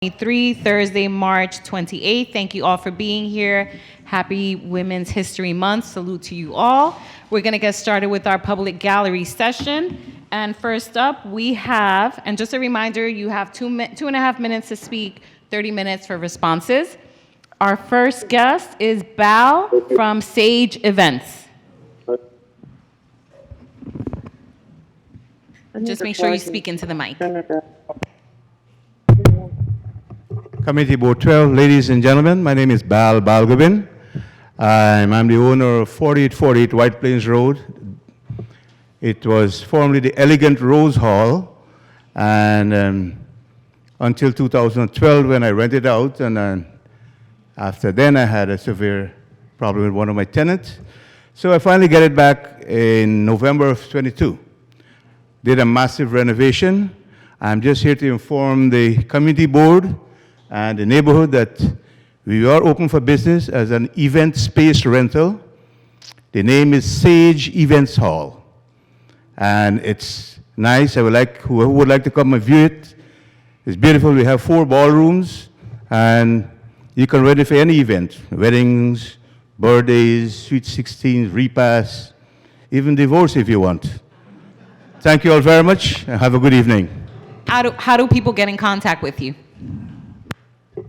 Thursday, March 28th. Thank you all for being here. Happy Women's History Month. Salute to you all. We're going to get started with our public gallery session. And first up, we have, and just a reminder, you have 2.5 minutes to speak, 30 minutes for responses. Our first guest is Bal from Sage Events. Just make sure you speak into the mic. Committee Board 12, ladies and gentlemen, my name is Bal Balgobin. I'm the owner of 4848 White Plains Road. It was formerly the Elegant Rose Hall, and until 2012 when I rented out, and after then I had a severe problem with one of my tenants. So I finally got it back in November of 22. Did a massive renovation. I'm just here to inform the community board and the neighborhood that we are open for business as an event space rental. The name is Sage Events Hall. And it's nice. I would like, whoever would like to come and view it, it's beautiful. We have 4 ballrooms, and you can rent it for any event, weddings, birthdays, sweet 16s, repasts, even divorce if you want. Thank you all very much, and have a good evening. How do people get in contact with you?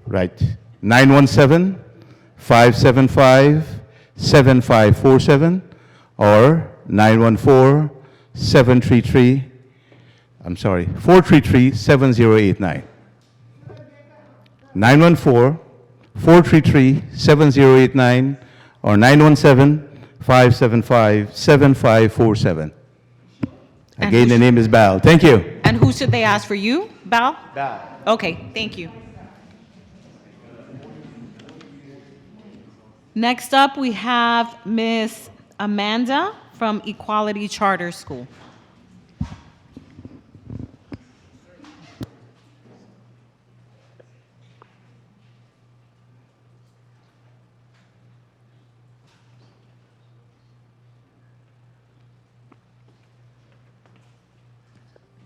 Right. 917-575-7547 or 433-7089. 914-433-7089 or 917-575-7547. Again, the name is Bal. Thank you. And who should they ask for you? Bal? Bal. Okay, thank you. Next up, we have Miss Amanda from Equality Charter School.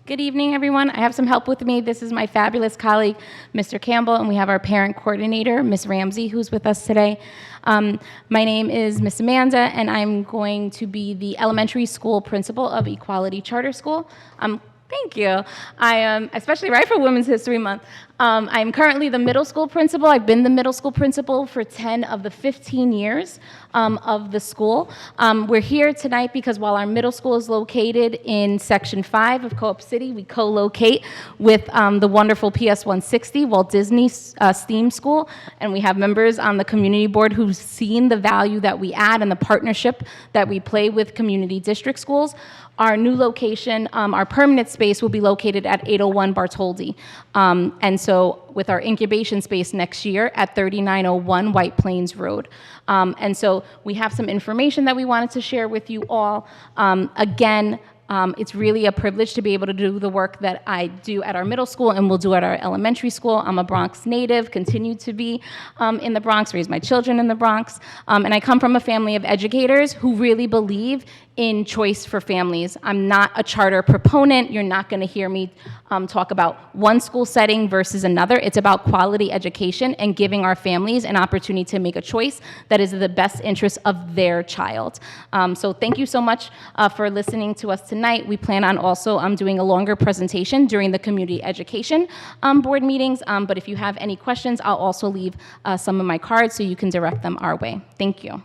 Good evening, everyone. I have some help with me. This is my fabulous colleague, Mr. Campbell, and we have our parent coordinator, Ms. Ramsey, who's with us today. My name is Miss Amanda, and I'm going to be the elementary school principal of Equality Charter School. Thank you. I am especially right for Women's History Month. I'm currently the middle school principal. I've been the middle school principal for 10 of the 15 years of the school. We're here tonight because while our middle school is located in Section 5 of Co-op City, we co-locate with the wonderful PS 160, Walt Disney STEAM School, and we have members on the community board who've seen the value that we add and the partnership that we play with community district schools. Our new location, our permanent space will be located at 801 Bartholdi. And so with our incubation space next year at 3901 White Plains Road. And so we have some information that we wanted to share with you all. Again, it's really a privilege to be able to do the work that I do at our middle school and will do at our elementary school. I'm a Bronx native, continue to be in the Bronx, raise my children in the Bronx. And I come from a family of educators who really believe in choice for families. I'm not a charter proponent. You're not going to hear me talk about one school setting versus another. It's about quality education and giving our families an opportunity to make a choice that is in the best interest of their child. So thank you so much for listening to us tonight. We plan on also doing a longer presentation during the community education board meetings. But if you have any questions, I'll also leave some of my cards so you can direct them our way. Thank you.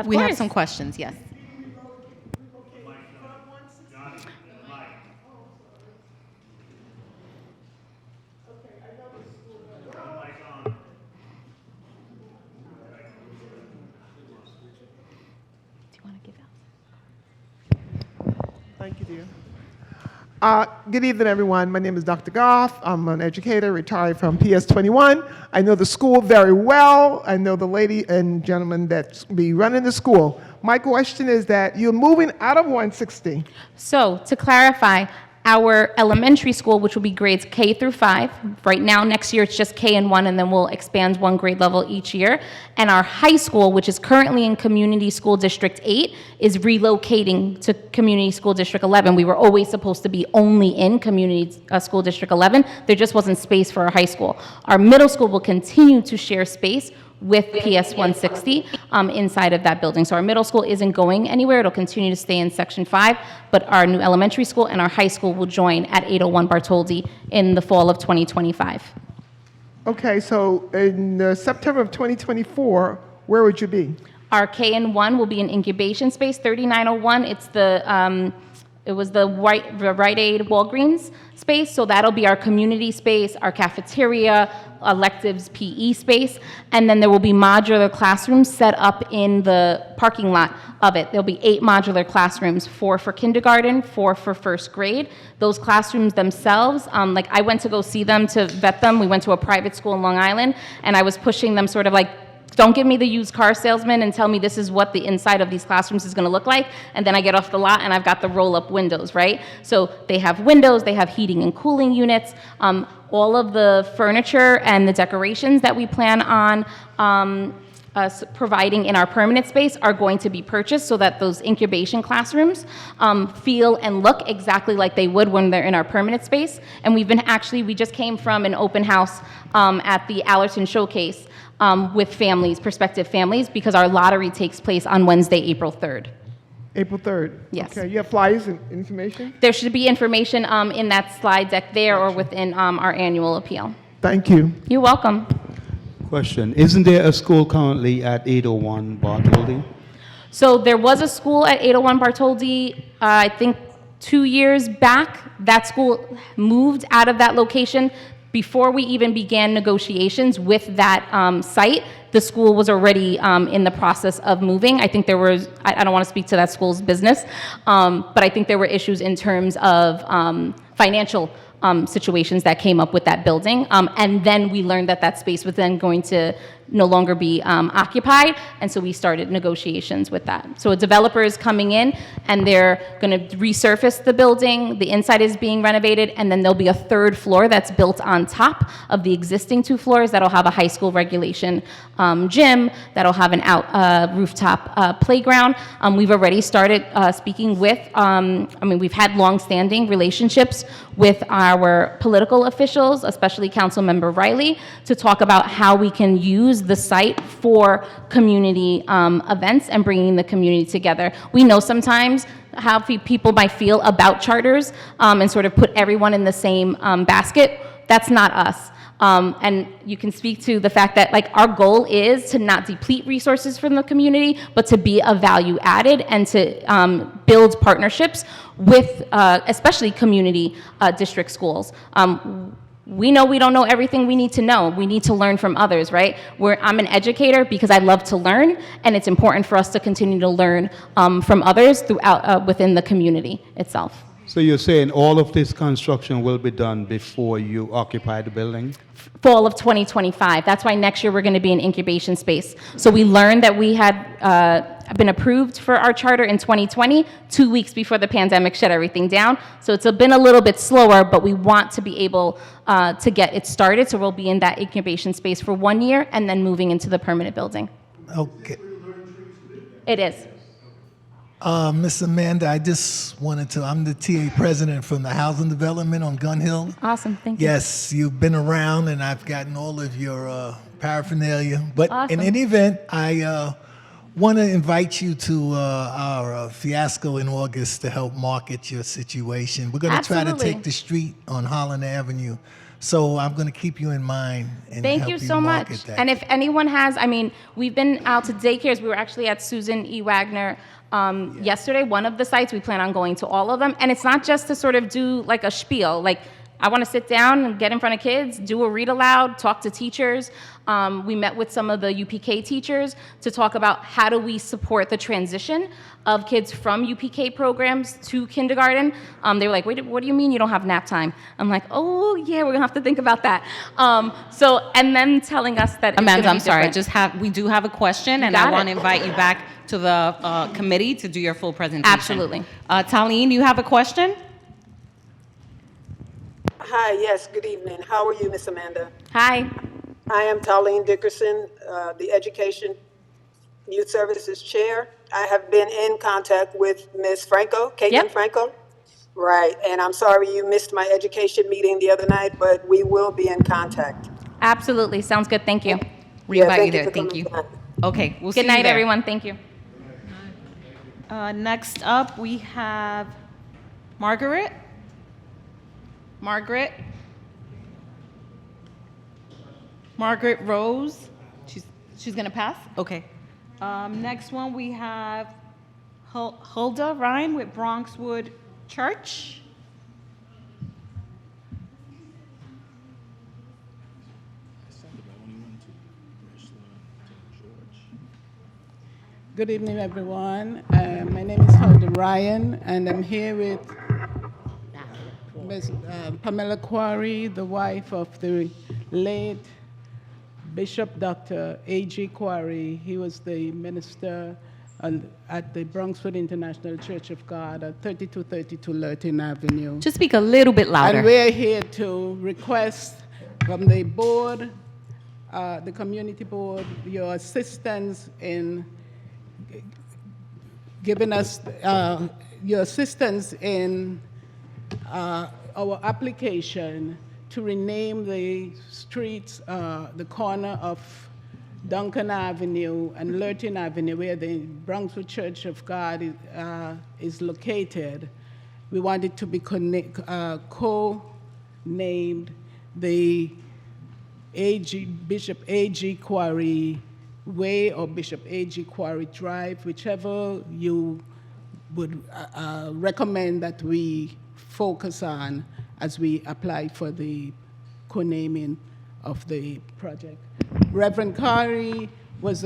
We have some questions, yes. Thank you, dear. Good evening, everyone. My name is Dr. Goff. I'm an educator, retired from PS 21. I know the school very well. I know the lady and gentleman that be running the school. My question is that you're moving out of 160. So to clarify, Our elementary school, which will be grades K through 5, right now, next year, it's just K and 1, and then we'll expand one grade level each year. And our high school, which is currently in Community School District 8, is relocating to Community School District 11. We were always supposed to be only in Community School District 11. There just wasn't space for our high school. Our middle school will continue to share space with PS 160 inside of that building. So our middle school isn't going anywhere. It'll continue to stay in Section 5, but our new elementary school and our high school will join at 801 Bartholdi in the fall of 2025. Okay, so in September of 2024, where would you be? Our K and 1 will be an incubation space, 3901. It's it was the Rite Aid Walgreens space, so that'll be our community space, our cafeteria, electives PE space, and then there will be modular classrooms set up in the parking lot of it. There'll be 8 modular classrooms, 4 for kindergarten, 4 for first grade. Those classrooms themselves, like I went to go see them to vet them. We went to a private school in Long Island, and I was pushing them sort of like, don't give me the used car salesman and tell me this is what the inside of these classrooms is going to look like, and then I get off the lot and I've got the roll-up windows, right? So they have windows, they have heating and cooling units. All of the furniture and the decorations that we plan on providing in our permanent space are going to be purchased so that those incubation classrooms feel and look exactly like they would when they're in our permanent space. And we just came from an open house at the Allerton Showcase with families, prospective families, because our lottery takes place on Wednesday, April 3rd. April 3rd? Yes. Okay, you have flyers and information? There should be information in that slide deck there or within our annual appeal. Thank you. You're welcome. Question, isn't there a school currently at 801 Bartholdi? So there was a school at 801 Bartholdi, I think 2 years back. That school moved out of that location. Before we even began negotiations with that site, the school was already in the process of moving. I think there was, I don't want to speak to that school's business, but I think there were issues in terms of financial situations that came up with that building. And then we learned that that space was then going to no longer be occupied, and so we started negotiations with that. So a developer is coming in, and they're going to resurface the building. The inside is being renovated, and then there'll be a 3rd floor that's built on top of the existing 2 floors that'll have a high school regulation gym, that'll have an rooftop playground. We've already started speaking with, we've had long-standing relationships with our political officials, especially Councilmember Riley, to talk about how we can use the site for community events and bringing the community together. We know sometimes how people might feel about charters and sort of put everyone in the same basket. That's not us. And you can speak to the fact that our goal is to not deplete resources from the community, but to be a value added and to build partnerships with especially community district schools. We know we don't know everything we need to know. We need to learn from others, right? I'm an educator because I love to learn, and it's important for us to continue to learn from others throughout within the community itself. So you're saying all of this construction will be done before you occupy the building? Fall of 2025. That's why next year we're going to be an incubation space. So we learned that we had been approved for our charter in 2020, 2 weeks before the pandemic shut everything down. So it's been a little bit slower, but we want to be able to get it started. So we'll be in that incubation space for 1 year and then moving into the permanent building. Okay. It is. Miss Amanda, I just wanted to, I'm the TA president from the Housing Development on Gun Hill. Awesome, thank you. Yes, you've been around and I've gotten all of your paraphernalia. But Awesome. in any event, I want to invite you to our fiasco in August to help market your situation. We're going to try to Absolutely. take the street on Holland Avenue. So I'm going to keep you in mind and Thank help you so much. market that. And if anyone has, we've been out to daycares. We were actually at Susan E. Wagner yesterday, one of the sites. We plan on going to all of them. And it's not just to sort of do like a spiel. I want to sit down and get in front of kids, do a read aloud, talk to teachers. We met with some of the UPK teachers to talk about how do we support the transition of kids from UPK programs to kindergarten. They were like, wait, what do you mean you don't have nap time? I'm like, oh yeah, we're gonna have to think about that. And then telling us that Amanda, I'm it's gonna be sorry. different. We do have a question, and got I it. want to invite you back to the committee to do your full presentation. Absolutely. Talene, you have a question? Hi, yes, good evening. How are you, Miss Amanda? Hi. I am Talene Dickerson, the Education Youth Services Chair. I have been in contact with Ms. Franco, Caitlin Yep. Franco. Right, and I'm sorry you missed my education meeting the other night, but we will be in contact. Absolutely. Sounds good. Thank you. We Yeah, invite you thank you there. for Thank coming you. back. Okay, we'll see Good you night, there. everyone. Thank you. Next up, we have Margaret. Margaret. Margaret Rose. She's gonna pass? Okay. Next one, we have Hulda Ryan with Bronxwood Church. Good evening, everyone. My name is Hulda Ryan, and I'm here with Ms. Pamela Quarry, the wife of the late Bishop Dr. A.G. Quarry. He was the minister at the Bronxwood International Church of God at 3232 Lurton Avenue. Just speak a little bit louder. And we're here to request from the board, the community board, your assistance in giving us your assistance in our application to rename the streets, the corner of Duncan Avenue and Lurton Avenue, where the Bronxwood Church of God is located. We want it to be co-named the Bishop A.G. Quarry Way or Bishop A.G. Quarry Drive, whichever you would recommend that we focus on as we apply for the co-naming of the project. Reverend Quarry was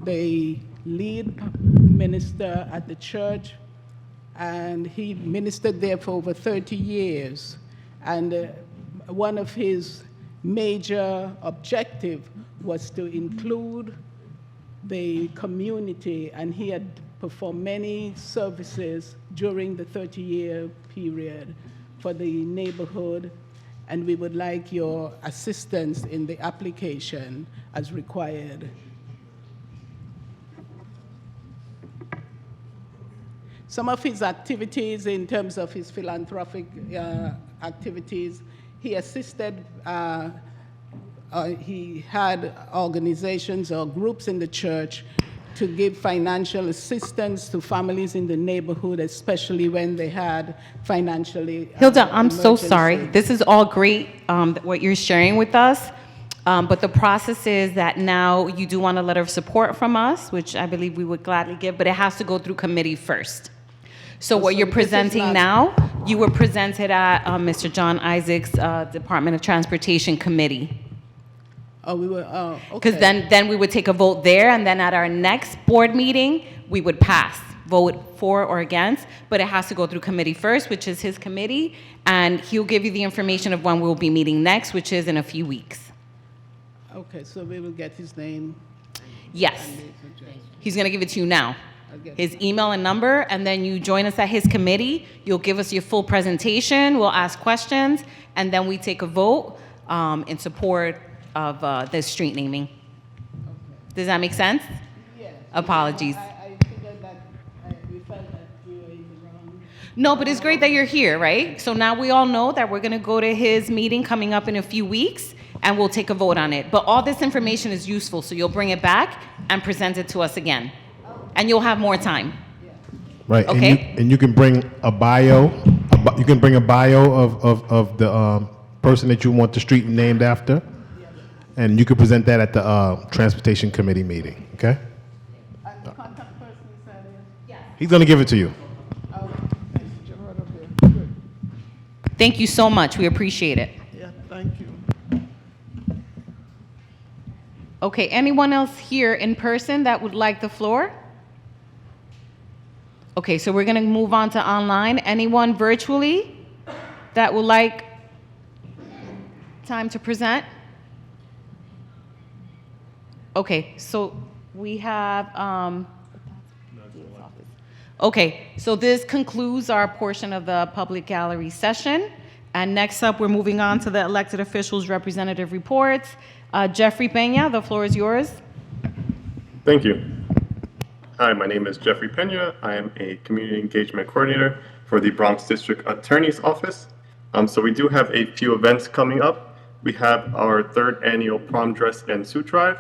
the lead minister at the church, and he ministered there for over 30 years. And one of his major objectives was to include the community, and he had performed many services during the 30-year period for the neighborhood, and we would like your assistance in the application as required. Some of his activities in terms of his philanthropic activities, he assisted, he had organizations or groups in the church to give financial assistance to families in the neighborhood, especially when they had financially Hilda, I'm so sorry. emergency. This is all great, what you're sharing with us. But the process is that now you do want a letter of support from us, which I believe we would gladly give, but it has to go through committee first. So what you're this is presenting not- now, you were presented at Mr. John Isaac's Department of Transportation Committee. Oh, we were, oh, Because okay. then we would take a vote there, and then at our next board meeting, we would pass, vote for or against, but it has to go through committee first, which is his committee, and he'll give you the information of when we'll be meeting next, which is in a few weeks. Okay, so we will get his name. Yes, he's gonna give it to you now. I'll get His email and number, and then you join us at his committee, you'll give us your full presentation, we'll ask questions, and then we take a vote in support of the street naming. Does that make sense? Yes. Apologies. I figured that we felt that we were in the wrong. No, but it's great that you're here, right? So now we all know that we're gonna go to his meeting coming up in a few weeks, and we'll take a vote on it. But all this information is useful, so you'll bring it back and present it to us again. And you'll have more time. Right. Okay. And you can bring a bio. You can bring a bio of the person that you want the street named after, and you can present that at the transportation committee meeting. Okay. And the contact person said it. He's gonna give it to you. Thank you so much, we appreciate it. Yeah, thank you. Okay, anyone else here in person that would like the floor? Okay, so we're gonna move on to online. Anyone virtually that would like time to present? Okay, so we have, okay, so this concludes our portion of the public gallery session. And next up, we're moving on to the elected officials' representative reports. Jeffrey Peña, the floor is yours. Thank you. Hi, my name is Jeffrey Pena. I am a community engagement coordinator for the Bronx District Attorney's Office. So we do have a few events coming up. We have our third annual prom dress and suit drive,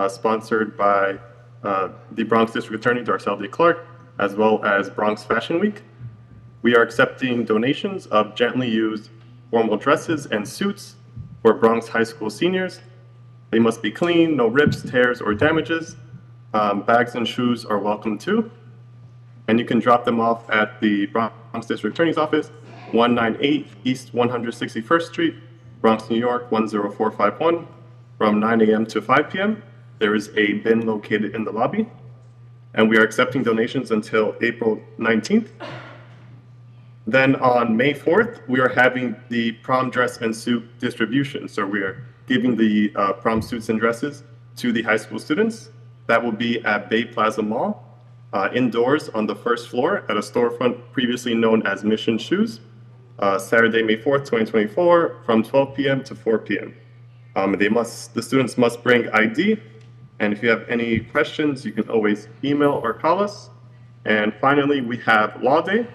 sponsored by the Bronx District Attorney, Darcel D. Clark, as well as Bronx Fashion Week. We are accepting donations of gently used formal dresses and suits for Bronx High School seniors. They must be clean, no rips, tears, or damages. Bags and shoes are welcome too. And you can drop them off at the Bronx District Attorney's Office, 198 East 161st Street, Bronx, New York, 10451, from 9 a.m. to 5 p.m. There is a bin located in the lobby. And we are accepting donations until April 19th. Then on May 4th, we are having the prom dress and suit distribution. So we are giving the prom suits and dresses to the high school students. That will be at Bay Plaza Mall, indoors on the first floor at a storefront previously known as Mission Shoes, Saturday, May 4th, 2024, from 12 p.m. to 4 p.m. The students must bring ID, and if you have any questions, you can always email or call us. And finally, we have Law Day.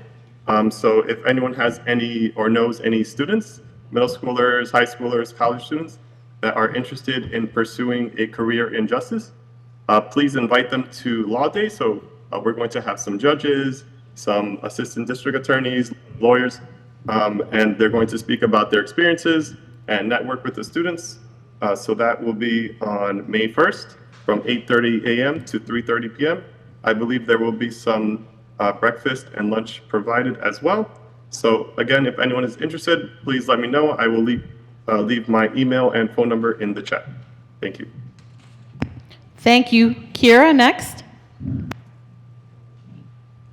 So if anyone has any or knows any students, middle schoolers, high schoolers, college students that are interested in pursuing a career in justice, please invite them to Law Day. So we're going to have some judges, some assistant district attorneys, lawyers, and they're going to speak about their experiences and network with the students. So that will be on May 1st from 8:30 a.m. to 3:30 p.m. I believe there will be some breakfast and lunch provided as well. So again, if anyone is interested, please let me know. I will leave my email and phone number in the chat. Thank you. Thank you. Kira, next.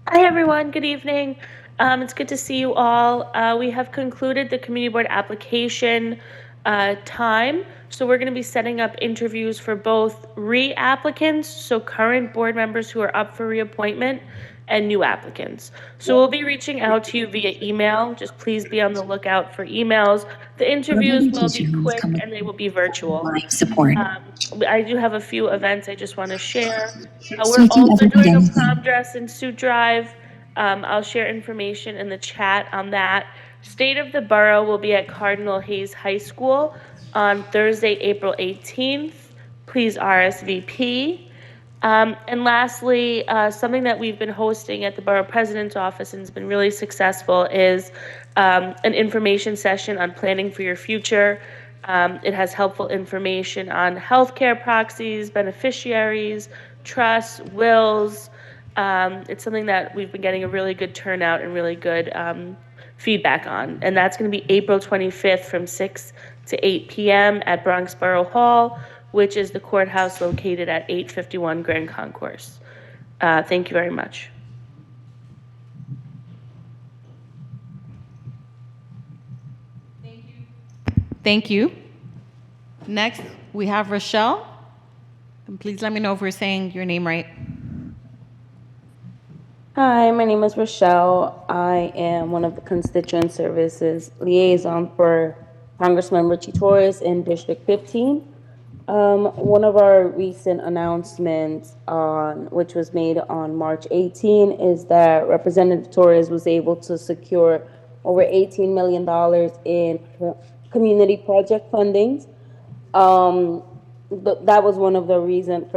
Hi, everyone. Good evening. It's good to see you all. We have concluded the community board application time. So we're going to be setting up interviews for both re-applicants, so current board members who are up for reappointment, and new applicants. So we'll be reaching out to you via email. Just please be on the lookout for emails. The interviews will be quick and they will be virtual. I do have a few events I just want to share. We're also doing a prom dress and suit drive. I'll share information in the chat on that. State of the Borough will be at Cardinal Hayes High School on Thursday, April 18th. Please RSVP. And lastly, something that we've been hosting at the Borough President's Office and has been really successful is an information session on planning for your future. It has helpful information on healthcare proxies, beneficiaries, trusts, wills. It's something that we've been getting a really good turnout and really good feedback on. And that's going to be April 25th from 6 to 8 p.m. at Bronx Borough Hall, which is the courthouse located at 851 Grand Concourse. Thank you very much. Thank you. Next, we have Rochelle. And please let me know if we're saying your name right. Hi, my name is Rochelle. I am one of the constituent services liaison for Congressman Richie Torres in District 15. One of our recent announcements, which was made on March 18, is that Representative Torres was able to secure over $18 million in community project fundings. That was one of the recent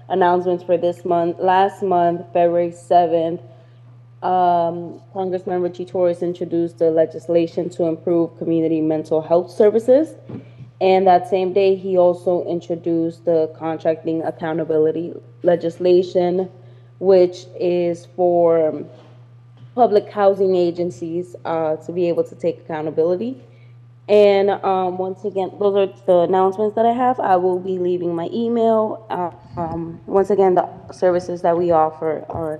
announcements for this month. Last month, February 7th, Congressman Richie Torres introduced the legislation to improve community mental health services. And that same day, he also introduced the contracting accountability legislation, which is for public housing agencies to be able to take accountability. And once again, those are the announcements that I have. I will be leaving my email. Once again, the services that we offer are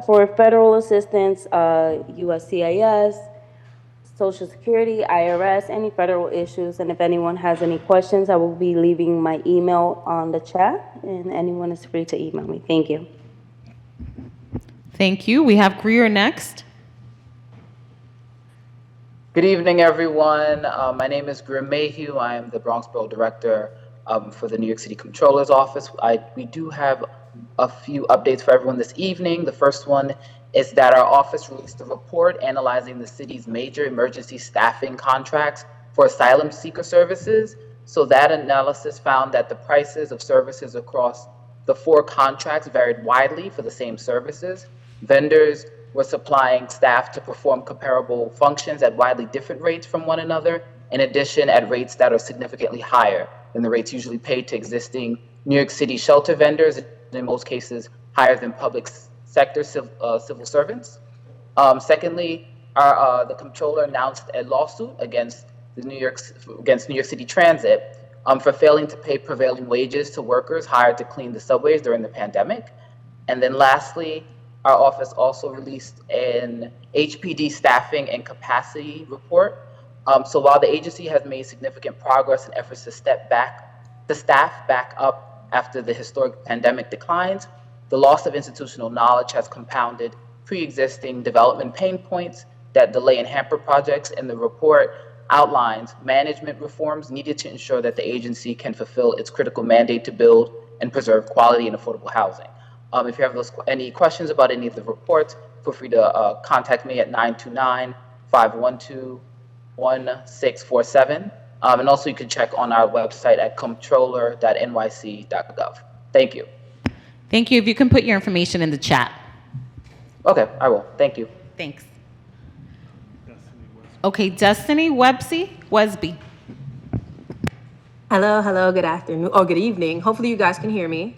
for federal assistance, USCIS, Social Security, IRS, any federal issues. And if anyone has any questions, I will be leaving my email on the chat, and anyone is free to email me. Thank you. Thank you. We have Greer next. Good evening, everyone. My name is Grim Mayhew. I am the Bronx Borough Director for the New York City Comptroller's Office. We do have a few updates for everyone this evening. The first one is that our office released a report analyzing the city's major emergency staffing contracts for asylum seeker services. So that analysis found that the prices of services across the 4 contracts varied widely for the same services. Vendors were supplying staff to perform comparable functions at widely different rates from one another, in addition at rates that are significantly higher than the rates usually paid to existing New York City shelter vendors, and in most cases higher than public sector civil servants. Secondly, the comptroller announced a lawsuit against New York City Transit for failing to pay prevailing wages to workers hired to clean the subways during the pandemic. And then lastly, our office also released an HPD staffing and capacity report. So while the agency has made significant progress in efforts to staff back up after the historic pandemic declines, the loss of institutional knowledge has compounded pre-existing development pain points that delay and hamper projects, and the report outlines management reforms needed to ensure that the agency can fulfill its critical mandate to build and preserve quality and affordable housing. If you have any questions about any of the reports, feel free to contact me at 929-512-1647. And also you can check on our website at comptroller.nyc.gov. Thank you. Thank you. If you can put your information in the chat. Okay, I will. Thank you. Thanks. Okay, Destiny Wesby. Hello, good afternoon, or good evening. Hopefully you guys can hear me.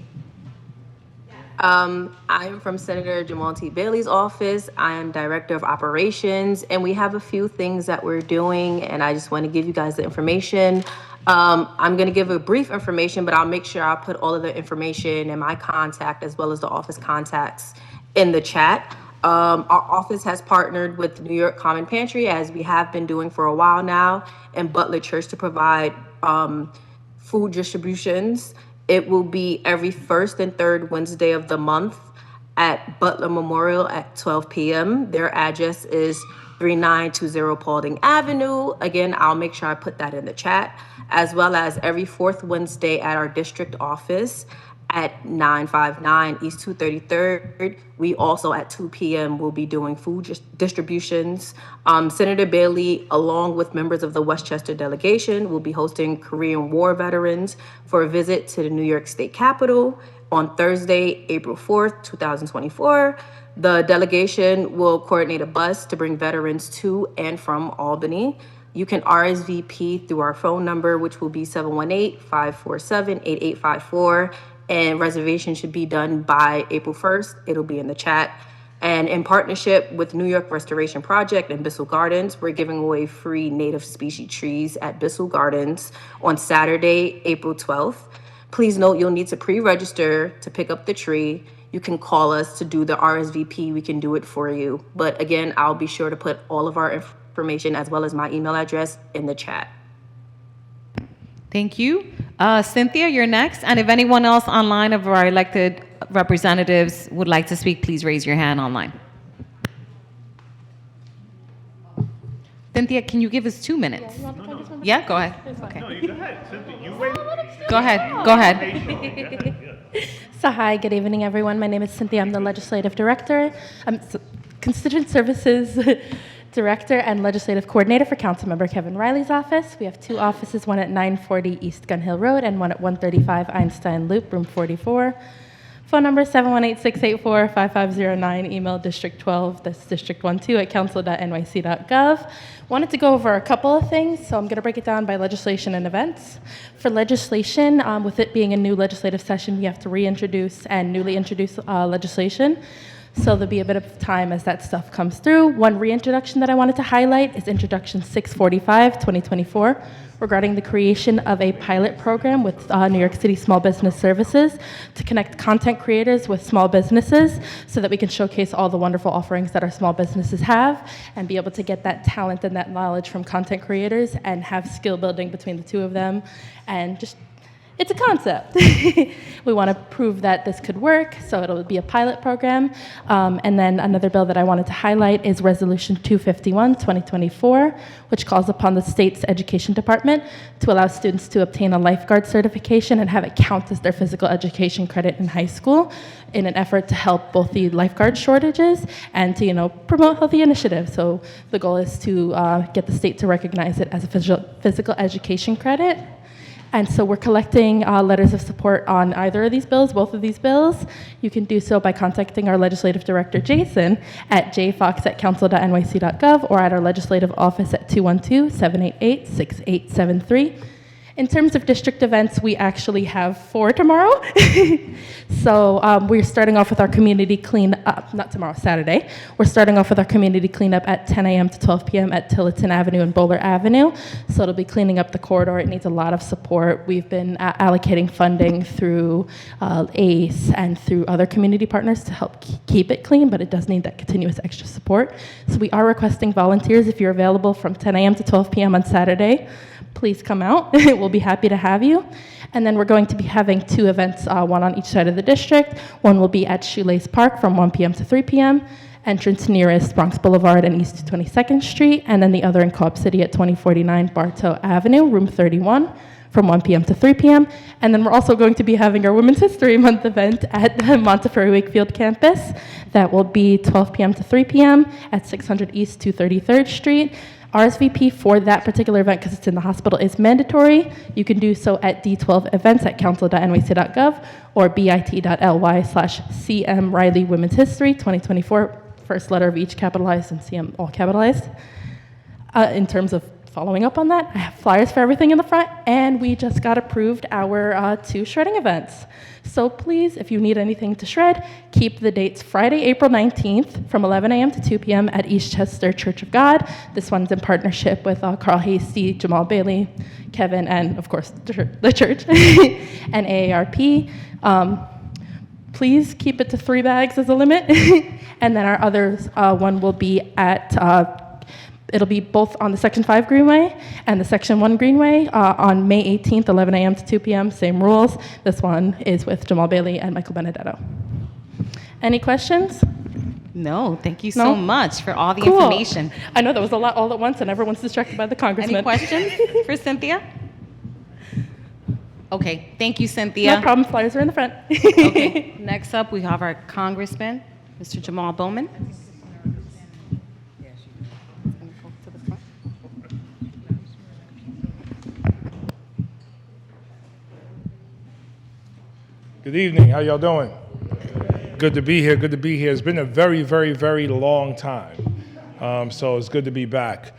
I am from Senator Jamal T. Bailey's office. I am Director of Operations, and we have a few things that we're doing, and I just want to give you guys the information. I'm going to give a brief information, but I'll make sure I'll put all of the information and my contact as well as the office contacts in the chat. Our office has partnered with New York Common Pantry, as we have been doing for a while now, and Butler Church to provide food distributions. It will be every first and third Wednesday of the month at Butler Memorial at 12 p.m. Their address is 3920 Paulding Avenue. Again, I'll make sure I put that in the chat, as well as every fourth Wednesday at our district office at 959 East 233rd. We also at 2 p.m. will be doing food distributions. Senator Bailey, along with members of the Westchester delegation, will be hosting Korean War veterans for a visit to the New York State Capitol on Thursday, April 4th, 2024. The delegation will coordinate a bus to bring veterans to and from Albany. You can RSVP through our phone number, which will be 718-547-8854. And reservation should be done by April 1st. It'll be in the chat. And in partnership with New York Restoration Project and Bissell Gardens, we're giving away free native species trees at Bissell Gardens on Saturday, April 12th. Please note you'll need to pre-register to pick up the tree. You can call us to do the RSVP. We can do it for you. But again, I'll be sure to put all of our information as well as my email address in the chat. Thank you. Cynthia, you're next. And if anyone else online of our elected representatives would like to speak, please raise your hand online. Cynthia, can you give us 2 minutes? Yeah, go ahead. Okay. No, you go ahead, Cynthia. You wait. Go ahead. Go ahead. So hi, good evening, everyone. My name is Cynthia. I'm the Legislative Director. I'm Constituent Services Director and Legislative Coordinator for Councilmember Kevin Riley's office. We have 2 offices, one at 940 East Gun Hill Road and one at 135 Einstein Loop, room 44. Phone number 718-684-5509. Email district12, that's district12@council.nyc.gov. Wanted to go over a couple of things, so I'm going to break it down by legislation and events. For legislation, with it being a new legislative session, we have to reintroduce and newly introduce legislation. So there'll be a bit of time as that stuff comes through. One reintroduction that I wanted to highlight is Introduction 645, 2024, regarding the creation of a pilot program with New York City Small Business Services to connect content creators with small businesses so that we can showcase all the wonderful offerings that our small businesses have and be able to get that talent and that knowledge from content creators and have skill building between the two of them and just it's a concept. We want to prove that this could work, so it'll be a pilot program. And then another bill that I wanted to highlight is Resolution 251, 2024, which calls upon the state's education department to allow students to obtain a lifeguard certification and have it count as their physical education credit in high school in an effort to help both the lifeguard shortages and to, promote healthy initiatives. So the goal is to get the state to recognize it as a physical education credit. And so we're collecting letters of support on either of these bills, both of these bills. You can do so by contacting our legislative director, Jason, at jfox@council.nyc.gov or at our legislative office at 212-788-6873. In terms of district events, we actually have 4 tomorrow. So we're starting off with our community cleanup, not tomorrow, Saturday. We're starting off with our community cleanup at 10 a.m. to 12 p.m. at Tillotson Avenue and Bowler Avenue. So it'll be cleaning up the corridor. It needs a lot of support. We've been allocating funding through ACE and through other community partners to help keep it clean, but it does need that continuous extra support. So we are requesting volunteers if you're available from 10 a.m. to 12 p.m. on Saturday. Please come out. We'll be happy to have you. And then we're going to be having 2 events, one on each side of the district. One will be at Shoelace Park from 1 p.m. to 3 p.m., entrance nearest Bronx Boulevard and East 22nd Street, and then the other in Co-op City at 2049 Bartow Avenue, room 31, from 1 p.m. to 3 p.m. And then we're also going to be having our Women's History Month event at the Montefiore Wakefield campus. That will be 12 p.m. to 3 p.m. at 600 East 233rd Street. RSVP for that particular event, because it's in the hospital, is mandatory. You can do so at d12events@council.nyc.gov or bit.ly/CM Riley Women's History 2024, first letter of each capitalized and CM all capitalized. In terms of following up on that, I have flyers for everything in the front, and we just got approved our 2 shredding events. So please, if you need anything to shred, keep the dates Friday, April 19th from 11 a.m. to 2 p.m. at Eastchester Church of God. This one's in partnership with Carl Hasty, Jamal Bailey, Kevin, and of course the church, and AARP. Please keep it to 3 bags as a limit. And then our other one will be at it'll be both on the Section 5 Greenway and the Section 1 Greenway on May 18th, 11 a.m. to 2 p.m., same rules. This one is with Jamal Bailey and Michael Benedetto. Any questions? No, thank you so much for all the Cool. information. I know that was a lot all at once and everyone's distracted by the congressman. Any questions for Cynthia? Okay, thank you, Cynthia. No problem, flyers are in the front. Okay, next up we have our Congressman, Mr. Jamal Bowman. Good evening. How y'all doing? Good to be here. Good to be here. It's been a very, very, very long time. So it's good to be back.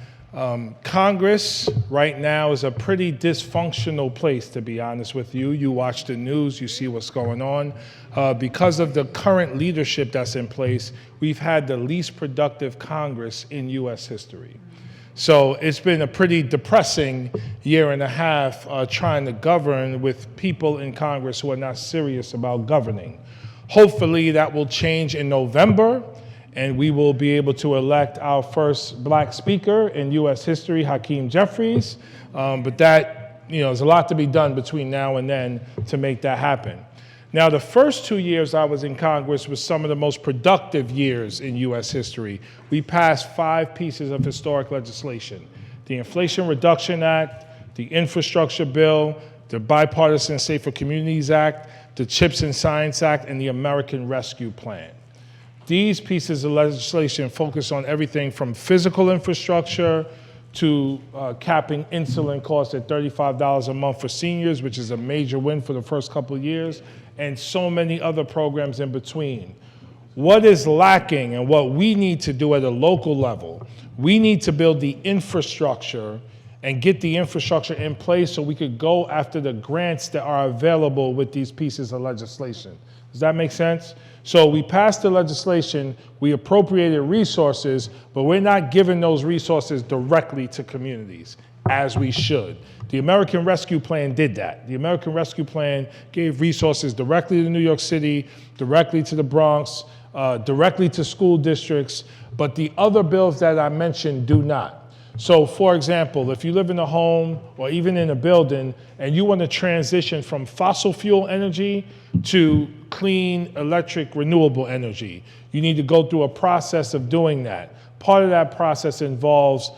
Congress right now is a pretty dysfunctional place, to be honest with you. You watch the news, you see what's going on. Because of the current leadership that's in place, we've had the least productive Congress in U.S. history. So it's been a pretty depressing year and a half trying to govern with people in Congress who are not serious about governing. Hopefully that will change in November, and we will be able to elect our first black speaker in U.S. history, Hakeem Jeffries. But that, there's a lot to be done between now and then to make that happen. Now, the first 2 years I was in Congress was some of the most productive years in U.S. history. We passed 5 pieces of historic legislation: the Inflation Reduction Act, the Infrastructure Bill, the Bipartisan Safer Communities Act, the CHIPS and Science Act, and the American Rescue Plan. These pieces of legislation focus on everything from physical infrastructure to capping insulin costs at $35 a month for seniors, which is a major win for the first couple of years, and so many other programs in between. What is lacking and what we need to do at a local level, we need to build the infrastructure and get the infrastructure in place so we could go after the grants that are available with these pieces of legislation. Does that make sense? So we passed the legislation, we appropriated resources, but we're not giving those resources directly to communities, as we should. The American Rescue Plan did that. The American Rescue Plan gave resources directly to New York City, directly to the Bronx, directly to school districts, but the other bills that I mentioned do not. So for example, if you live in a home or even in a building and you want to transition from fossil fuel energy to clean electric renewable energy, you need to go through a process of doing that. Part of that process involves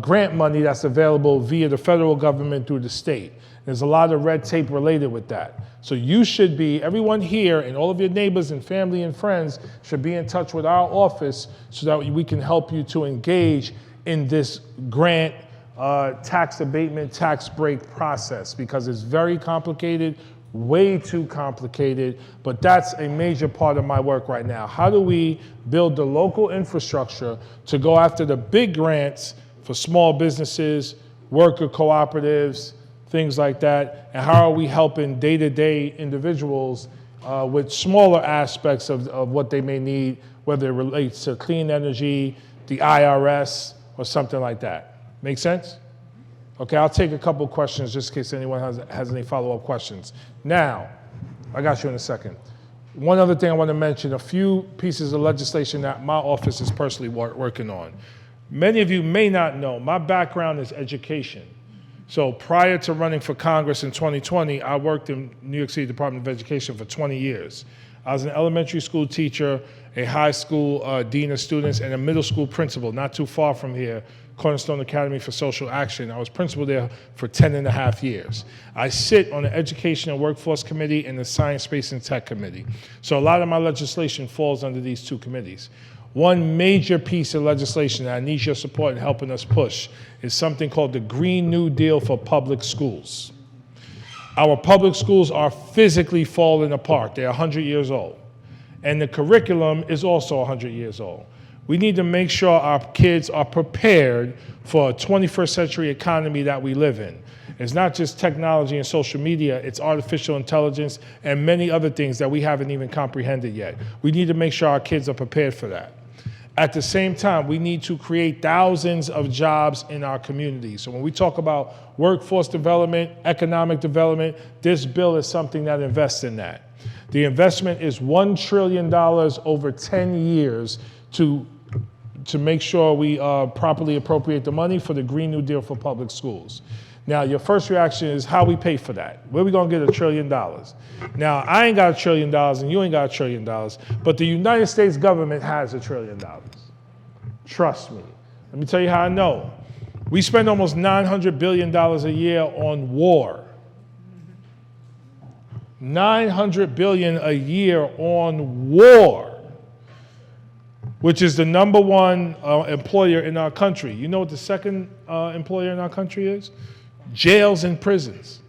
grant money that's available via the federal government through the state. There's a lot of red tape related with that. So you should be, everyone here and all of your neighbors and family and friends should be in touch with our office so that we can help you to engage in this grant, tax abatement, tax break process, because it's very complicated, way too complicated, but that's a major part of my work right now. How do we build the local infrastructure to go after the big grants for small businesses, worker cooperatives, things like that, and how are we helping day-to-day individuals with smaller aspects of what they may need, whether it relates to clean energy, the IRS, or something like that. Make sense? Okay, I'll take a couple questions just in case anyone has any follow-up questions. Now, I got you in a second. One other thing I want to mention, a few pieces of legislation that my office is personally working on. Many of you may not know, my background is education. So prior to running for Congress in 2020, I worked in New York City Department of Education for 20 years. I was an elementary school teacher, a high school dean of students, and a middle school principal, not too far from here, Cornerstone Academy for Social Action. I was principal there for 10 and a half years. I sit on the Education and Workforce Committee and the Science, Space, and Tech Committee. So a lot of my legislation falls under these two committees. One major piece of legislation that I need your support in helping us push is something called the Green New Deal for public schools. Our public schools are physically falling apart. They're 100 years old. And the curriculum is also 100 years old. We need to make sure our kids are prepared for a 21st century economy that we live in. It's not just technology and social media, it's artificial intelligence and many other things that we haven't even comprehended yet. We need to make sure our kids are prepared for that. At the same time, we need to create thousands of jobs in our communities. So when we talk about workforce development, economic development, this bill is something that invests in that. The investment is $1 trillion over 10 years to make sure we properly appropriate the money for the Green New Deal for public schools. Now, your first reaction is how we pay for that. Where are we gonna get $1 trillion? Now, I ain't got $1 trillion and you ain't got $1 trillion, but the United States government has $1 trillion. Trust me. Let me tell you how I know. We spend almost $900 billion a year on war. $900 billion a year on war, which is the number one employer in our country. You know what the second employer in our country is? Jails and prisons.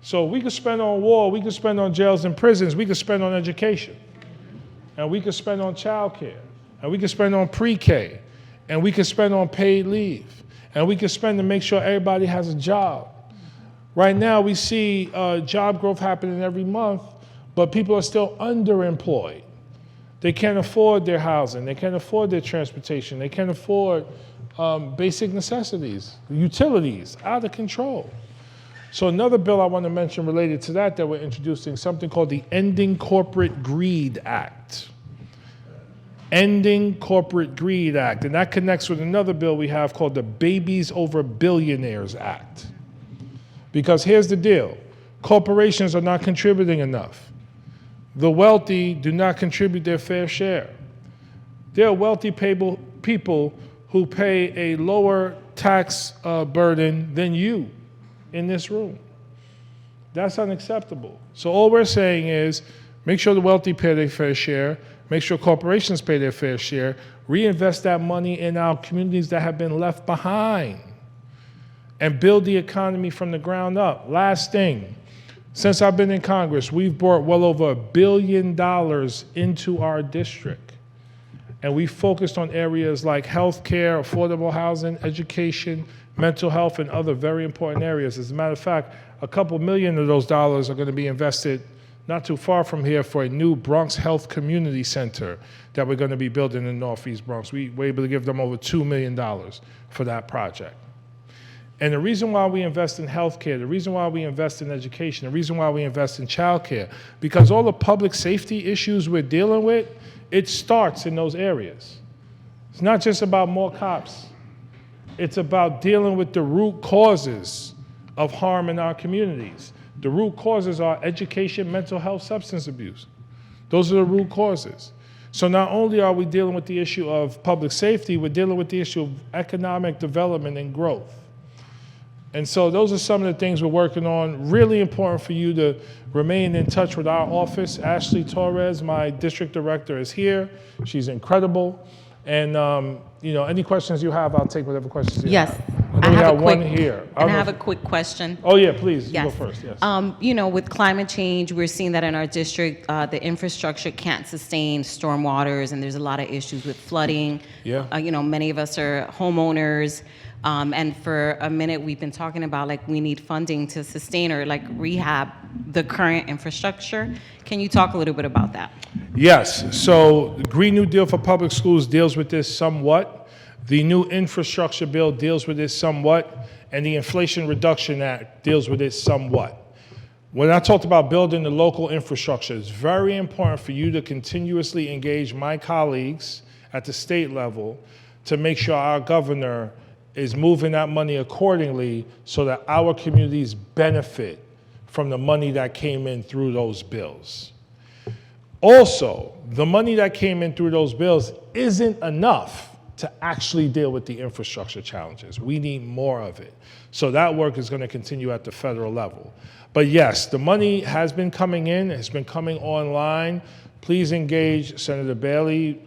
So we could spend on war, we could spend on jails and prisons, we could spend on education, and we could spend on childcare, and we could spend on pre-K, and we could spend on paid leave, and we could spend to make sure everybody has a job. Right now we see job growth happening every month, but people are still underemployed. They can't afford their housing, they can't afford their transportation, they can't afford basic necessities, utilities, out of control. So another bill I want to mention related to that we're introducing, something called the Ending Corporate Greed Act. Ending Corporate Greed Act, and that connects with another bill we have called the Babies Over Billionaires Act. Because here's the deal, corporations are not contributing enough. The wealthy do not contribute their fair share. There are wealthy people who pay a lower tax burden than you in this room. That's unacceptable. So all we're saying is make sure the wealthy pay their fair share, make sure corporations pay their fair share, reinvest that money in our communities that have been left behind, and build the economy from the ground up. Last thing, since I've been in Congress, we've brought well over $1 billion into our district. And we focused on areas like healthcare, affordable housing, education, mental health, and other very important areas. As a matter of fact, a couple million of those dollars are going to be invested not too far from here for a new Bronx Health Community Center that we're going to be building in Northeast Bronx. We were able to give them over $2 million for that project. And the reason why we invest in healthcare, the reason why we invest in education, the reason why we invest in childcare, because all the public safety issues we're dealing with, it starts in those areas. It's not just about more cops. It's about dealing with the root causes of harm in our communities. The root causes are education, mental health, substance abuse. Those are the root causes. So not only are we dealing with the issue of public safety, we're dealing with the issue of economic development and growth. And so those are some of the things we're working on. Really important for you to remain in touch with our office. Ashley Torres, my district director, is here. She's incredible. And any questions you have, I'll take whatever questions you have. I We have have a quick, one here. and I have a quick question. Oh yeah, please, you Yes. go first, yes. With climate change, we're seeing that in our district, the infrastructure can't sustain storm waters, and there's a lot of issues with flooding. Yeah. Many of us are homeowners, and for a minute, we've been talking about, we need funding to sustain or, rehab the current infrastructure. Can you talk a little bit about that? Yes, so the Green New Deal for public schools deals with this somewhat. The new infrastructure bill deals with this somewhat, and the Inflation Reduction Act deals with it somewhat. When I talked about building the local infrastructure, it's very important for you to continuously engage my colleagues at the state level to make sure our governor is moving that money accordingly so that our communities benefit from the money that came in through those bills. Also, the money that came in through those bills isn't enough to actually deal with the infrastructure challenges. We need more of it. So that work is going to continue at the federal level. But yes, the money has been coming in, it's been coming online. Please engage Senator Bailey,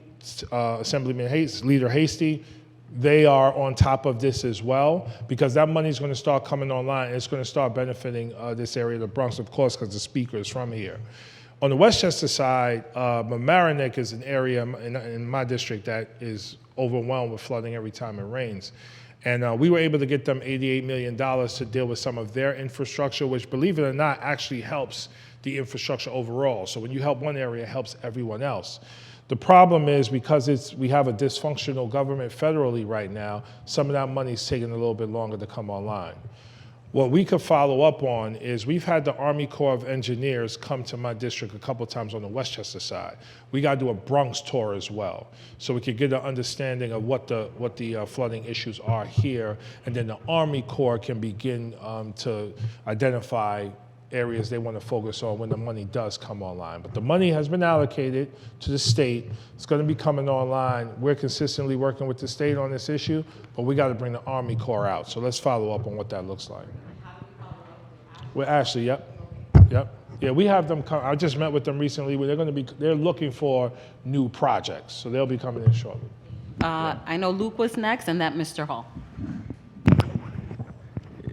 Assemblyman Leader Hasty. They are on top of this as well, because that money is going to start coming online. It's going to start benefiting this area of the Bronx, of course, because the speaker is from here. On the Westchester side, Mamaroneck is an area in my district that is overwhelmed with flooding every time it rains. And we were able to get them $88 million to deal with some of their infrastructure, which, believe it or not, actually helps the infrastructure overall. So when you help one area, it helps everyone else. The problem is, because we have a dysfunctional government federally right now, some of that money is taking a little bit longer to come online. What we could follow up on is we've had the Army Corps of Engineers come to my district a couple times on the Westchester side. We got to do a Bronx tour as well, so we could get an understanding of what the flooding issues are here, and then the Army Corps can begin to identify areas they want to focus on when the money does come online. But the money has been allocated to the state. It's going to be coming online. We're consistently working with the state on this issue, but we got to bring the Army Corps out. So let's follow up on what that looks like. With Ashley, yep. Yeah, we have them come. I just met with them recently. They're looking for new projects, so they'll be coming in shortly. I know Luke was next, and that Mr. Hall.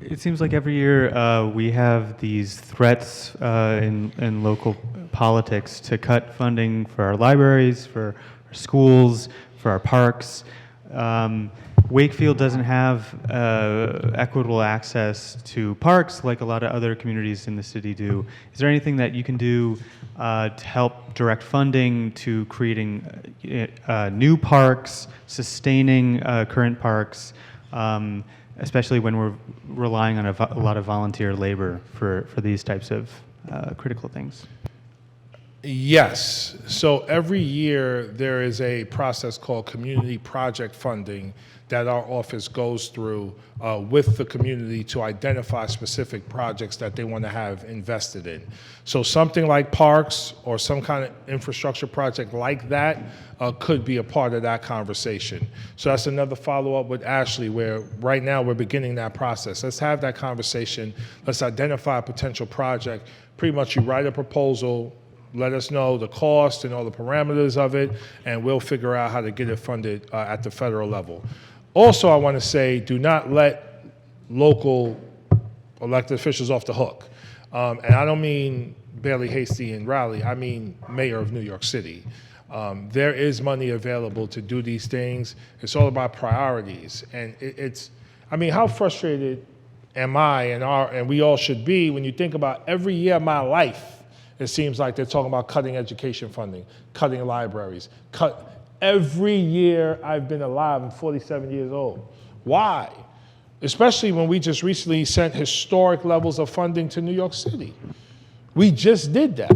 It seems like every year we have these threats in local politics to cut funding for our libraries, for our schools, for our parks. Wakefield doesn't have equitable access to parks like a lot of other communities in the city do. Is there anything that you can do to help direct funding to creating new parks, sustaining current parks, especially when we're relying on a lot of volunteer labor for these types of critical things? Yes. So every year there is a process called community project funding that our office goes through with the community to identify specific projects that they want to have invested in. So something like parks or some kind of infrastructure project like that could be a part of that conversation. So that's another follow-up with Ashley, where right now we're beginning that process. Let's have that conversation. Let's identify a potential project. Pretty much you write a proposal, let us know the cost and all the parameters of it, and we'll figure out how to get it funded at the federal level. Also, I want to say, do not let local elected officials off the hook. And I don't mean Bailey, Hasty, and Raleigh. I mean Mayor of New York City. There is money available to do these things. It's all about priorities. And I mean, how frustrated am I and we all should be when you think about every year of my life, it seems like they're talking about cutting education funding, cutting libraries, every year I've been alive, I'm 47 years old. Why? Especially when we just recently sent historic levels of funding to New York City. We just did that.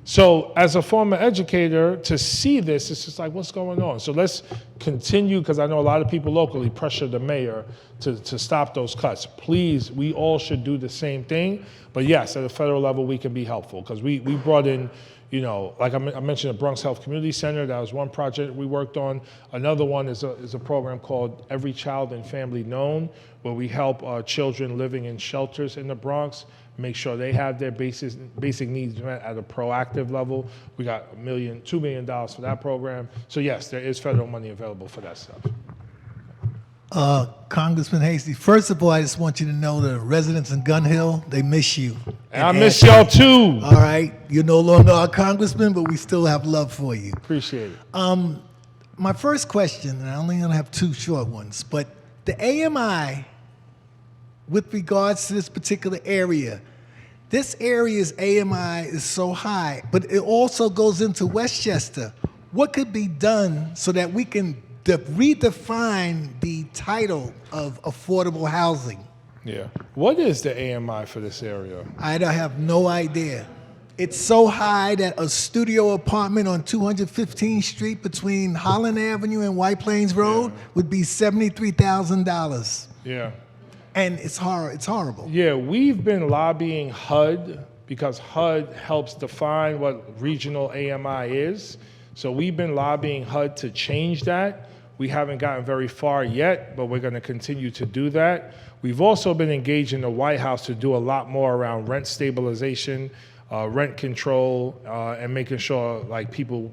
So as a former educator, to see this, it's just like, what's going on? So let's continue, because I know a lot of people locally pressure the mayor to stop those cuts. Please, we all should do the same thing. But yes, at a federal level, we can be helpful, because we brought in, you know, like I mentioned, the Bronx Health Community Center. That was one project we worked on. Another one is a program called Every Child and Family Known, where we help children living in shelters in the Bronx make sure they have their basic needs met at a proactive level. We got $2 million for that program. So yes, there is federal money available for that stuff. Congressman Hasty, first of all, I just want you to know the residents in Gun Hill, they miss you. And I miss y'all too. All right, you're no longer our congressman, but we still have love for you. Appreciate it. My first question, and I only gonna have two short ones, but the AMI, with regards to this particular area, this area's AMI is so high, but it also goes into Westchester. What could be done so that we can redefine the title of affordable housing? Yeah. What is the AMI for this area? I have no idea. It's so high that a studio apartment on 215th Street between Holland Avenue and White Plains Road would be $73,000. Yeah. And it's horrible. Yeah, we've been lobbying HUD, because HUD helps define what regional AMI is. So we've been lobbying HUD to change that. We haven't gotten very far yet, but we're going to continue to do that. We've also been engaged in the White House to do a lot more around rent stabilization, rent control, and making sure like people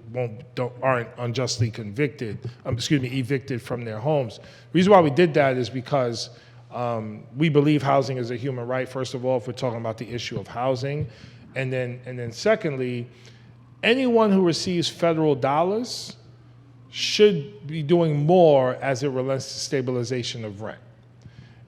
aren't unjustly evicted from their homes. The reason why we did that is because we believe housing is a human right, first of all, if we're talking about the issue of housing. And then secondly, anyone who receives federal dollars should be doing more as it relates to stabilization of rent.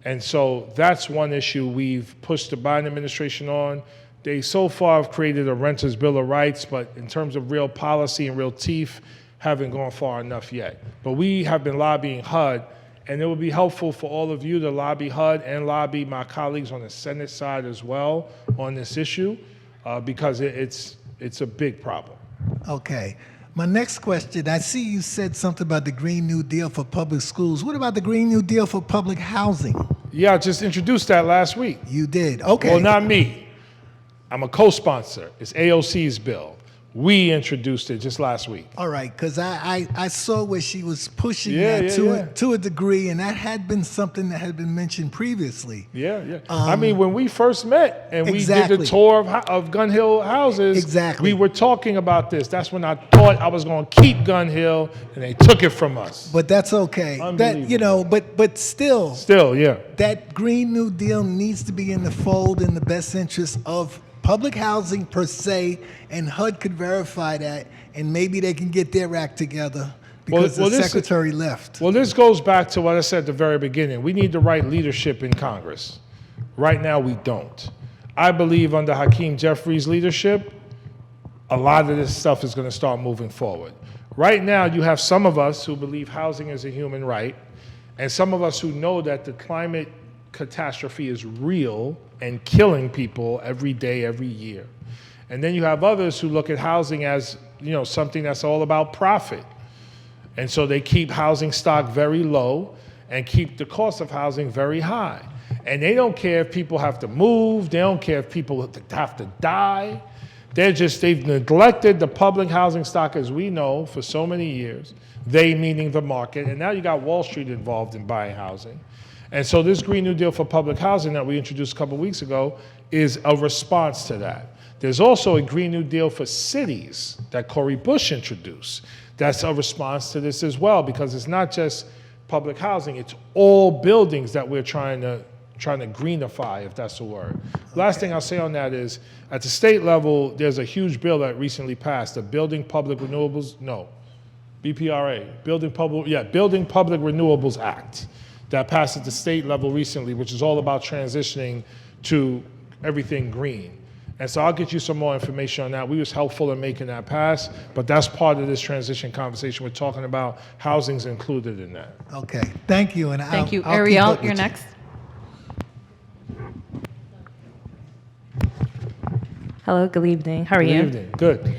And so that's one issue we've pushed the Biden administration on. They so far have created a Renters' Bill of Rights, but in terms of real policy and real teeth, haven't gone far enough yet. But we have been lobbying HUD, and it would be helpful for all of you to lobby HUD and lobby my colleagues on the Senate side as well on this issue, because it's a big problem. Okay. My next question, I see you said something about the Green New Deal for public schools. What about the Green New Deal for public housing? Yeah, I just introduced that last week. You did, okay. Well, not me. I'm a co-sponsor. It's AOC's bill. We introduced it just last week. All right, because I saw where she was pushing that to a degree, and that had been something that had been mentioned previously. Yeah. I mean, when we first met and we did the tour of Gun Hill houses, we were talking about this. That's when I thought I was going to keep Gun Hill, and they took it from us. But that's okay. That but still, yeah. That Green New Deal needs to be in the fold in the best interest of public housing per se, and HUD could verify that, and maybe they can get their act together because the secretary left. Well, this goes back to what I said at the very beginning. We need the right leadership in Congress. Right now, we don't. I believe under Hakeem Jeffries' leadership, a lot of this stuff is going to start moving forward. Right now, you have some of us who believe housing is a human right, and some of us who know that the climate catastrophe is real and killing people every day, every year. And then you have others who look at housing as, something that's all about profit. And so they keep housing stock very low and keep the cost of housing very high. And they don't care if people have to move, they don't care if people have to die. They've neglected the public housing stock as we know for so many years, they meaning the market, and now you got Wall Street involved in buying housing. And so this Green New Deal for public housing that we introduced a couple weeks ago is a response to that. There's also a Green New Deal for cities that Cori Bush introduced. That's a response to this as well, because it's not just public housing, it's all buildings that we're trying to greenify, if that's the word. Last thing I'll say on that is, at the state level, there's a huge bill that recently passed, the Building Public Renewables Renewables Act. That passed at the state level recently, which is all about transitioning to everything green. And so I'll get you some more information on that. We was helpful in making that pass, but that's part of this transition conversation we're talking about. Housing's included in that. Okay, thank you. Thank you. Ariel, you're next. Hello, good evening. How are you? Good evening. Good.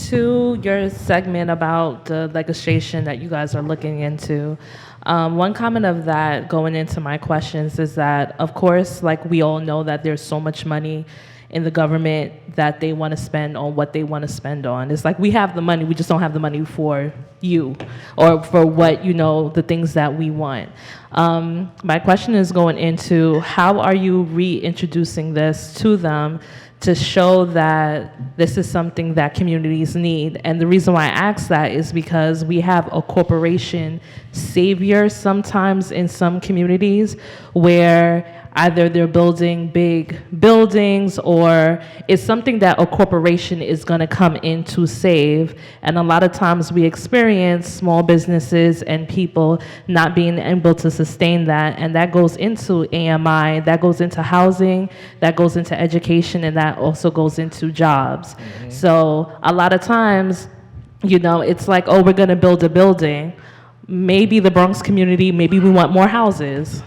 To your segment about the legislation that you guys are looking into, one comment of that going into my questions is that, of course, like we all know that there's so much money in the government that they want to spend on what they want to spend on. It's like we have the money, we just don't have the money for you or for what, the things that we want. My question is going into how are you reintroducing this to them to show that this is something that communities need? And the reason why I ask that is because we have a corporation savior sometimes in some communities where either they're building big buildings or it's something that a corporation is going to come in to save. And a lot of times we experience small businesses and people not being able to sustain that. And that goes into AMI, that goes into housing, that goes into education, and that also goes into jobs. So a lot of times, it's like, oh, we're going to build a building. Maybe the Bronx community, maybe we want more houses.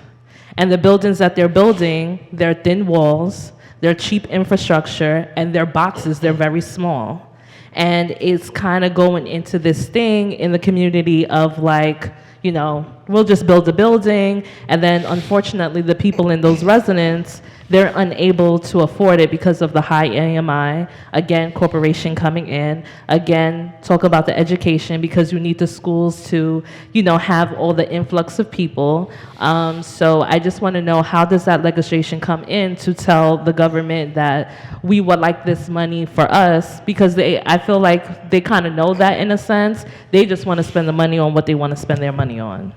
And the buildings that they're building, they're thin walls, they're cheap infrastructure, and their boxes, they're very small. And it's kind of going into this thing in the community of like, we'll just build a building, and then unfortunately the people in those residents, they're unable to afford it because of the high AMI. Again, corporation coming in. Again, talk about the education because you need the schools to, have all the influx of people. So I just want to know, how does that legislation come in to tell the government that we would like this money for us? Because I feel like they kind of know that in a sense. They just want to spend the money on what they want to spend their money on.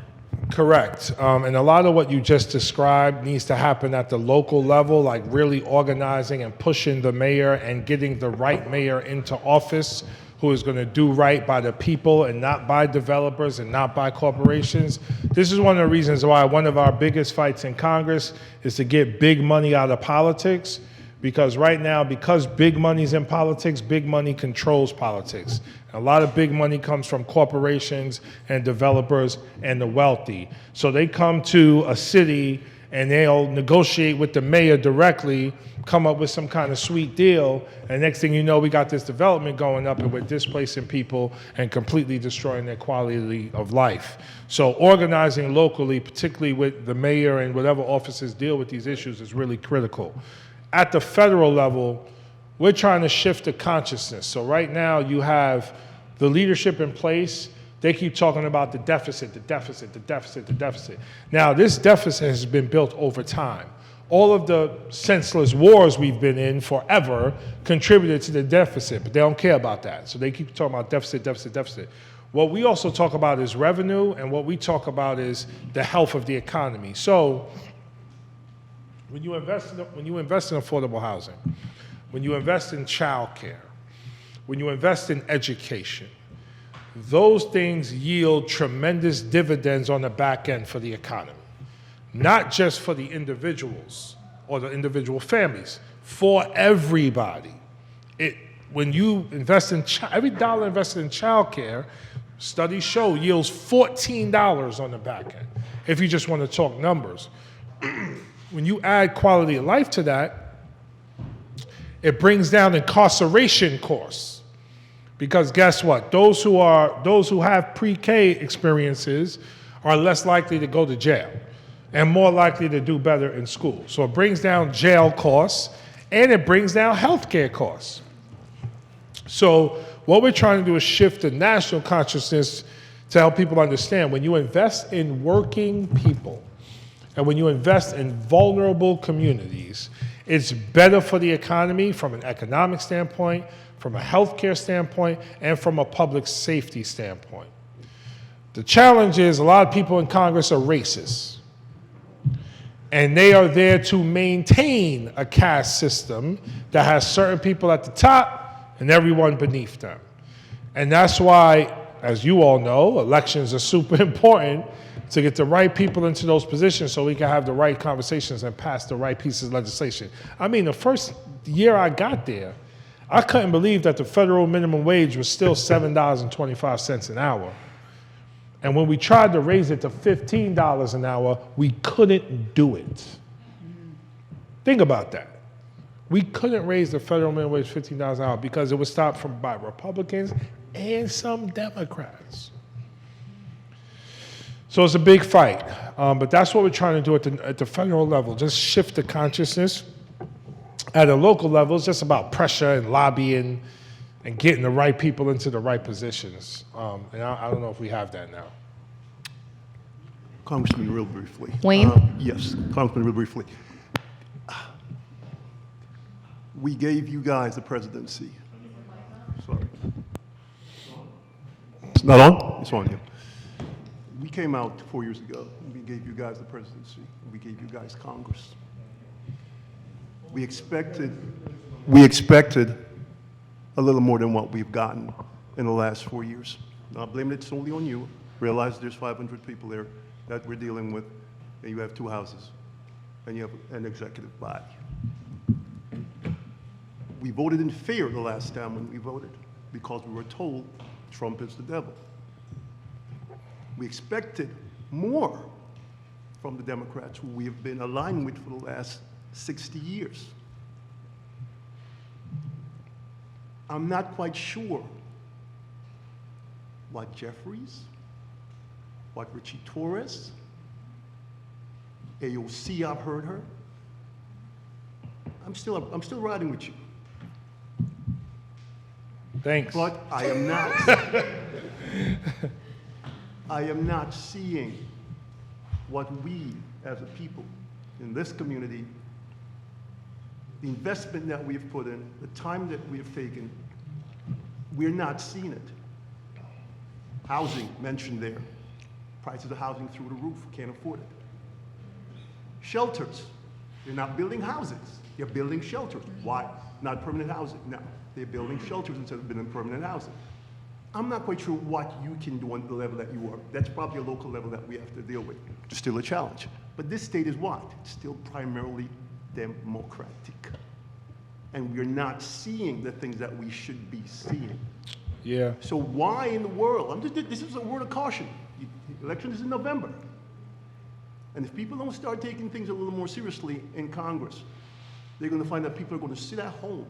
Correct. And a lot of what you just described needs to happen at the local level, like really organizing and pushing the mayor and getting the right mayor into office who is going to do right by the people and not by developers and not by corporations. This is one of the reasons why one of our biggest fights in Congress is to get big money out of politics. Because right now, because big money's in politics, big money controls politics. A lot of big money comes from corporations and developers and the wealthy. So they come to a city and they'll negotiate with the mayor directly, come up with some kind of sweet deal, and next thing you know, we got this development going up and we're displacing people and completely destroying their quality of life. So organizing locally, particularly with the mayor and whatever offices deal with these issues, is really critical. At the federal level, we're trying to shift the consciousness. So right now you have the leadership in place. They keep talking about the deficit, the deficit, the deficit, the deficit. Now this deficit has been built over time. All of the senseless wars we've been in forever contributed to the deficit, but they don't care about that. So they keep talking about deficit, deficit, deficit. What we also talk about is revenue, and what we talk about is the health of the economy. So when you invest in affordable housing, when you invest in childcare, when you invest in education, those things yield tremendous dividends on the back end for the economy. Not just for the individuals or the individual families, for everybody. When you invest in every dollar invested in childcare, studies show yields $14 on the back end, if you just want to talk numbers. When you add quality of life to that, it brings down incarceration costs. Because guess what? Those who have pre-K experiences are less likely to go to jail and more likely to do better in school. So it brings down jail costs and it brings down healthcare costs. So what we're trying to do is shift the national consciousness to help people understand when you invest in working people, and when you invest in vulnerable communities, it's better for the economy from an economic standpoint, from a healthcare standpoint, and from a public safety standpoint. The challenge is a lot of people in Congress are racist. And they are there to maintain a caste system that has certain people at the top and everyone beneath them. And that's why, as you all know, elections are super important to get the right people into those positions so we can have the right conversations and pass the right pieces of legislation. I mean, the first year I got there, I couldn't believe that the federal minimum wage was still $7.25 an hour. And when we tried to raise it to $15 an hour, we couldn't do it. Think about that. We couldn't raise the federal minimum wage $15 an hour because it was stopped by Republicans and some Democrats. So it's a big fight, but that's what we're trying to do at the federal level, just shift the consciousness. At a local level, it's just about pressure and lobbying and getting the right people into the right positions. And I don't know if we have that now. Congressman, real briefly. Wayne? Yes, Congressman, real briefly. We gave you guys the presidency. Sorry. It's not on? It's on you. We came out 4 years ago, and we gave you guys the presidency. We gave you guys Congress. We expected a little more than what we've gotten in the last 4 years. Not blaming it solely on you. Realize there's 500 people there that we're dealing with, and you have 2 houses, and you have an executive body. We voted in fear the last time when we voted because we were told Trump is the devil. We expected more from the Democrats who we have been aligned with for the last 60 years. I'm not quite sure what Jeffries, what Richie Torres, AOC, I've heard her. I'm still riding with you. Thanks. But I am not seeing what we as a people in this community, the investment that we've put in, the time that we have taken, we're not seeing it. Housing mentioned there. Prices of housing through the roof, can't afford it. Shelters, they're not building houses, they're building shelters. Why? Not permanent housing, no. They're building shelters instead of building permanent housing. I'm not quite sure what you can do on the level that you are. That's probably a local level that we have to deal with. It's still a challenge. But this state is what? It's still primarily democratic. And we're not seeing the things that we should be seeing. Yeah. So why in the world? This is a word of caution. The election is in November. And if people don't start taking things a little more seriously in Congress, they're going to find that people are going to sit at home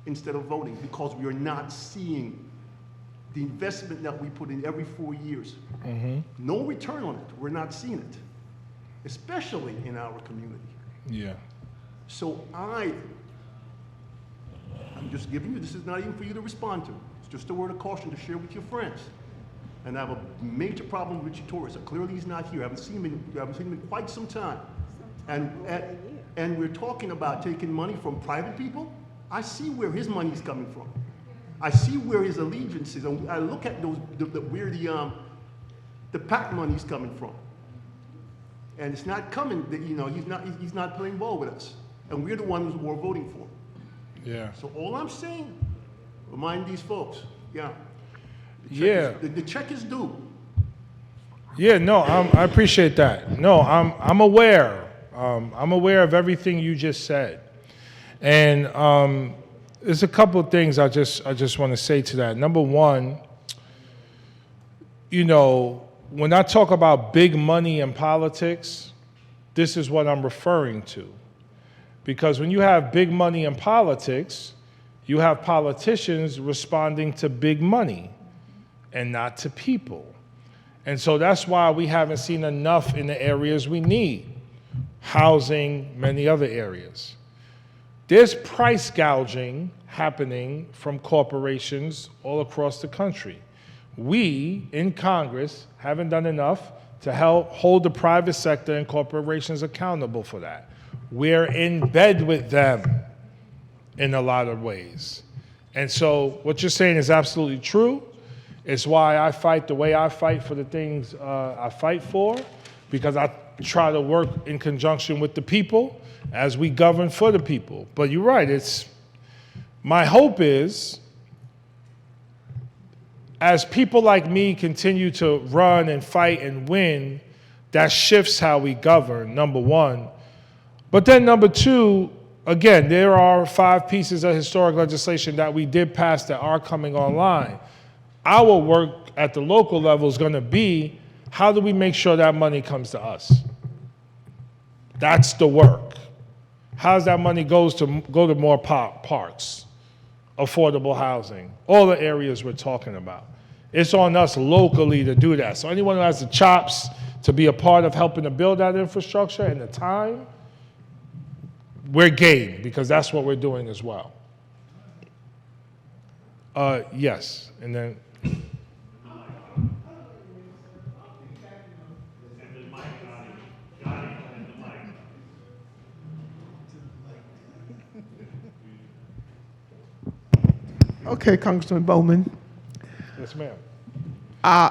instead of voting because we are not seeing the investment that we put in every 4 years. Mm-hmm. No return on it. We're not seeing it, especially in our community. Yeah. So I'm just giving you, this is not even for you to respond to. It's just a word of caution to share with your friends. And I have a major problem with Richie Torres. Clearly he's not here. I haven't seen him in quite some time. And we're talking about taking money from private people. I see where his money is coming from. I see where his allegiance is. And I look at those, where the PAC money is coming from. And it's not coming, he's not playing ball with us. And we're the ones who are voting for him. Yeah. So all I'm saying, remind these folks, Yeah. The check is due. Yeah, no, I appreciate that. No, I'm aware. I'm aware of everything you just said. And there's a couple of things I just want to say to that. Number one, when I talk about big money in politics, this is what I'm referring to. Because when you have big money in politics, you have politicians responding to big money and not to people. And so that's why we haven't seen enough in the areas we need. Housing, many other areas. There's price gouging happening from corporations all across the country. We, in Congress, haven't done enough to help hold the private sector and corporations accountable for that. We're in bed with them in a lot of ways. And so what you're saying is absolutely true. It's why I fight the way I fight for the things I fight for, because I try to work in conjunction with the people as we govern for the people. But you're right, my hope is, as people like me continue to run and fight and win, that shifts how we govern, number one. But then number two, again, there are 5 pieces of historic legislation that we did pass that are coming online. Our work at the local level is going to be, how do we make sure that money comes to us? That's the work. How's that money go to more parks, affordable housing, all the areas we're talking about. It's on us locally to do that. So anyone who has the chops to be a part of helping to build that infrastructure and the time, we're game, because that's what we're doing as well. Yes, and then. Okay, Congressman Bowman. Yes, ma'am.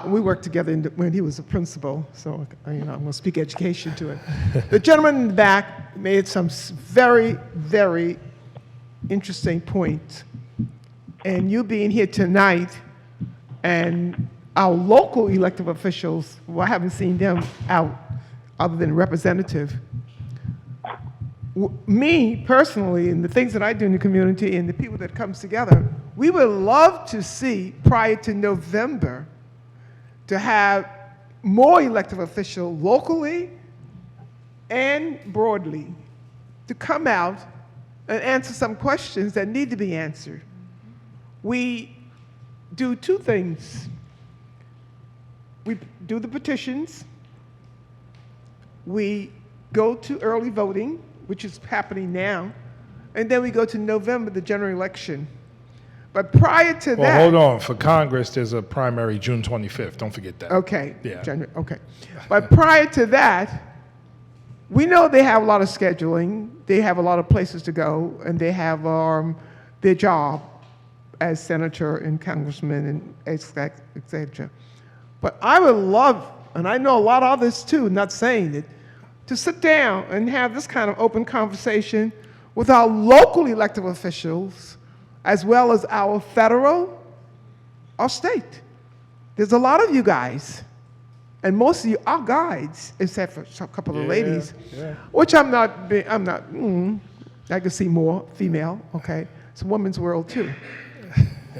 We worked together when he was a principal, so I'm going to speak education to it. The gentleman in the back made some very, very interesting points. And you being here tonight, and our local elected officials, well, I haven't seen them out other than representative. Me personally, and the things that I do in the community and the people that comes together, we would love to see prior to November to have more elected officials locally and broadly to come out and answer some questions that need to be answered. We do two things. We do the petitions. We go to early voting, which is happening now, and then we go to November, the general election. But prior to that... Well, hold on. For Congress, there's a primary June 25th. Don't forget that. Okay. Yeah. Okay. But prior to that, we know they have a lot of scheduling. They have a lot of places to go, and they have their job as senator and congressman and et cetera. But I would love, and I know a lot of others too, not saying it, to sit down and have this kind of open conversation with our local elected officials, as well as our federal or state. There's a lot of you guys, and most of you are guides, except for a couple of ladies, which I can see more female, okay? It's a woman's world too,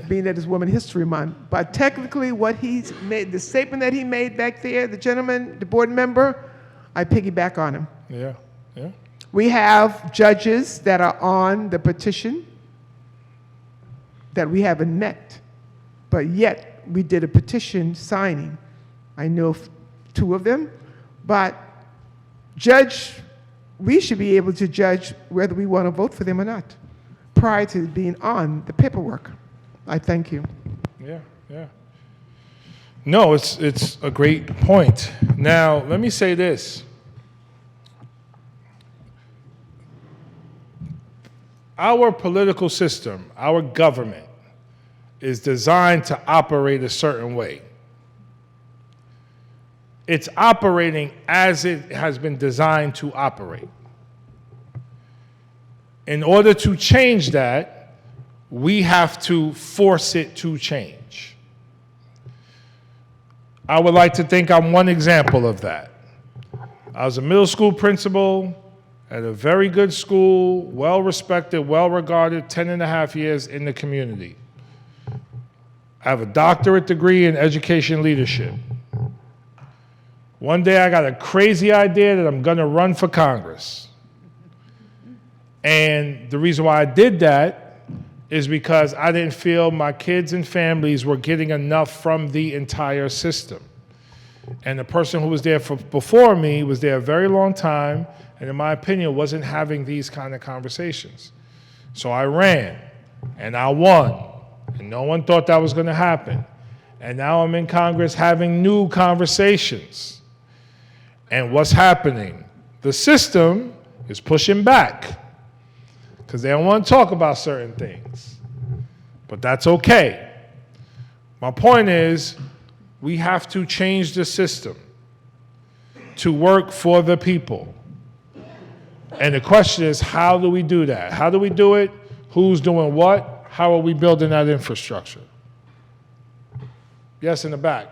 being that it's Women's History Month. But technically what he's made, the statement that he made back there, the gentleman, the board member, I piggyback on him. Yeah. We have judges that are on the petition that we haven't met, but yet we did a petition signing. I know two of them, but we should be able to judge whether we want to vote for them or not prior to being on the paperwork. I thank you. Yeah. No, it's a great point. Now, let me say this. Our political system, our government, is designed to operate a certain way. It's operating as it has been designed to operate. In order to change that, we have to force it to change. I would like to think I'm one example of that. I was a middle school principal at a very good school, well-respected, well-regarded, 10 and a half years in the community. I have a doctorate degree in education leadership. One day I got a crazy idea that I'm gonna run for Congress. And the reason why I did that is because I didn't feel my kids and families were getting enough from the entire system. And the person who was there before me was there a very long time, and in my opinion, wasn't having these kind of conversations. So I ran, and I won, and no one thought that was gonna happen. And now I'm in Congress having new conversations. And what's happening? The system is pushing back because they don't want to talk about certain things. But that's okay. My point is, we have to change the system to work for the people. And the question is, how do we do that? How do we do it? Who's doing what? How are we building that infrastructure? Yes, in the back.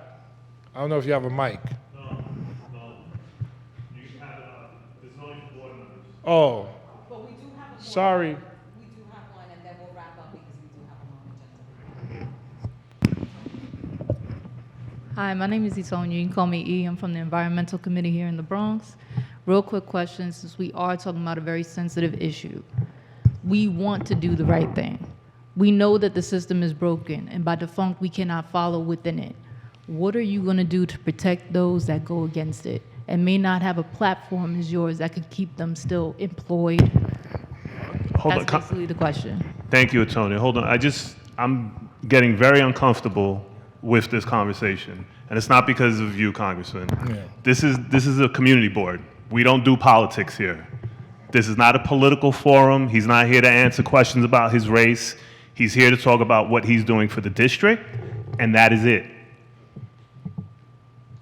I don't know if you have a mic. No. You have there's no board members. Oh. But we do have a Sorry. We do have one, and then we'll wrap up because we do have a long agenda. Hi, my name is Isonia. You can call me E. I'm from the Environmental Committee here in the Bronx. Real quick question, since we are talking about a very sensitive issue. We want to do the right thing. We know that the system is broken, and by default, we cannot follow within it. What are you going to do to protect those that go against it and may not have a platform as yours that could keep them still employed? That's basically the question. Thank you, Attorney. Hold on. I'm getting very uncomfortable with this conversation. And it's not because of you, Congressman. Yeah. This is a community board. We don't do politics here. This is not a political forum. He's not here to answer questions about his race. He's here to talk about what he's doing for the district, and that is it.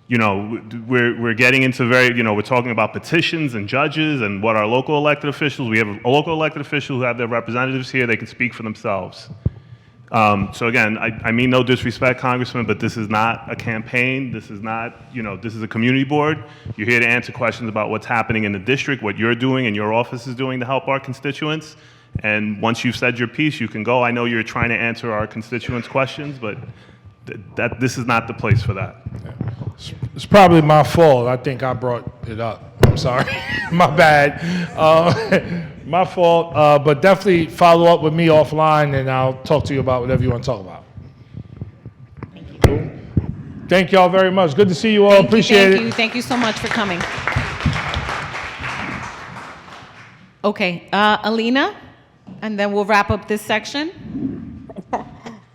You know, we're getting into we're talking about petitions and judges and what our local elected officials, we have local elected officials who have their representatives here, they can speak for themselves. So again, I mean no disrespect, Congressman, but this is not a campaign. This is not, this is a community board. You're here to answer questions about what's happening in the district, what you're doing and your office is doing to help our constituents. And once you've said your piece, you can go. I know you're trying to answer our constituents' questions, but this is not the place for that. It's probably my fault. I think I brought it up. I'm sorry. My bad. My fault. But definitely follow up with me offline, and I'll talk to you about whatever you want to talk about. Thank you. Thank y'all very much. Good to see you all. Appreciate it. Thank you so much for coming. Okay, Alina, and then we'll wrap up this section.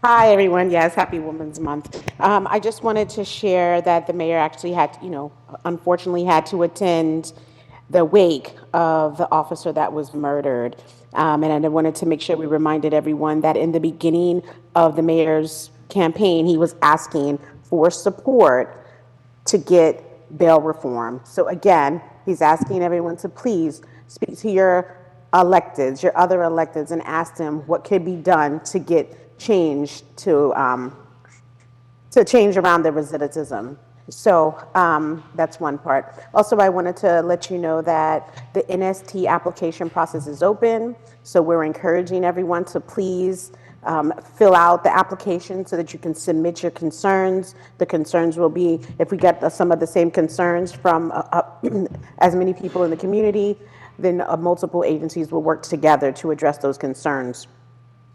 Hi, everyone. Yes, happy Women's Month. I just wanted to share that the mayor actually had, unfortunately had to attend the wake of the officer that was murdered. And I wanted to make sure we reminded everyone that in the beginning of the mayor's campaign, he was asking for support to get bail reform. So again, he's asking everyone to please speak to your electeds, your other electeds, and ask them what could be done to get change to change around the recidivism. So that's one part. Also, I wanted to let you know that the NST application process is open. So we're encouraging everyone to please fill out the application so that you can submit your concerns. The concerns will be, if we get some of the same concerns from as many people in the community, then multiple agencies will work together to address those concerns.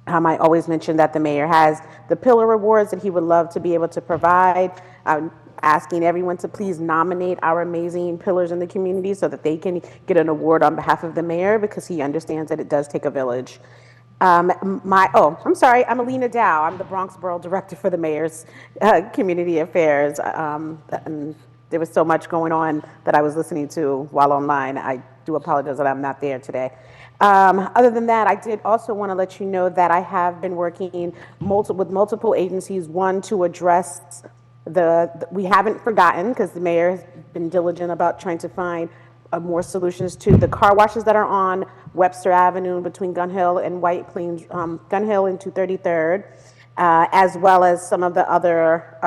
I always mention that the mayor has the pillar awards that he would love to be able to provide. I'm asking everyone to please nominate our amazing pillars in the community so that they can get an award on behalf of the mayor, because he understands that it does take a village. I'm sorry, I'm Alina Dow. I'm the Bronx Borough Director for the mayor's community affairs. And there was so much going on that I was listening to while online. I do apologize that I'm not there today. Other than that, I did also want to let you know that I have been working with multiple agencies, one to address we haven't forgotten, because the mayor has been diligent about trying to find more solutions to the car washes that are on Webster Avenue between Gun Hill and White Plains, Gun Hill and 233rd, as well as some of the other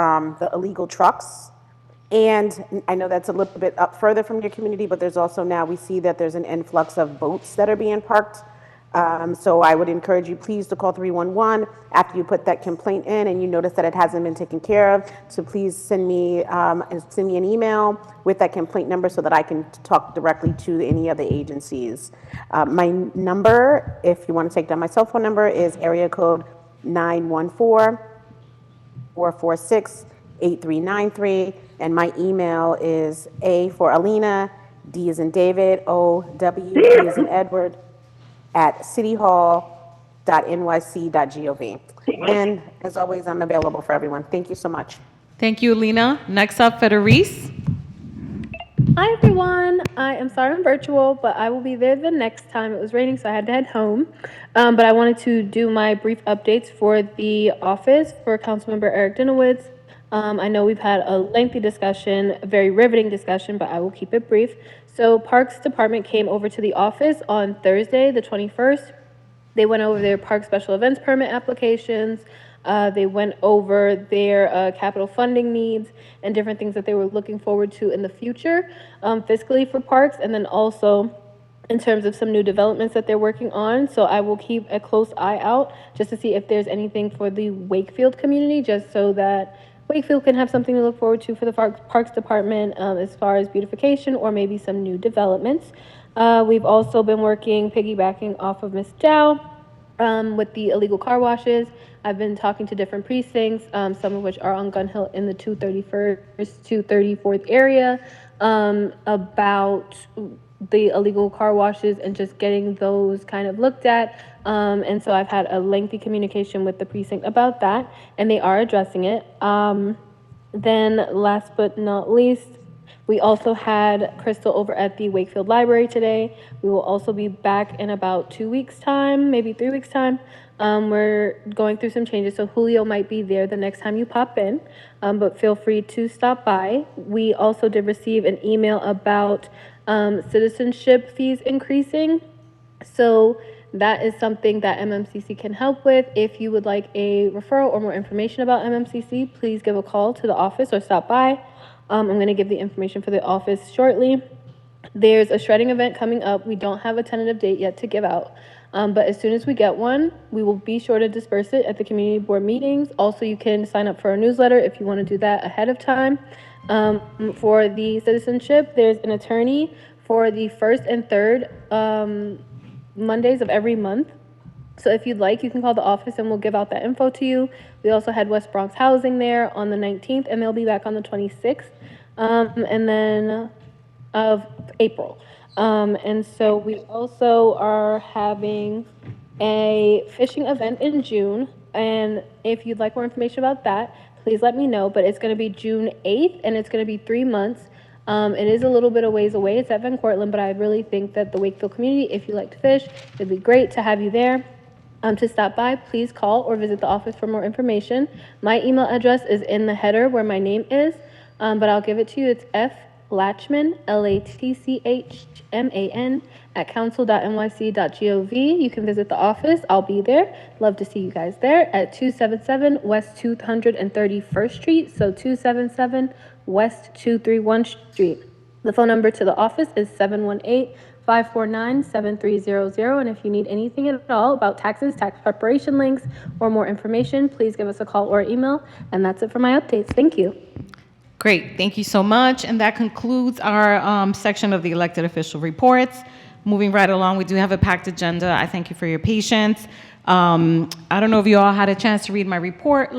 the illegal trucks. And I know that's a little bit up further from your community, but there's also now we see that there's an influx of boats that are being parked. So I would encourage you please to call 311 after you put that complaint in and you notice that it hasn't been taken care of. So please send me an email with that complaint number so that I can talk directly to any of the agencies. My number, if you want to take down my cell phone number, is area code 914-446-8393. And my email is A for Alina, D as in David, O-W, E as in Edward, at cityhall.nyc.gov. And as always, I'm available for everyone. Thank you so much. Thank you, Alina. Next up, Federice. Hi, everyone. I am sorry I'm virtual, but I will be there the next time. It was raining, so I had to head home. But I wanted to do my brief updates for the office for Councilmember Eric Dinowitz. I know we've had a lengthy discussion, a very riveting discussion, but I will keep it brief. So Parks Department came over to the office on Thursday, the 21st. They went over their park special events permit applications. They went over their capital funding needs and different things that they were looking forward to in the future, fiscally for parks, and then also in terms of some new developments that they're working on. So I will keep a close eye out just to see if there's anything for the Wakefield community, just so that Wakefield can have something to look forward to for the Parks Department as far as beautification or maybe some new developments. We've also been working, piggybacking off of Ms. Zhao, with the illegal car washes. I've been talking to different precincts, some of which are on Gun Hill in the 231st, 234th area, about the illegal car washes and just getting those kind of looked at. And so I've had a lengthy communication with the precinct about that, and they are addressing it. Then last but not least, we also had Crystal over at the Wakefield Library today. We will also be back in about 2 weeks' time, maybe 3 weeks' time. We're going through some changes, so Julio might be there the next time you pop in, but feel free to stop by. We also did receive an email about citizenship fees increasing. So that is something that MMCC can help with. If you would like a referral or more information about MMCC, please give a call to the office or stop by. I'm going to give the information for the office shortly. There's a shredding event coming up. We don't have a tentative date yet to give out, but as soon as we get one, we will be sure to disperse it at the community board meetings. Also, you can sign up for our newsletter if you want to do that ahead of time. For the citizenship, there's an attorney for the first and third Mondays of every month. So if you'd like, you can call the office and we'll give out that info to you. We also had West Bronx Housing there on the 19th, and they'll be back on the 26th, and then of April. And so we also are having a fishing event in June. And if you'd like more information about that, please let me know. But it's going to be June 8th, and it's going to be 3 months. It is a little bit of ways away. It's at Van Cortlandt, but I really think that the Wakefield community, if you like to fish, it'd be great to have you there. To stop by, please call or visit the office for more information. My email address is in the header where my name is, but I'll give it to you. It's flatchman, LATCHMAN, @council.nyc.gov. You can visit the office. I'll be there. Love to see you guys there at 277 West 231st Street. So 277 West 231 Street. The phone number to the office is 718-549-7300. And if you need anything at all about taxes, tax preparation links, or more information, please give us a call or email. And that's it for my updates. Thank you. Great, thank you so much. And that concludes our section of the elected official reports. Moving right along, we do have a packed agenda. I thank you for your patience. I don't know if you all had a chance to read my report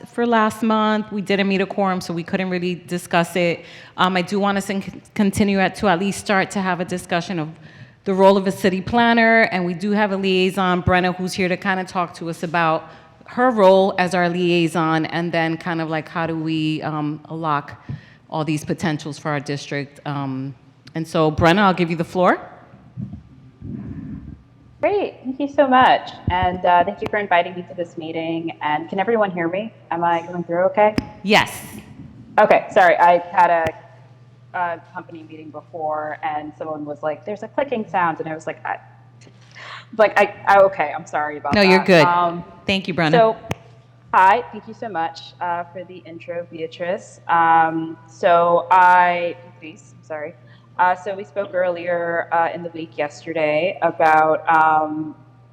for last month. We didn't meet a quorum, so we couldn't really discuss it. I do want us to continue to at least start to have a discussion of the role of a city planner, and we do have a liaison, Brenna, who's here to kind of talk to us about her role as our liaison, and then kind of like how do we unlock all these potentials for our district. And so, Brenna, I'll give you the floor. Great, thank you so much. And thank you for inviting me to this meeting. And can everyone hear me? Am I going through okay? Yes. Okay, sorry, I had a company meeting before and someone was like, there's a clicking sound. And I was like, okay, I'm sorry about that. No, you're good. Thank you, Brenna. So, hi, thank you so much for the intro, Beatrice. So we spoke earlier in the week yesterday about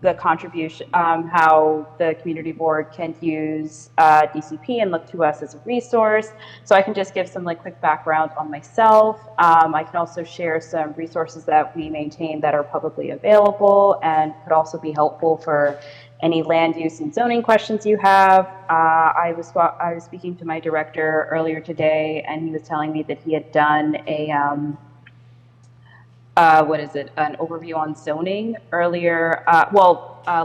the contribution, how the community board can use DCP and look to us as a resource. So I can just give some quick background on myself. I can also share some resources that we maintain that are publicly available and could also be helpful for any land use and zoning questions you have. I was speaking to my director earlier today, and he was telling me that he had done an overview on zoning earlier,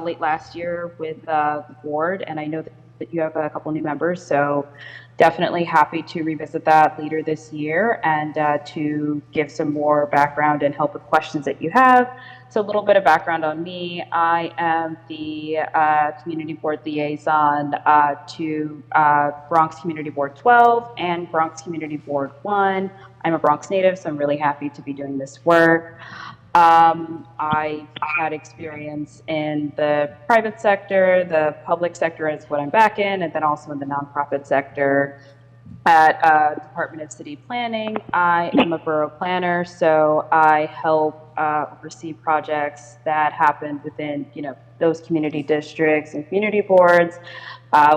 late last year with the board, and I know that you have a couple new members, so definitely happy to revisit that later this year and to give some more background and help with questions that you have. So a little bit of background on me. I am the community board liaison to Bronx Community Board 12 and Bronx Community Board 1. I'm a Bronx native, so I'm really happy to be doing this work. I've had experience in the private sector, the public sector is what I'm back in, and then also in the nonprofit sector at Department of City Planning. I am a borough planner, so I help oversee projects that happen within, those community districts and community boards,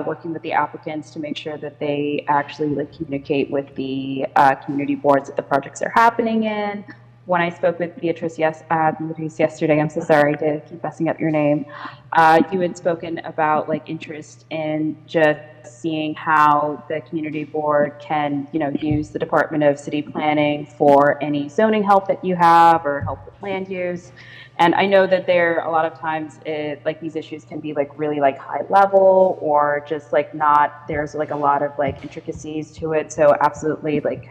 working with the applicants to make sure that they actually like communicate with the community boards that the projects are happening in. When I spoke with Beatrice, Beatrice yesterday, I'm so sorry to keep messing up your name. You had spoken about like interest in just seeing how the community board can, use the Department of City Planning for any zoning help that you have or help with land use. And I know that there a lot of times like these issues can be like really like high level or just like not, there's like a lot of like intricacies to it. So absolutely like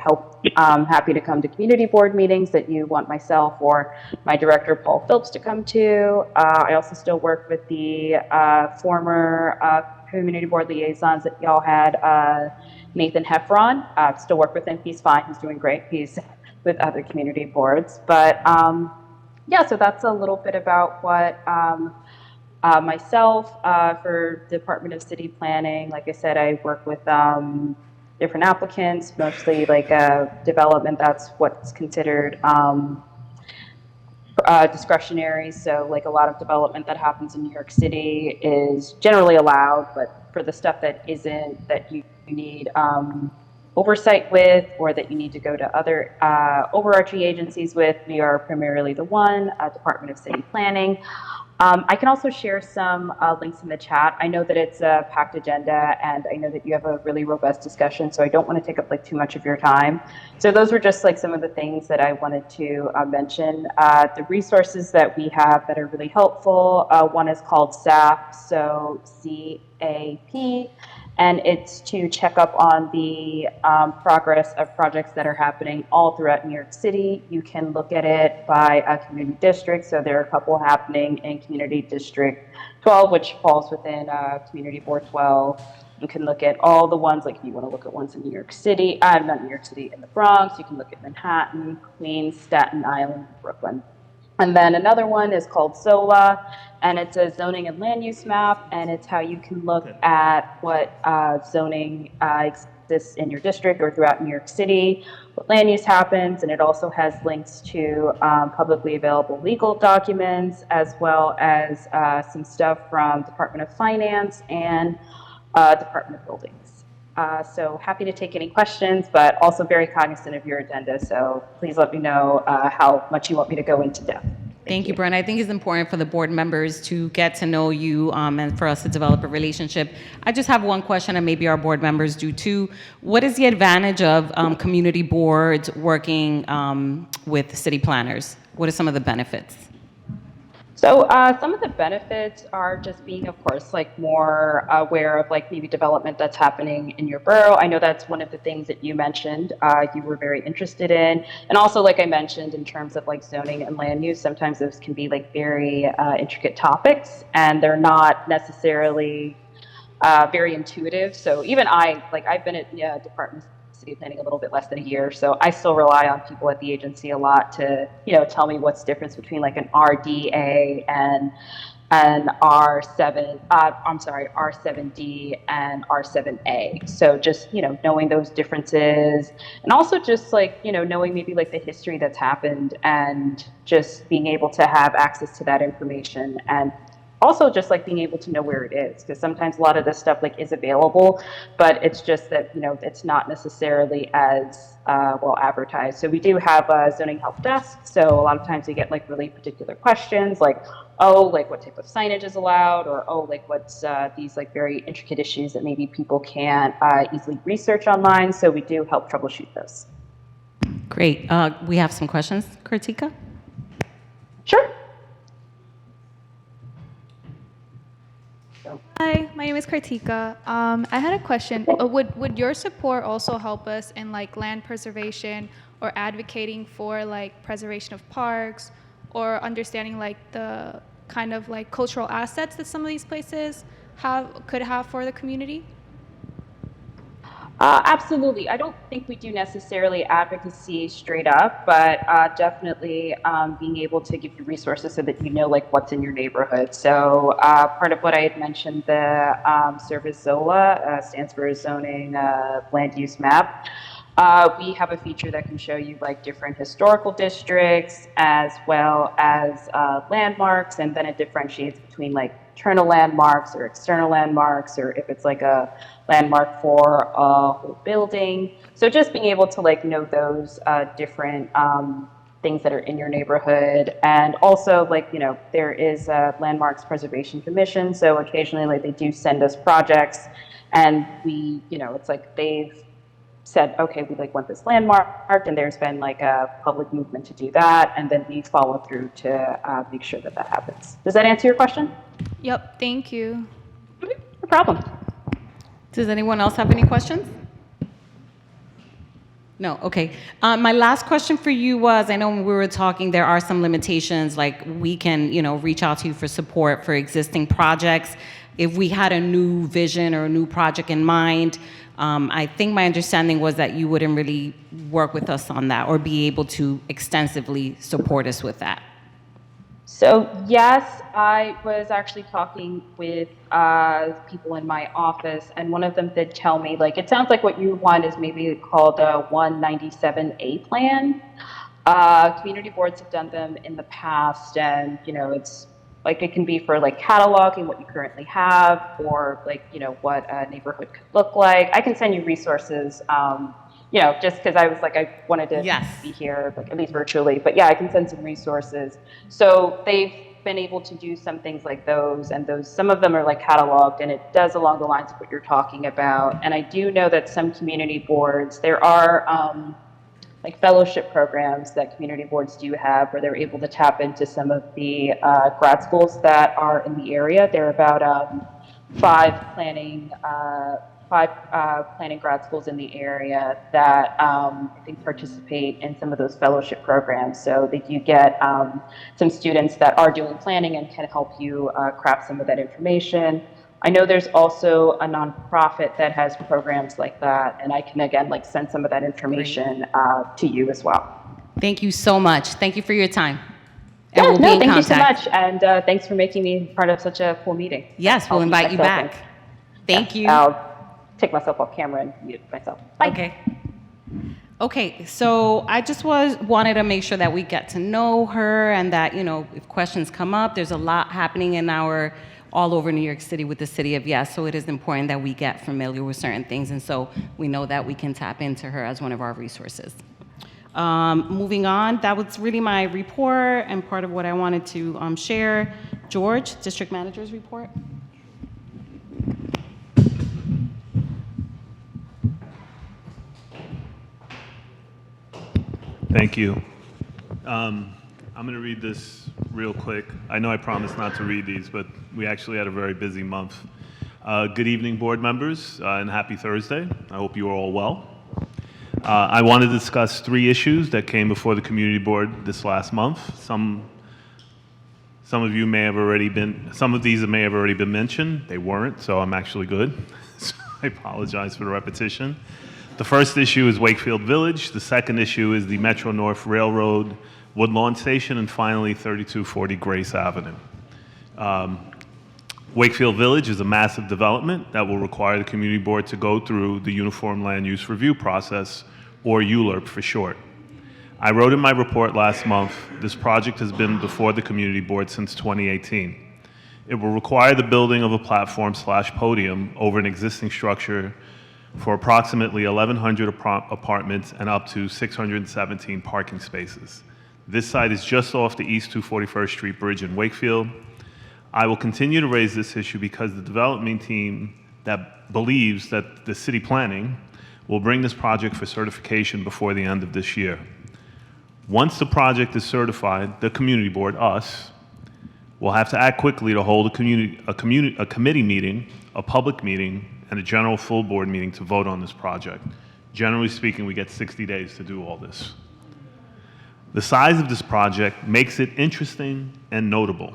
happy to come to community board meetings that you want myself or my director, Paul Phillips, to come to. I also still work with the former community board liaisons that y'all had, Nathan Heffron. Still work with him. He's fine. He's doing great. He's with other community boards. But yeah, so that's a little bit about what myself for Department of City Planning. Like I said, I work with different applicants, mostly like development. That's what's considered discretionary. So like a lot of development that happens in New York City is generally allowed, but for the stuff that isn't, that you need oversight with, or that you need to go to other overarching agencies with, we are primarily the one, Department of City Planning. I can also share some links in the chat. I know that it's a packed agenda, and I know that you have a really robust discussion, so I don't want to take up like too much of your time. So those were just like some of the things that I wanted to mention. The resources that we have that are really helpful, one is called SAP, so CAP, and it's to check up on the progress of projects that are happening all throughout New York City. You can look at it by a community district. So there are a couple happening in Community District 12, which falls within Community Board 12. You can look at all the ones, like if you want to look at ones in New York City, not New York City, in the Bronx. You can look at Manhattan, Queens, Staten Island, Brooklyn. And then another one is called ZOLA, and it's a zoning and land use map, and it's how you can look at what zoning exists in your district or throughout New York City, what land use happens, and it also has links to publicly available legal documents, as well as some stuff from Department of Finance and Department of Buildings. So happy to take any questions, but also very cognizant of your agenda. So please let me know how much you want me to go into depth. Thank you, Brenda. I think it's important for the board members to get to know you and for us to develop a relationship. I just have one question, and maybe our board members do too. What is the advantage of community boards working with city planners? What are some of the benefits? So some of the benefits are just being, of course, like more aware of like maybe development that's happening in your borough. I know that's one of the things that you mentioned you were very interested in. And also, like I mentioned, in terms of like zoning and land use, sometimes those can be like very intricate topics, and they're not necessarily very intuitive. So even I've been at Department of City Planning a little bit less than a year, so I still rely on people at the agency a lot to, tell me what's the difference between like an RDA and an R7D and R7A. So just, knowing those differences, and also just like, knowing maybe like the history that's happened, and just being able to have access to that information, and also just like being able to know where it is, because sometimes a lot of this stuff like is available, but it's just that, it's not necessarily as well advertised. So we do have a zoning help desk. So a lot of times we get like really particular questions like, oh, like what type of signage is allowed, or oh, like what's these like very intricate issues that maybe people can't easily research online. So we do help troubleshoot those. Great. We have some questions, Kartika? Sure. Hi, my name is Kartika. I had a question. Would your support also help us in like land preservation or advocating for like preservation of parks, or understanding like the kind of like cultural assets that some of these places could have for the community? Absolutely. I don't think we do necessarily advocacy straight up, but definitely being able to give you resources so that you know like what's in your neighborhood. So part of what I had mentioned, the service ZOLA stands for Zoning Land Use Map. We have a feature that can show you like different historical districts as well as landmarks, and then it differentiates between like internal landmarks or external landmarks, or if it's like a landmark for a whole building. So just being able to like know those different things that are in your neighborhood. And also, like, you know, there is a Landmarks Preservation Commission, so occasionally like they do send us projects, and we, you know, it's like they've said, okay, we like want this landmark, and there's been like a public movement to do that, and then we follow through to make sure that that happens. Does that answer your question? Yep, thank you. No problem. Does anyone else have any questions? No, okay. My last question for you was, I know when we were talking, there are some limitations, like we can, you know, reach out to you for support for existing projects. If we had a new vision or a new project in mind, I think my understanding was that you wouldn't really work with us on that or be able to extensively support us with that. So yes, I was actually talking with people in my office, and one of them did tell me, like, it sounds like what you want is maybe called a 197A plan. Community boards have done them in the past, and, you know, it's like it can be for like cataloging what you currently have, or like, you know, what a neighborhood could look like. I can send you resources, you know, just because I was like, I wanted to be here, like at least virtually, but yeah, I can send some resources. So they've been able to do some things like those, and those, some of them are like cataloged, and it does along the lines of what you're talking about. And I do know that some community boards, there are like fellowship programs that community boards do have, where they're able to tap into some of the grad schools that are in the area. There are about five planning grad schools in the area that I think participate in some of those fellowship programs. So they do get some students that are doing planning and can help you craft some of that information. I know there's also a nonprofit that has programs like that, and I can again like send some of that information to you as well. Thank you so much. Thank you for your time. And Yeah, we'll no, be in thank contact. you so much, and thanks for making me part of such a cool meeting. Yes, we'll I'll mute invite you myself back. and- Thank you. I'll take myself off camera and mute myself. Bye. Okay. Okay, so I just wanted to make sure that we get to know her, and that, you know, if questions come up, there's a lot happening in all over New York City with the city of Yes, so it is important that we get familiar with certain things, and so we know that we can tap into her as one of our resources. Moving on, that was really my report and part of what I wanted to share. George, District Manager's report. Thank you. I'm going to read this real quick. I know I promised not to read these, but we actually had a very busy month. Good evening, board members, and happy Thursday. I hope you are all well. I want to discuss 3 issues that came before the community board this last month. Some of you may have already been, some of these may have already been mentioned. They weren't, so I'm actually good. So I apologize for the repetition. The first issue is Wakefield Village. The second issue is the Metro North Railroad Woodlawn Station, and finally 3240 Grace Avenue. Wakefield Village is a massive development that will require the community board to go through the Uniform Land Use Review process, or ULURP for short. I wrote in my report last month, this project has been before the community board since 2018. It will require the building of a platform/podium over an existing structure for approximately 1,100 apartments and up to 617 parking spaces. This site is just off the East 241st Street Bridge in Wakefield. I will continue to raise this issue because the development team that believes that the city planning will bring this project for certification before the end of this year. Once the project is certified, the community board, us, will have to act quickly to hold a committee meeting, a public meeting, and a general full board meeting to vote on this project. Generally speaking, we get 60 days to do all this. The size of this project makes it interesting and noticeable.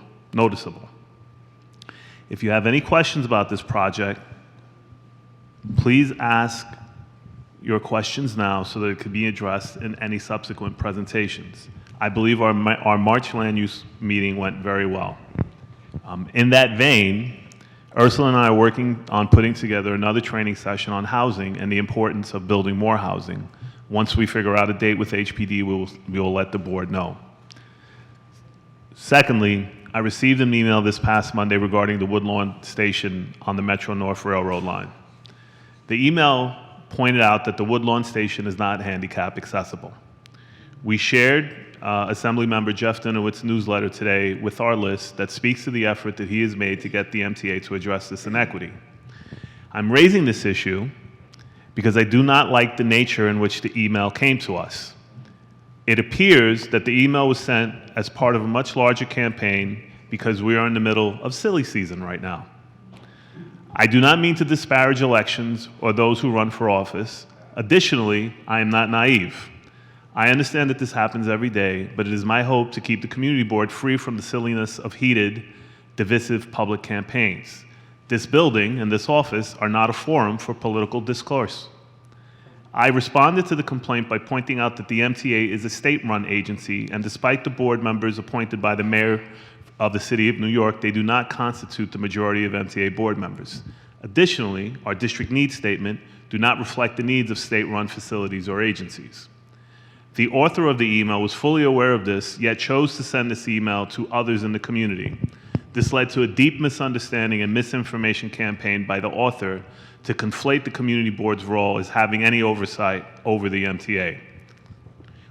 If you have any questions about this project, please ask your questions now so that it could be addressed in any subsequent presentations. I believe our March land use meeting went very well. In that vein, Ursula and I are working on putting together another training session on housing and the importance of building more housing Once we figure out a date with HPD, we will let the board know. Secondly, I received an email this past Monday regarding the Woodlawn Station on the Metro North Railroad line. The email pointed out that the Woodlawn Station is not handicap accessible. We shared Assemblymember Jeff Dinowitz's newsletter today with our list that speaks to the effort that he has made to get the MTA to address this inequity. I'm raising this issue because I do not like the nature in which the email came to us. It appears that the email was sent as part of a much larger campaign because we are in the middle of silly season right now. I do not mean to disparage elections or those who run for office. Additionally, I am not naive. I understand that this happens every day, but it is my hope to keep the community board free from the silliness of heated, divisive public campaigns. This building and this office are not a forum for political discourse. I responded to the complaint by pointing out that the MTA is a state-run agency, and despite the board members appointed by the mayor of the city of New York, they do not constitute the majority of MTA board members. Additionally, our district needs statement do not reflect the needs of state-run facilities or agencies. The author of the email was fully aware of this, yet chose to send this email to others in the community. This led to a deep misunderstanding and misinformation campaign by the author to conflate the community board's role as having any oversight over the MTA.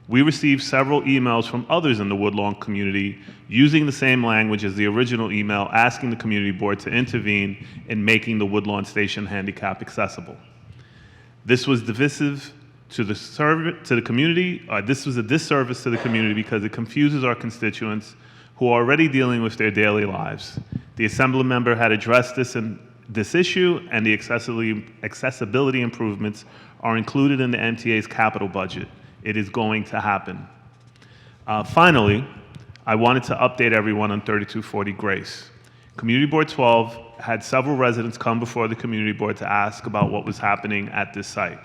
We received several emails from others in the Woodlawn community using the same language as the original email, asking the community board to intervene in making the Woodlawn Station handicap accessible. This was divisive to the community. This was a disservice to the community because it confuses our constituents who are already dealing with their daily lives. The Assembly member had addressed this issue, and the accessibility improvements are included in the MTA's capital budget. It is going to happen. Finally, I wanted to update everyone on 3240 Grace. Community Board 12 had several residents come before the Community Board to ask about what was happening at this site.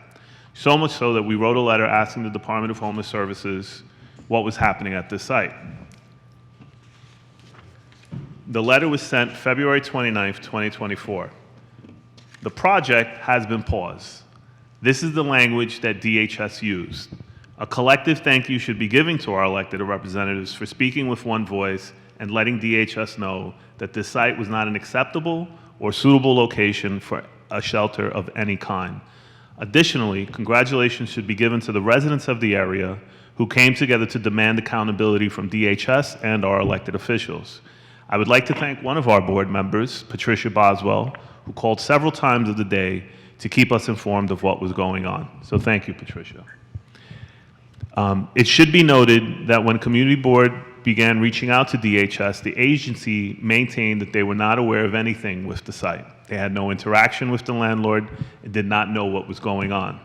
So much so that we wrote a letter asking the Department of Homeless Services what was happening at this site. The letter was sent February 29th, 2024. The project has been paused. This is the language that DHS used. A collective thank you should be given to our elected representatives for speaking with one voice and letting DHS know that this site was not an acceptable or suitable location for a shelter of any kind. Additionally, congratulations should be given to the residents of the area who came together to demand accountability from DHS and our elected officials. I would like to thank one of our board members, Patricia Boswell, who called several times of the day to keep us informed of what was going on. So thank you, Patricia. It should be noted that when Community Board began reaching out to DHS, the agency maintained that they were not aware of anything with the site. They had no interaction with the landlord and did not know what was going on.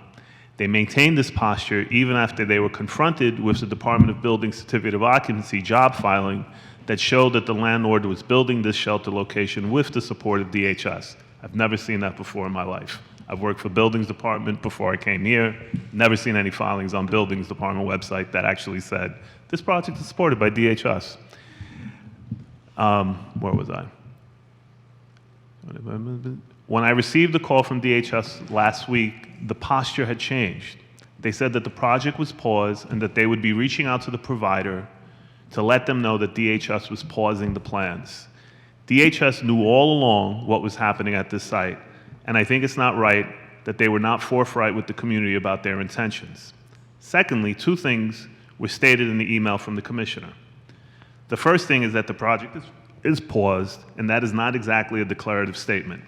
They maintained this posture even after they were confronted with the Department of Building Certificate of Occupancy job filing that showed that the landlord was building this shelter location with the support of DHS. I've never seen that before in my life. I've worked for Buildings Department before I came here, never seen any filings on Buildings Department website that actually said, this project is supported by DHS. Where was I? When I received the call from DHS last week, the posture had changed. They said that the project was paused and that they would be reaching out to the provider to let them know that DHS was pausing the plans. DHS knew all along what was happening at this site, and I think it's not right that they were not forthright with the community about their intentions. Secondly, two things were stated in the email from the commissioner. The first thing is that the project is paused, and that is not exactly a declarative statement.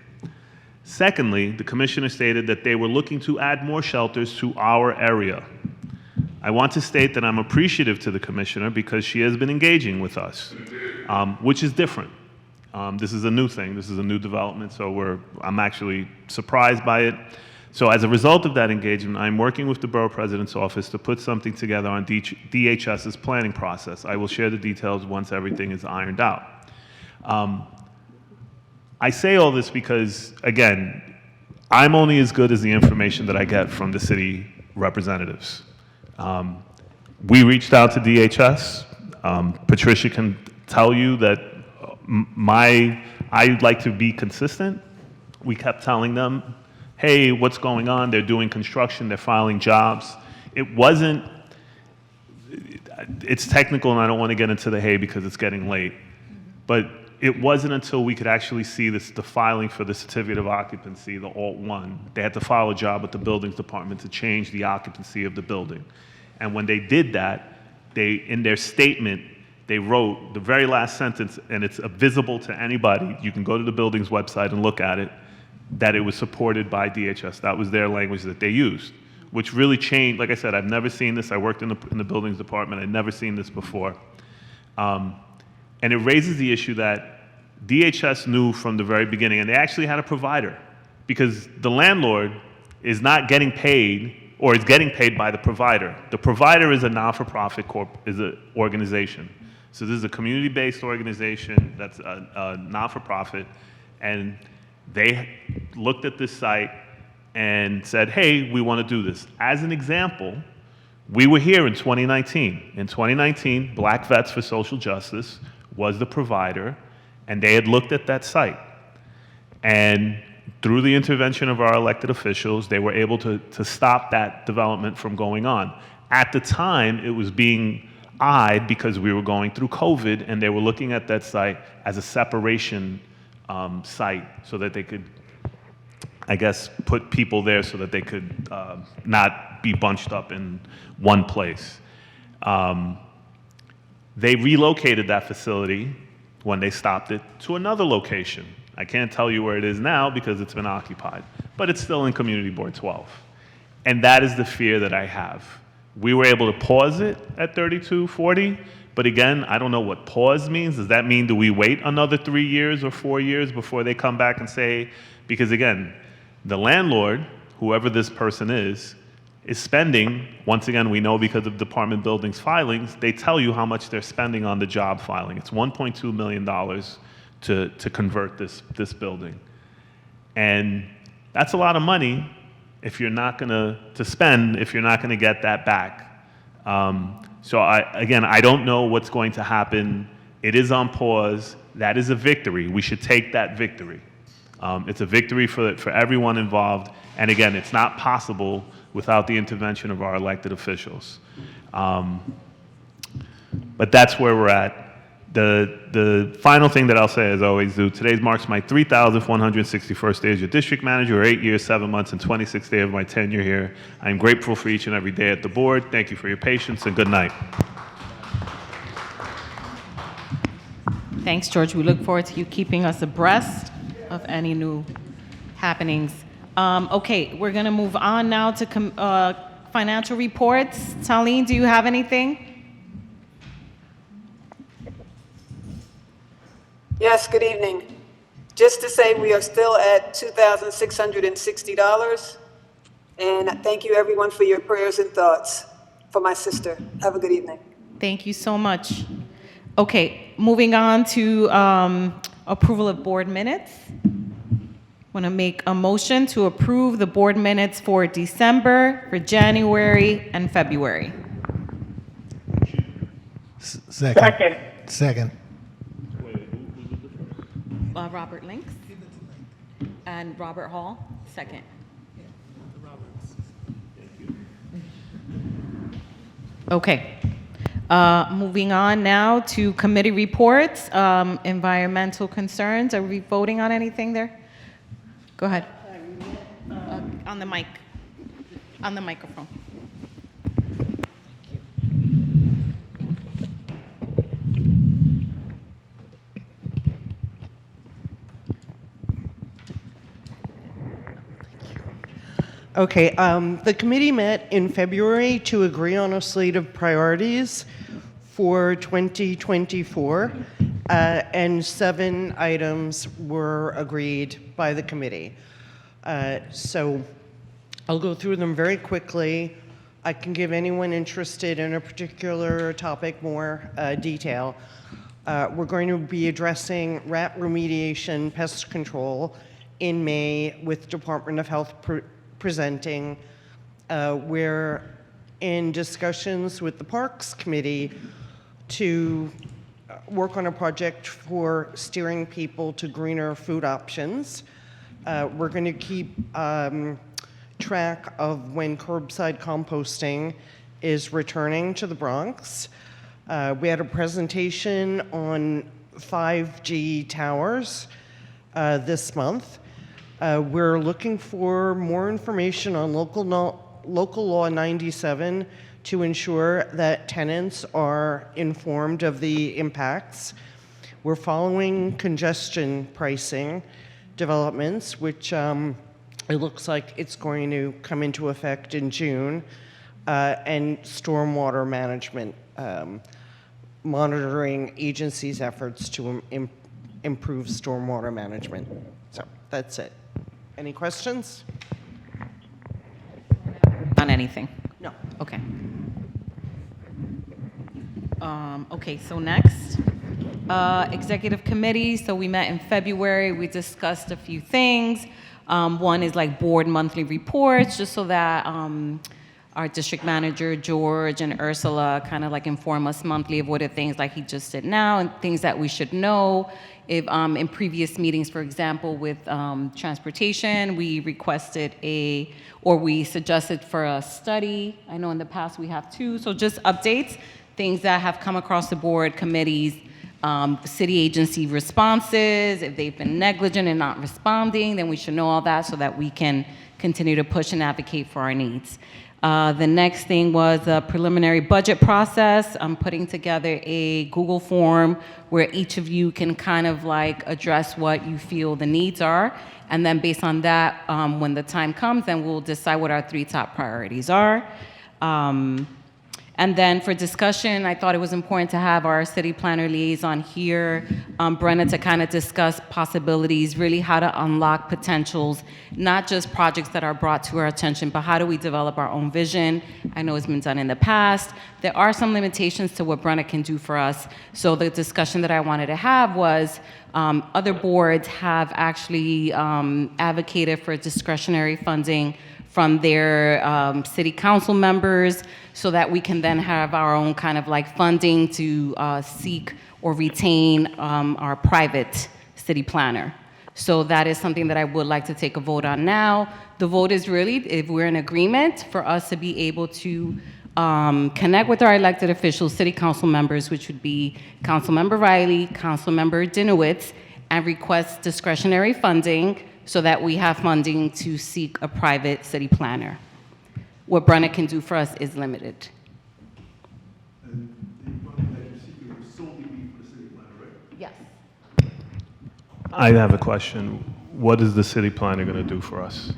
Secondly, the commissioner stated that they were looking to add more shelters to our area. I want to state that I'm appreciative to the commissioner because she has been engaging with us, which is different. This is a new thing. This is a new development, so I'm actually surprised by it. So as a result of that engagement, I'm working with the Borough President's Office to put something together on DHS's planning process. I will share the details once everything is ironed out. I say all this because, again, I'm only as good as the information that I get from the city representatives. We reached out to DHS. Patricia can tell you that I'd like to be consistent. We kept telling them, hey, what's going on? They're doing construction, they're filing jobs. it wasn't, it's technical and I don't want to get into the hay because it's getting late, but it wasn't until we could actually see the filing for the certificate of occupancy, the Alt 1. They had to file a job with the buildings department to change the occupancy of the building. And when they did that, in their statement, they wrote the very last sentence, and it's visible to anybody. You can go to the building's website and look at it, that it was supported by DHS. That was their language that they used, which really changed. Like I said, I've never seen this. I worked in the buildings department. I'd never seen this before. And it raises the issue that DHS knew from the very beginning, and they actually had a provider, because the landlord is not getting paid, or is getting paid by the provider. The provider is a non-for-profit organization. So this is a community-based organization that's a non-for-profit, and they looked at this site and said, hey, we want to do this. As an example, we were here in 2019. In 2019, Black Vets for Social Justice was the provider, and they had looked at that site. And through the intervention of our elected officials, they were able to stop that development from going on. At the time, it was being eyed because we were going through COVID, and they were looking at that site as a separation site so that they could, I guess, put people there so that they could not be bunched up in one place. They relocated that facility when they stopped it to another location. I can't tell you where it is now because it's been occupied, but it's still in Community Board 12. And that is the fear that I have. We were able to pause it at 3240, but again, I don't know what pause means. Does that mean do we wait another 3 years or 4 years before they come back and say, because again, the landlord, whoever this person is spending, once again, we know because of department buildings filings, they tell you how much they're spending on the job filing. It's $1.2 million to convert this building. And that's a lot of money if you're not gonna spend, if you're not gonna get that back. So I don't know what's going to happen. It is on pause. That is a victory. We should take that victory. It's a victory for everyone involved. And again, it's not possible without the intervention of our elected officials. But that's where we're at. The final thing that I'll say, as I always do, today marks my 3,161st day as your district manager, or 8 years, 7 months, and 26th day of my tenure here. I am grateful for each and every day at the board. Thank you for your patience, and good night. Thanks, George. We look forward to you keeping us abreast of any new happenings. Okay, we're going to move on now to financial reports. Talene, do you have anything? Yes, good evening. Just to say we are still at $2,660. And thank you everyone for your prayers and thoughts for my sister. Have a good evening. Thank you so much. Okay, moving on to approval of board minutes. Want to make a motion to approve the board minutes for December, for January, and February. Second. Robert Links and Robert Hall, second. Okay. Moving on now to committee reports, environmental concerns. Are we voting on anything there? Go ahead. On the mic, on the microphone. Okay, the committee met in February to agree on a slate of priorities for 2024, and 7 items were agreed by the committee. So I'll go through them very quickly. I can give anyone interested in a particular topic more detail. We're going to be addressing rat remediation, pest control in May with Department of Health presenting. We're in discussions with the Parks Committee to work on a project for steering people to greener food options. We're going to keep track of when curbside composting is returning to the Bronx. We had a presentation on 5G towers this month. We're looking for more information on local law 97 to ensure that tenants are informed of the impacts. We're following congestion pricing developments, which it looks like it's going to come into effect in June, and stormwater management, monitoring agencies' efforts to improve stormwater management. So that's it. Any questions? On anything? No. Okay. Okay, so next, executive committee. So we met in February. We discussed a few things. One is like board monthly reports, just so that our district manager, George, and Ursula kind of like inform us monthly of what are things like he just did now and things that we should know. If in previous meetings, for example, with transportation, we requested or we suggested for a study. I know in the past we have two, so just updates, things that have come across the board, committees, city agency responses. If they've been negligent and not responding, then we should know all that so that we can continue to push and advocate for our needs. The next thing was a preliminary budget process. I'm putting together a Google form where each of you can kind of like address what you feel the needs are. And then based on that, when the time comes, then we'll decide what our 3 top priorities are. And then for discussion, I thought it was important to have our city planner liaison here, Brenna, to kind of discuss possibilities, really how to unlock potentials, not just projects that are brought to our attention, but how do we develop our own vision? I know it's been done in the past. There are some limitations to what Brenna can do for us. So the discussion that I wanted to have was other boards have actually advocated for discretionary funding from their city council members so that we can then have our own kind of like funding to seek or retain our private city planner. So that is something that I would like to take a vote on now. The vote is really, if we're in agreement, for us to be able to connect with our elected officials, city council members, which would be Councilmember Riley, Councilmember Dinowitz, and request discretionary funding so that we have funding to seek a private city planner. What Brenna can do for us is limited. Yes. I have a question. What is the city planner going to do for us?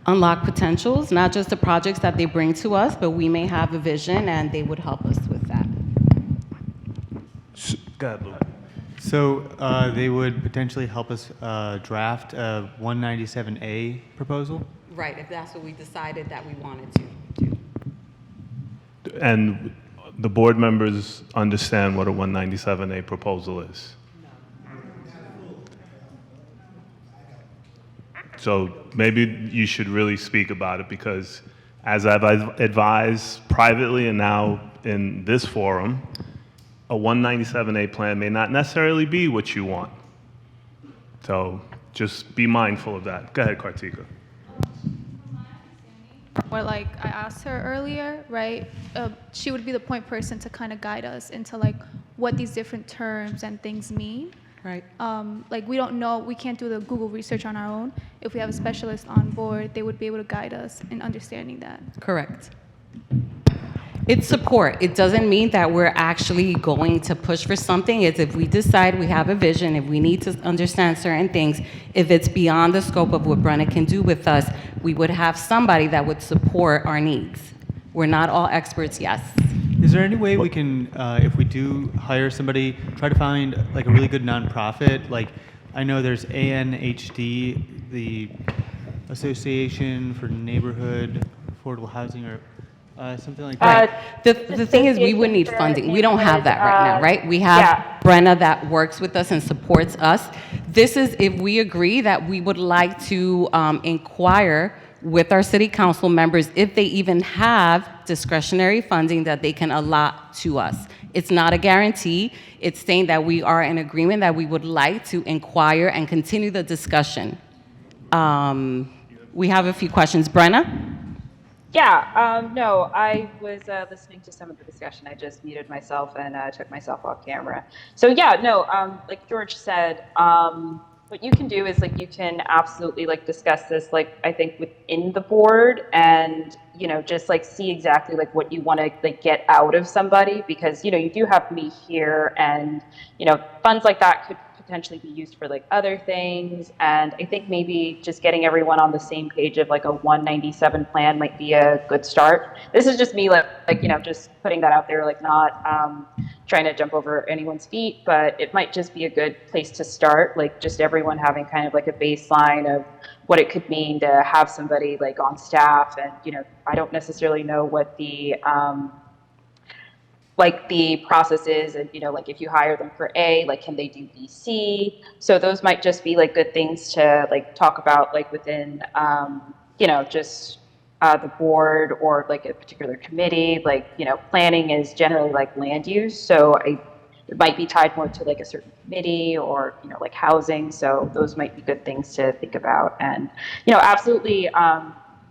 Unlock potentials, not just the projects that they bring to us, but we may have a vision and they would help us with that. Go ahead, Lou. So they would potentially help us draft a 197A proposal? Right, if that's what we decided that we wanted to do. And the board members understand what a 197A proposal is? So maybe you should really speak about it, because as I've advised privately and now in this forum, a 197A plan may not necessarily be what you want. So just be mindful of that. Go ahead, Kartika. Or like I asked her earlier, right? She would be the point person to kind of guide us into like what these different terms and things mean. Right. Like we don't know, we can't do the Google research on our own. If we have a specialist on board, they would be able to guide us in understanding that. Correct. It's support. It doesn't mean that we're actually going to push for something. It's if we decide we have a vision, if we need to understand certain things, if it's beyond the scope of what Brenna can do with us, we would have somebody that would support our needs. We're not all experts, yes. Is there any way we can, if we do hire somebody, try to find like a really good nonprofit? Like, I know there's ANHD, the Association for Neighborhood Affordable Housing, or something like that. The thing is, we would need funding. We don't have that right now, right? We have Brenna that works with us and supports us. This is if we agree that we would like to inquire with our city council members if they even have discretionary funding that they can allot to us. It's not a guarantee. It's saying that we are in agreement that we would like to inquire and continue the discussion We have a few questions. Brenna? Yeah, no, I was listening to some of the discussion. I just muted myself and took myself off camera. So yeah, no, like George said, what you can do is like you can absolutely like discuss this like I think within the board and just like see exactly like what you want to like get out of somebody because you do have me here and funds like that could potentially be used for like other things. And I think maybe just getting everyone on the same page of like a 197 plan might be a good start. This is just me just putting that out there, like not trying to jump over anyone's feet, but it might just be a good place to start. Like just everyone having kind of like a baseline of what it could mean to have somebody like on staff. And, I don't necessarily know what the process is and like if you hire them for A, like can they do BC? So those might just be like good things to like talk about like within just the board or like a particular committee. Like planning is generally like land use, so it might be tied more to like a certain committee or like housing. So those might be good things to think about. And absolutely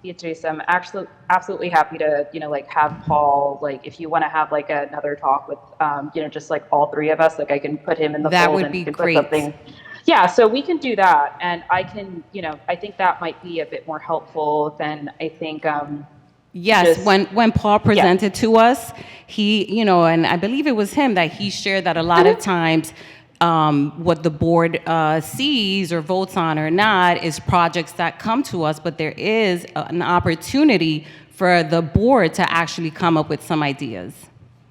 Beatrice, I'm actually absolutely happy to, like have Paul, like if you want to have like another talk with, just like all three of us, like I can put him in the That fold would and be he can great. put something. Yeah, so we can do that. And I can, I think that might be a bit more helpful than I think, Yes, just- when Paul presented to us, he, and I believe it was him that he shared that a lot of times what the board sees or votes on or not is projects that come to us, but there is an opportunity for the board to actually come up with some ideas.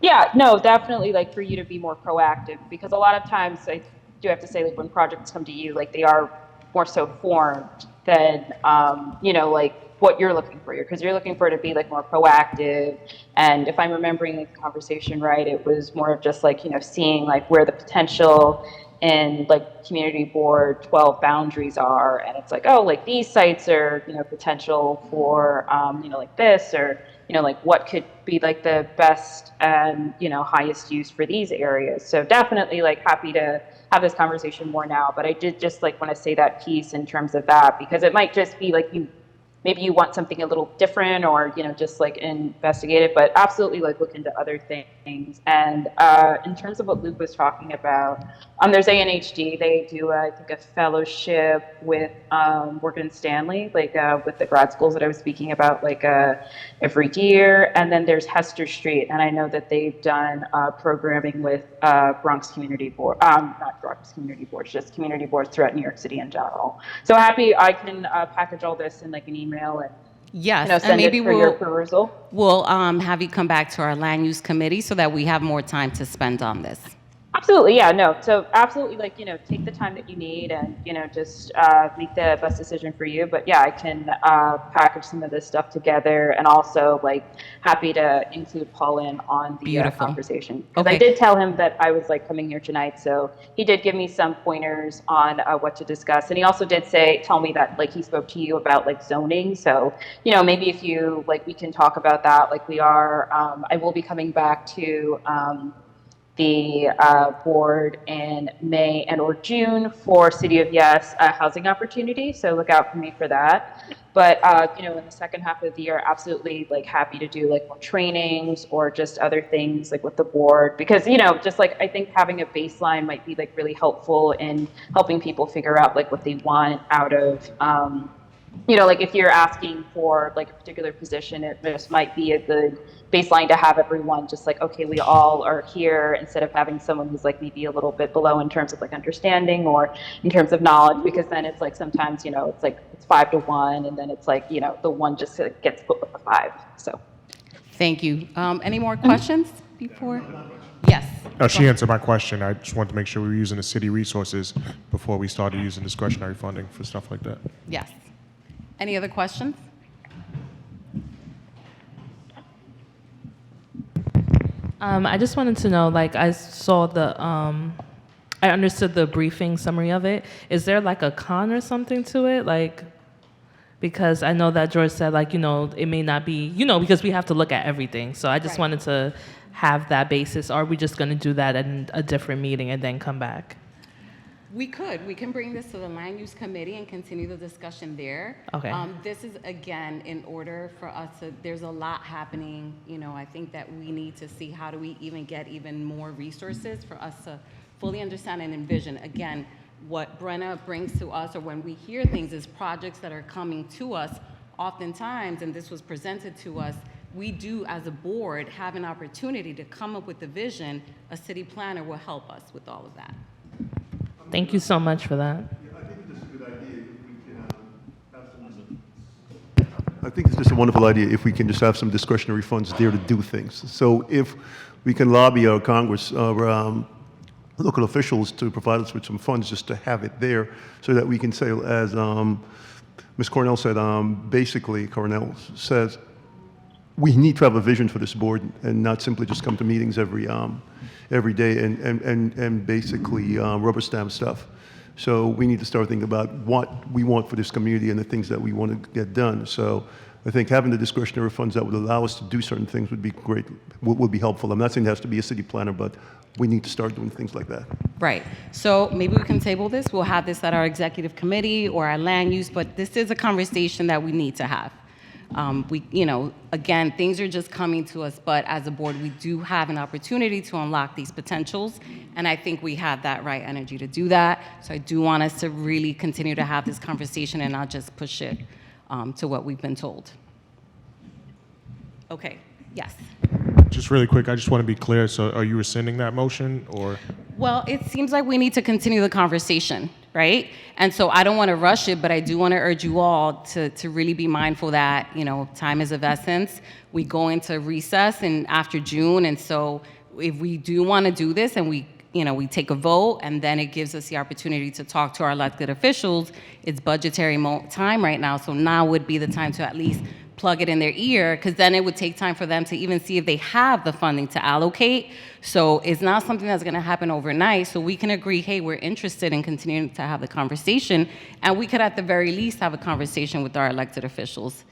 Yeah, no, definitely like for you to be more proactive because a lot of times I do have to say like when projects come to you, like they are more so formed than, like what you're looking for because you're looking for it to be like more proactive. And if I'm remembering the conversation right, it was more of just like, seeing like where the potential in like community board 12 boundaries are. And it's like, oh, like these sites are, potential for, like this or, like what could be like the best and, highest use for these areas. So definitely like happy to have this conversation more now, but I did just like want to say that piece in terms of that, because it might just be like maybe you want something a little different or, just like investigate it, but absolutely like look into other things. And in terms of what Luke was talking about, there's ANHD, they do, I think, a fellowship with Morgan Stanley, like with the grad schools that I was speaking about, like every year. And then there's Hester Street, and I know that they've done programming with Bronx Community Board, not Bronx Community Boards, just community boards throughout New York City in general. So happy I can package all this in like an email and Yes, send and maybe it for your perusal. we'll have you come back to our land use committee so that we have more time to spend on this. Absolutely, yeah, no. So absolutely, like, take the time that you need and, just make the best decision for you. But yeah, I can package some of this stuff together and also like happy to include Paul in on the conversation. Because I did tell him that I was like coming here tonight. So he did give me some pointers on what to discuss. And he also did tell me that like he spoke to you about like zoning. So, maybe if you like, we can talk about that. Like we are, I will be coming back to the board in May and or June for City of Yes housing opportunity. So look out for me for that. But in the second half of the year, absolutely like happy to do like more trainings or just other things like with the board, because just like I think having a baseline might be like really helpful in helping people figure out like what they want out of like if you're asking for like a particular position, it just might be a good baseline to have everyone just like, okay, we all are here, instead of having someone who's like maybe a little bit below in terms of like understanding or in terms of knowledge, because then it's like sometimes, it's like it's 5 to 1 and then it's like, the one just gets put with the 5. So. Thank you. Any more questions before? Yes. She answered my question. I just wanted to make sure we were using the city resources before we started using discretionary funding for stuff like that. Yes. Any other questions? I just wanted to know, like, I saw I understood the briefing summary of it. Is there like a con or something to it? Like, because I know that George said, like, it may not be, because we have to look at everything. So I just wanted to have that basis. Or are we just going to do that in a different meeting and then come back? We can bring this to the land use committee and continue the discussion there. Okay. This is, again, in order for us to, there's a lot happening. I think that we need to see how do we even get even more resources for us to fully understand and envision. Again, what Brenna brings to us, or when we hear things, is projects that are coming to us oftentimes, and this was presented to us, we do, as a board, have an opportunity to come up with a vision. A city planner will help us with all of that. Thank you so much for that. I think it's just a wonderful idea if we can just have some discretionary funds there to do things. So if we can lobby our Congress, our local officials to provide us with some funds just to have it there so that we can say, as Ms. Cornell said, basically, Cornell says, we need to have a vision for this board and not simply just come to meetings every day and basically rubber stamp stuff. So we need to start thinking about what we want for this community and the things that we want to get done. So I think having the discretionary funds that would allow us to do certain things would be great, would be helpful. I'm not saying it has to be a city planner, but we need to start doing things like that. Right. So maybe we can table this. We'll have this at our executive committee or our land use, but this is a conversation that we need to have. Again, things are just coming to us, but as a board, we do have an opportunity to unlock these potentials, and I think we have that right energy to do that. So I do want us to really continue to have this conversation and not just push it to what we've been told. Okay, yes. Just really quick, I just want to be clear. So are you rescinding that motion, or? Well, it seems like we need to continue the conversation, right? And so I don't want to rush it, but I do want to urge you all to really be mindful that, time is of essence. We go into recess and after June, and so if we do want to do this and we take a vote, and then it gives us the opportunity to talk to our elected officials, it's budgetary time right now, so now would be the time to at least plug it in their ear, because then it would take time for them to even see if they have the funding to allocate. So it's not something that's going to happen overnight. So we can agree, hey, we're interested in continuing to have the conversation, and we could at the very least have a conversation with our elected officials.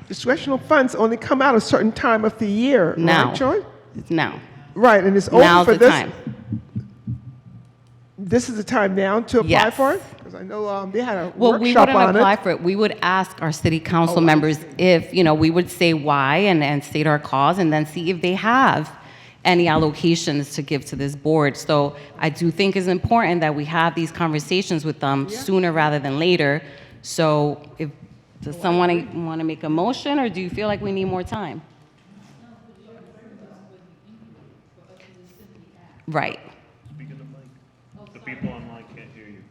Discretional funds only come out a certain time of the year, Now. right, Joy? It's now. Right, and it's Now's over for the this. time. This is the time now to apply Yes. for it? Because I know they had a Well, we workshop wouldn't on apply it. for it. We would ask our city council members if, we would say why and state our cause, and then see if they have any allocations to give to this board. So I do think it's important that we have these conversations with them sooner rather than later. So does someone want to make a motion, or do you feel like we need more time? Right. The people online can't hear you.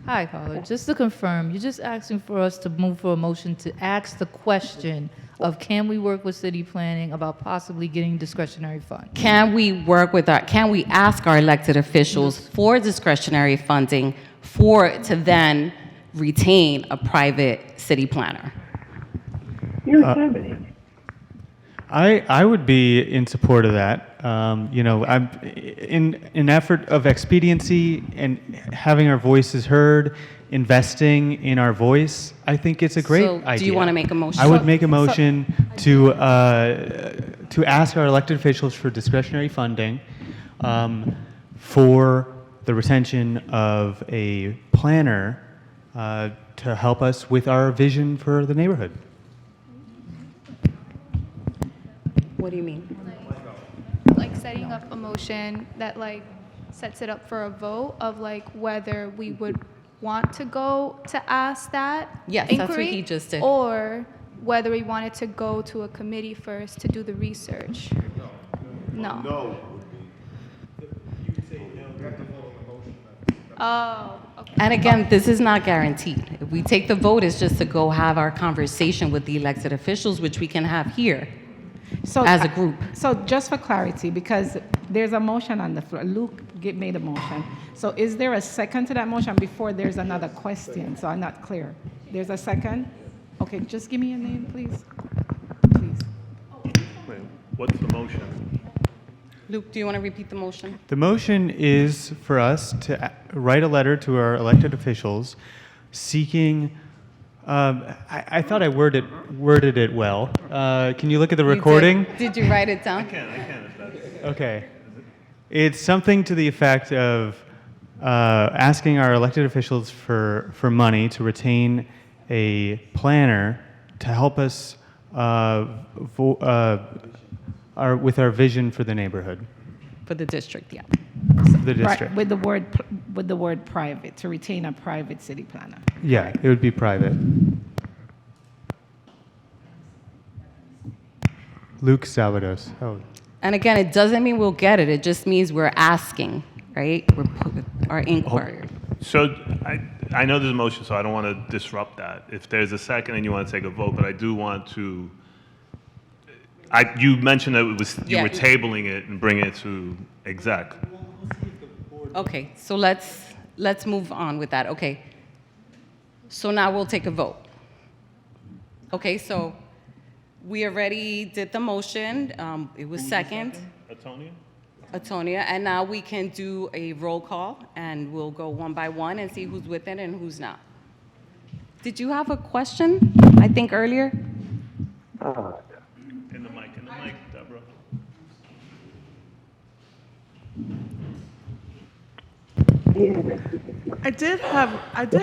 Hi, caller. Just to confirm, you're just asking for us to move for a motion to ask the question of can we work with city planning about possibly getting discretionary funds? Can we ask our elected officials for discretionary funding to then retain a private city planner? I would be in support of that. I'm in an effort of expediency and having our voices heard, investing in our voice. I think it's a great idea. Do you want to make a motion? I would make a motion to ask our elected officials for discretionary funding for the retention of a planner to help us with our vision for the neighborhood. What do you mean? Like setting up a motion that sets it up for a vote of whether we would want to go to ask that Yes, inquiry, that's what he just did. or whether we wanted to go to a committee first to do the research. No. Oh, okay. And again, this is not guaranteed. If we take the vote, it's just to go have our conversation with the elected officials, which we can have here as a group. So just for clarity, because there's a motion on the floor. Luke made a motion. So is there a second to that motion before there's another question? So I'm not clear. There's a second? Okay, just give me your name, please. Wait, what's the motion? Luke, do you want to repeat the motion? The motion is for us to write a letter to our elected officials seeking I thought I worded it well. Can you look at the recording? Did you write it down? I can if that's. Okay. It's something to the effect of asking our elected officials for money to retain a planner to help us with our vision for the neighborhood. For the district, yeah. The district. With the word private, to retain a private city planner. Yeah, it would be private. Luke Salvados. Oh. And again, it doesn't mean we'll get it. It just means we're asking, right? We're our inquiry. So I know there's a motion, so I don't want to disrupt that. If there's a second and you want to take a vote, but I do want to. You mentioned that you were tabling it and bringing it to exec. Okay, so let's move on with that. Okay. So now we'll take a vote. Okay, so we already did the motion. It was second. Atonia, and now we can do a roll call, and we'll go one by one and see who's with it and who's not. Did you have a question, I think, earlier? In the mic, Deborah. I did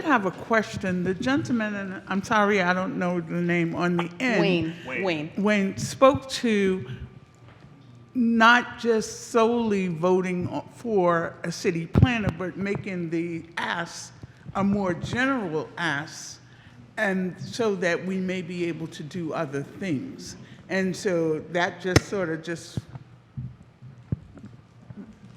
have a question. The gentleman, and I'm sorry, I don't know the name on the end. Wayne spoke to not just solely voting for a city planner, but making the ask a more general ask, and so that we may be able to do other things. And so that just sort of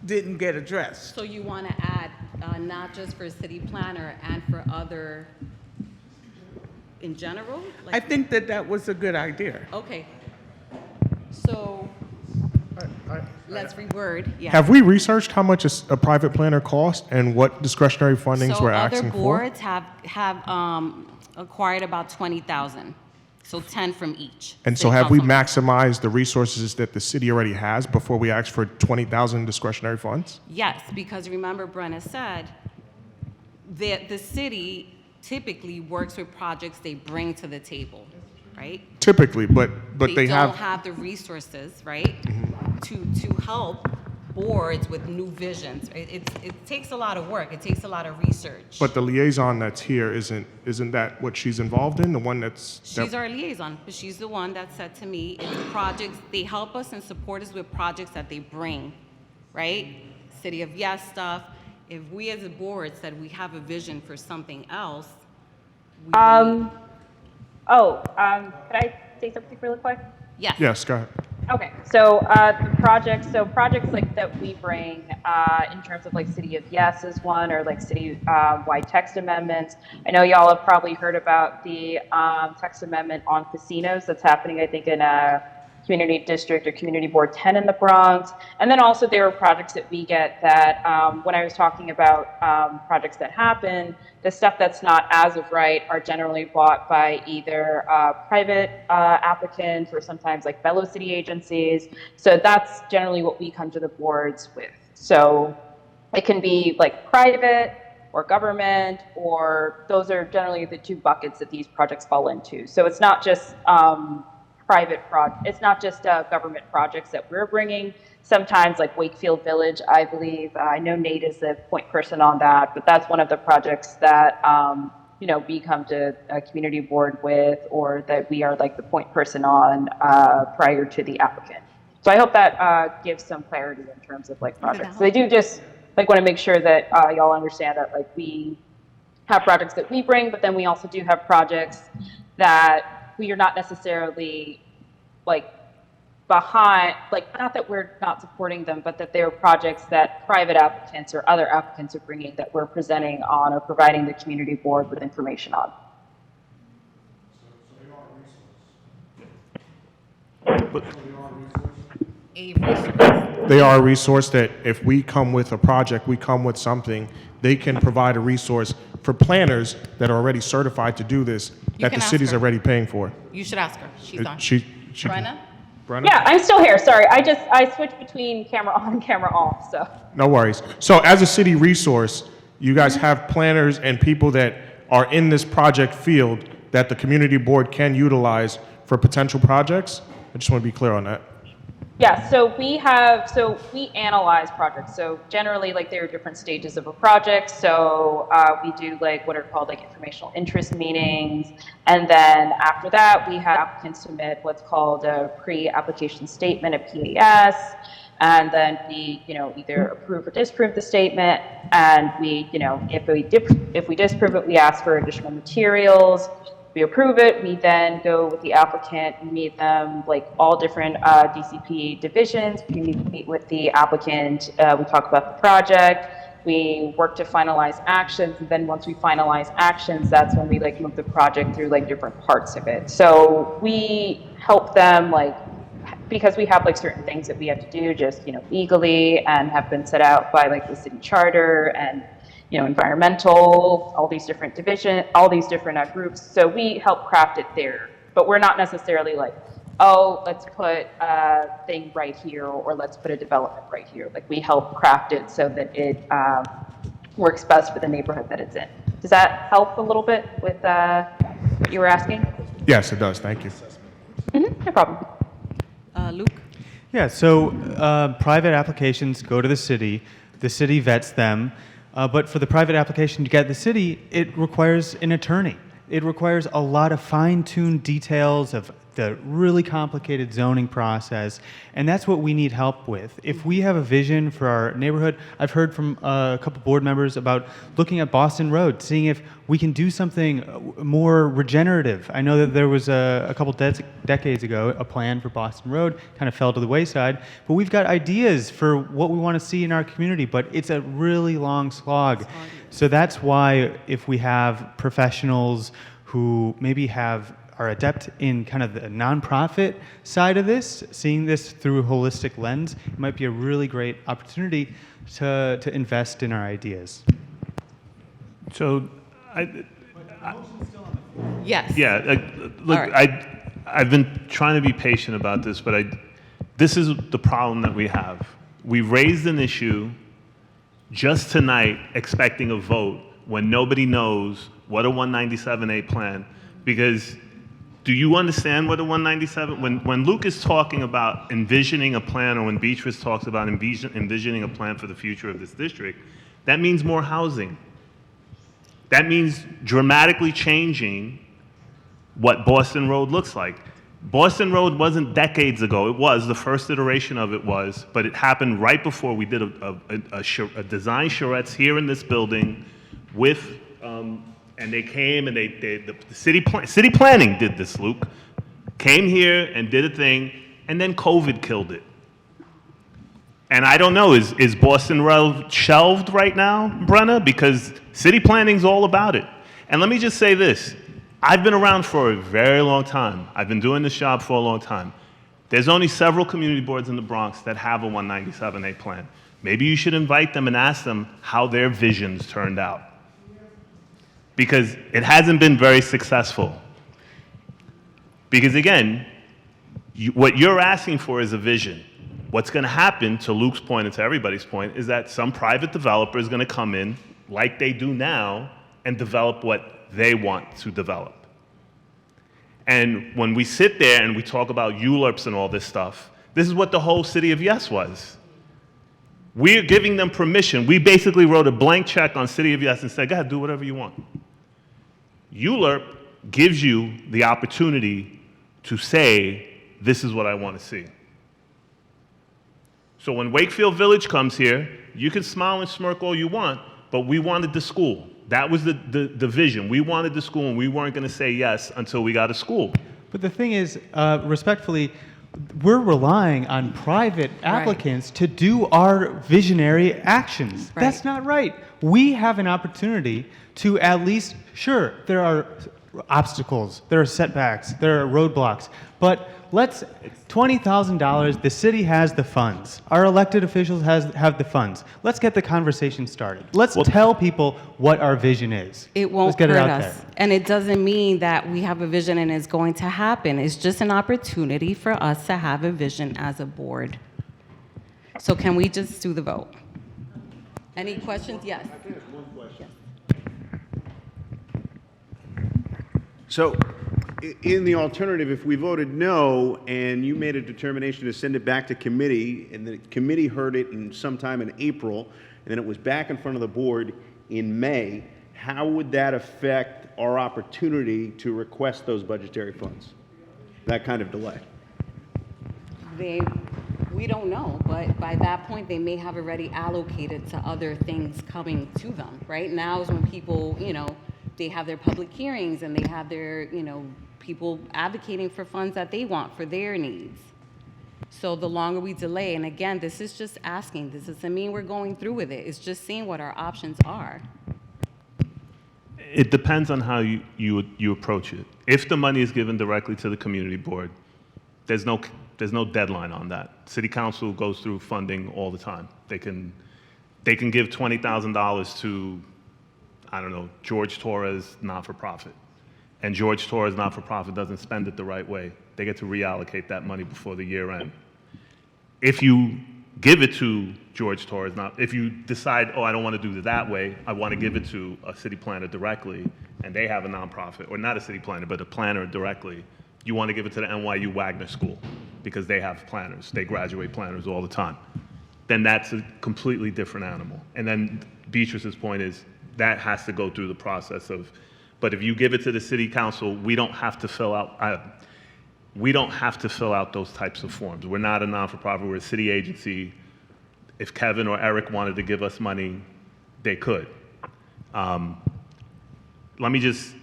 didn't get addressed. So you want to add not just for city planner and for other in general? I think that was a good idea. Okay. So let's reword. Yeah. Have we researched how much a private planner costs and what discretionary fundings we're asking for? So other boards have acquired about 20,000. So 10 from each. And so have we maximized the resources that the city already has before we ask for 20,000 discretionary funds? Yes, because remember Brenna said that the city typically works with projects they bring to the table, right? Typically, but they don't have the resources, right, to help boards with new visions. It takes a lot of work. It takes a lot of research. But the liaison that's here isn't that what she's involved in? The one that's she's our liaison, but she's the one that said to me, it's projects, they help us and support us with projects that they bring, right? City of Yes stuff. If we as a board said we have a vision for something else, could I say something really quick? Yes. Yes, go ahead. Okay, so the projects like that we bring in terms of like City of Yes is one, or like city-wide text amendments. I know y'all have probably heard about the text amendment on casinos that's happening, I think, in Community District or Community Board 10 in the Bronx. And then also there are projects that we get that when I was talking about projects that happen, the stuff that's not as of right are generally bought by either private applicants or sometimes like fellow city agencies. So that's generally what we come to the boards with. So it can be like private or government, or those are generally the two buckets that these projects fall into. So it's not just it's not just government projects that we're bringing. Sometimes like Wakefield Village, I believe, I know Nate is the point person on that, but that's one of the projects that, we come to a community board with, or that we are like the point person on prior to the applicant. So I hope that gives some clarity in terms of like projects. So they do just like want to make sure that y'all understand that like we have projects that we bring, but then we also do have projects that we are not necessarily like behind, like not that we're not supporting them, but that they're projects that private applicants or other applicants are bringing that we're presenting on or providing the community board with information on. They are a resource that if we come with a project, we come with something, they can provide a resource for planners that are already certified to do this, that the city's already paying for. You should ask her. She's on. Brenna? Yeah, I'm still here. Sorry, I switched between camera on and camera off. So No worries. So as a city resource, you guys have planners and people that are in this project field that the community board can utilize for potential projects? I just want to be clear on that. Yeah, so we analyze projects. So generally, like, there are different stages of a project. So we do like what are called like informational interest meetings, and then after that, we have applicants submit what's called a pre-application statement, a PAS, and then we, either approve or disapprove the statement. And we, if we disapprove it, we ask for additional materials. We approve it, we then go with the applicant, we meet them, like all different DCP divisions, we meet with the applicant, we talk about the project, we work to finalize actions, and then once we finalize actions, that's when we like move the project through like different parts of it. So we help them, like, because we have like certain things that we have to do just, legally and have been set out by like the city charter and environmental, all these different groups. So we help craft it there, but we're not necessarily like, oh, let's put a thing right here, or let's put a development right here. Like, we help craft it so that it works best for the neighborhood that it's in. Does that help a little bit with what you were asking? Yes, it does. Thank you. No problem. Luke? Yeah, so private applications go to the city vets them, but for the private application to get the city, it requires an attorney. It requires a lot of fine-tuned details of the really complicated zoning process, and that's what we need help with. If we have a vision for our neighborhood, I've heard from a couple board members about looking at Boston Road, seeing if we can do something more regenerative. I know that there was a couple decades ago a plan for Boston Road, kind of fell to the wayside, but we've got ideas for what we want to see in our community, but it's a really long slog. So that's why if we have professionals who maybe are adept in kind of the nonprofit side of this, seeing this through a holistic lens, it might be a really great opportunity to invest in our ideas. So, Yes. Yeah, look, right. I've been trying to be patient about this, but this is the problem that we have. We raised an issue just tonight expecting a vote when nobody knows what a 197A plan, because do you understand what a 197, when Luke is talking about envisioning a plan, or when Beatrice talks about envisioning a plan for the future of this district, that means more housing. That means dramatically changing what Boston Road looks like. Boston Road wasn't decades ago. It was, the first iteration of it was, but it happened right before we did a design charrettes here in this building with, and they came and the city planning did this, Luke. Came here and did a thing, and then COVID killed it. And I don't know, is Boston Road shelved right now, Brenna? Because city planning's all about it. And let me just say this. I've been around for a very long time. I've been doing this job for a long time. There's only several community boards in the Bronx that have a 197A plan. Maybe you should invite them and ask them how their visions turned out. Because it hasn't been very successful. Because again, what you're asking for is a vision. What's going to happen, to Luke's point and to everybody's point, is that some private developer is going to come in, like they do now, and develop what they want to develop. And when we sit there and we talk about ULURPs and all this stuff, this is what the whole city of Yes was. We're giving them permission. We basically wrote a blank check on City of Yes and said, go ahead, do whatever you want. ULURP gives you the opportunity to say, this is what I want to see. So when Wakefield Village comes here, you can smile and smirk all you want, but we wanted the school. That was the vision. We wanted the school, and we weren't going to say yes until we got a school. But the thing is, respectfully, we're relying on private applicants to do our visionary actions. Right. That's not right. We have an opportunity to at least, sure, there are obstacles, there are setbacks, there are roadblocks, but let's, $20,000, the city has the funds. Our elected officials have the funds. Let's get the conversation started. Let's tell people what our vision is. It won't Let's get hurt it out us. there. And it doesn't mean that we have a vision and it's going to happen. It's just an opportunity for us to have a vision as a board. So can we just do the vote? Any questions? Yes. So, in the alternative, if we voted no and you made a determination to send it back to committee, and the committee heard it in sometime in April, and then it was back in front of the board in May, how would that affect our opportunity to request those budgetary funds? That kind of delay. We don't know, but by that point, they may have already allocated to other things coming to them. Right now is when people, they have their public hearings and they have their, people advocating for funds that they want for their needs. So the longer we delay, and again, this is just asking, this doesn't mean we're going through with it. It's just seeing what our options are. It depends on how you approach it. If the money is given directly to the community board, there's no deadline on that. City council goes through funding all the time. They can give $20,000 to, I don't know, George Torres not-for-profit, and George Torres not-for-profit doesn't spend it the right way. They get to reallocate that money before the year end. If you give it to George Torres, if you decide, oh, I don't want to do it that way, I want to give it to a city planner directly, and they have a nonprofit, or not a city planner, but a planner directly, you want to give it to the NYU Wagner School because they have planners. They graduate planners all the time. Then that's a completely different animal. And then Beatrice's point is that has to go through the process of, but if you give it to the city council, we don't have to fill out those types of forms. We're not a non-for-profit, we're a city agency. If Kevin or Eric wanted to give us money, they could. Let me just,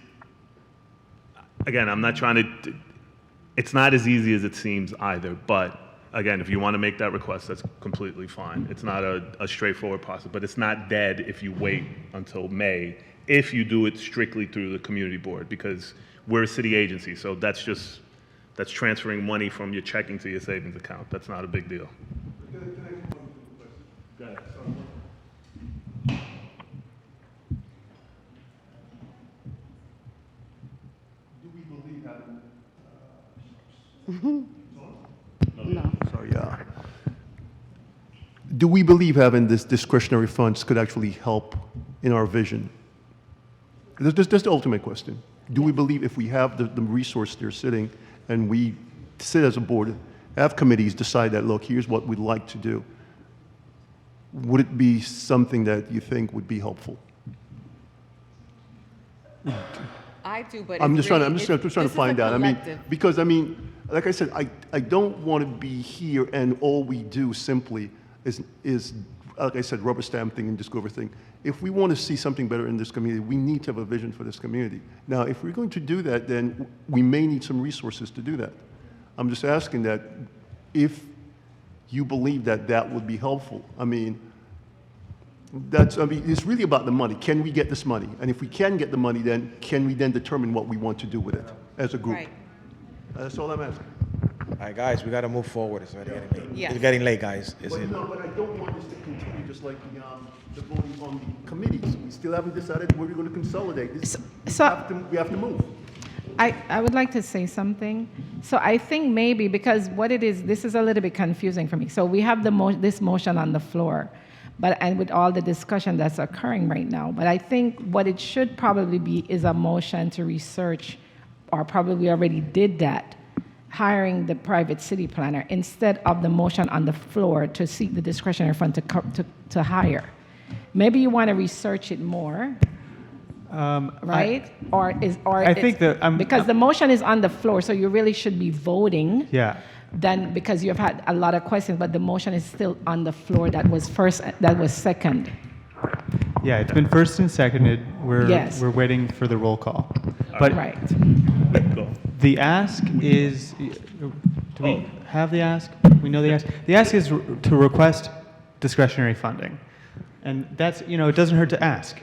again, I'm not trying to, it's not as easy as it seems either, but again, if you want to make that request, that's completely fine. It's not a straightforward process, but it's not dead if you wait until May, if you do it strictly through the community board, because we're a city agency, so that's transferring money from your checking to your savings account. That's not a big deal. No. Sorry, do we believe having this discretionary funds could actually help in our vision? That's the ultimate question. Do we believe if we have the resource there sitting and we sit as a board, have committees decide that, look, here's what we'd like to do, would it be something that you think would be helpful? I do, but I'm it's just really, trying to find out. Because like I said, I don't want to be here and all we do simply is like I said, rubber stamp thing and just go over thing. If we want to see something better in this community, we need to have a vision for this community. Now, if we're going to do that, then we may need some resources to do that. I'm just asking that if you believe that that would be helpful. It's really about the money. Can we get this money? And if we can get the money, then can we then determine what we want to do with it as a group? Right. That's all I'm asking. All right, guys, we got to move forward. It's already getting late. Yes. It's getting late, guys. But I don't want this to continue just like the voting on the committees. We still haven't decided where we're going to consolidate. We have to move. I would like to say something. So I think maybe because what it is, this is a little bit confusing for me. So we have this motion on the floor, and with all the discussion that's occurring right now. But I think what it should probably be is a motion to research, or probably already did that, hiring the private city planner instead of the motion on the floor to seek the discretionary fund to hire. Maybe you want to research it more. Right? Because the motion is on the floor, so you really should be voting. Yeah. Then because you have had a lot of questions, but the motion is still on the floor. That was second. Yeah, it's been first and seconded. We're waiting for the roll call. But right. The ask is, do we have the ask? We know the ask. The ask is to request discretionary funding, and that's it doesn't hurt to ask.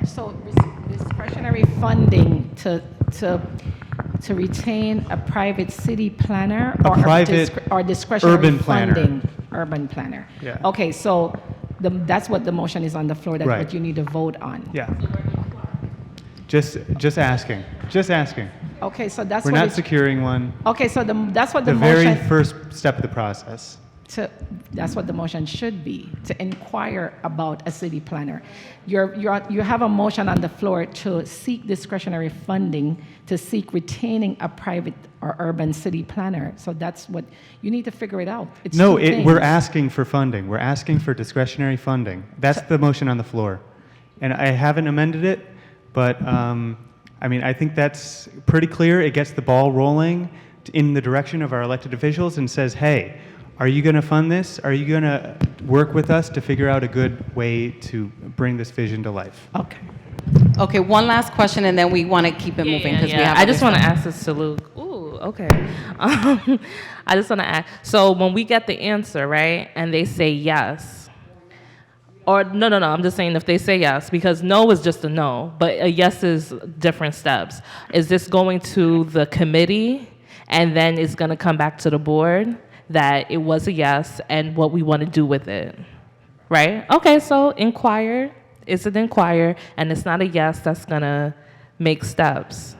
So discretionary funding to retain a private city planner or discretionary urban funding planner. Urban planner. Yeah. Okay, so that's what the motion is on the floor. That's what you need to vote on. Yeah. Just asking. Just asking. Okay, so that's we're not securing one. Okay, so that's what the very motion. first step of the process. that's what the motion should be, to inquire about a city planner. You have a motion on the floor to seek discretionary funding, to seek retaining a private or urban city planner. So that's what, you need to figure it out. It's No, two things. we're asking for funding. We're asking for discretionary funding. That's the motion on the floor. And I haven't amended it, but I mean, I think that's pretty clear. It gets the ball rolling in the direction of our elected officials and says, hey, are you going to fund this? Are you going to work with us to figure out a good way to bring this vision to life? Okay. Okay, one last question, and then we want to keep it moving because we have. I just want to other ask this to Luke. Ooh, okay. I just want to ask. So when we get the answer, right, and they say yes, or no, I'm just saying if they say yes, because no is just a no, but a yes is different steps. Is this going to the committee, and then it's going to come back to the board that it was a yes and what we want to do with it, right? Okay, so inquire. It's an inquire, and it's not a yes that's going to make steps.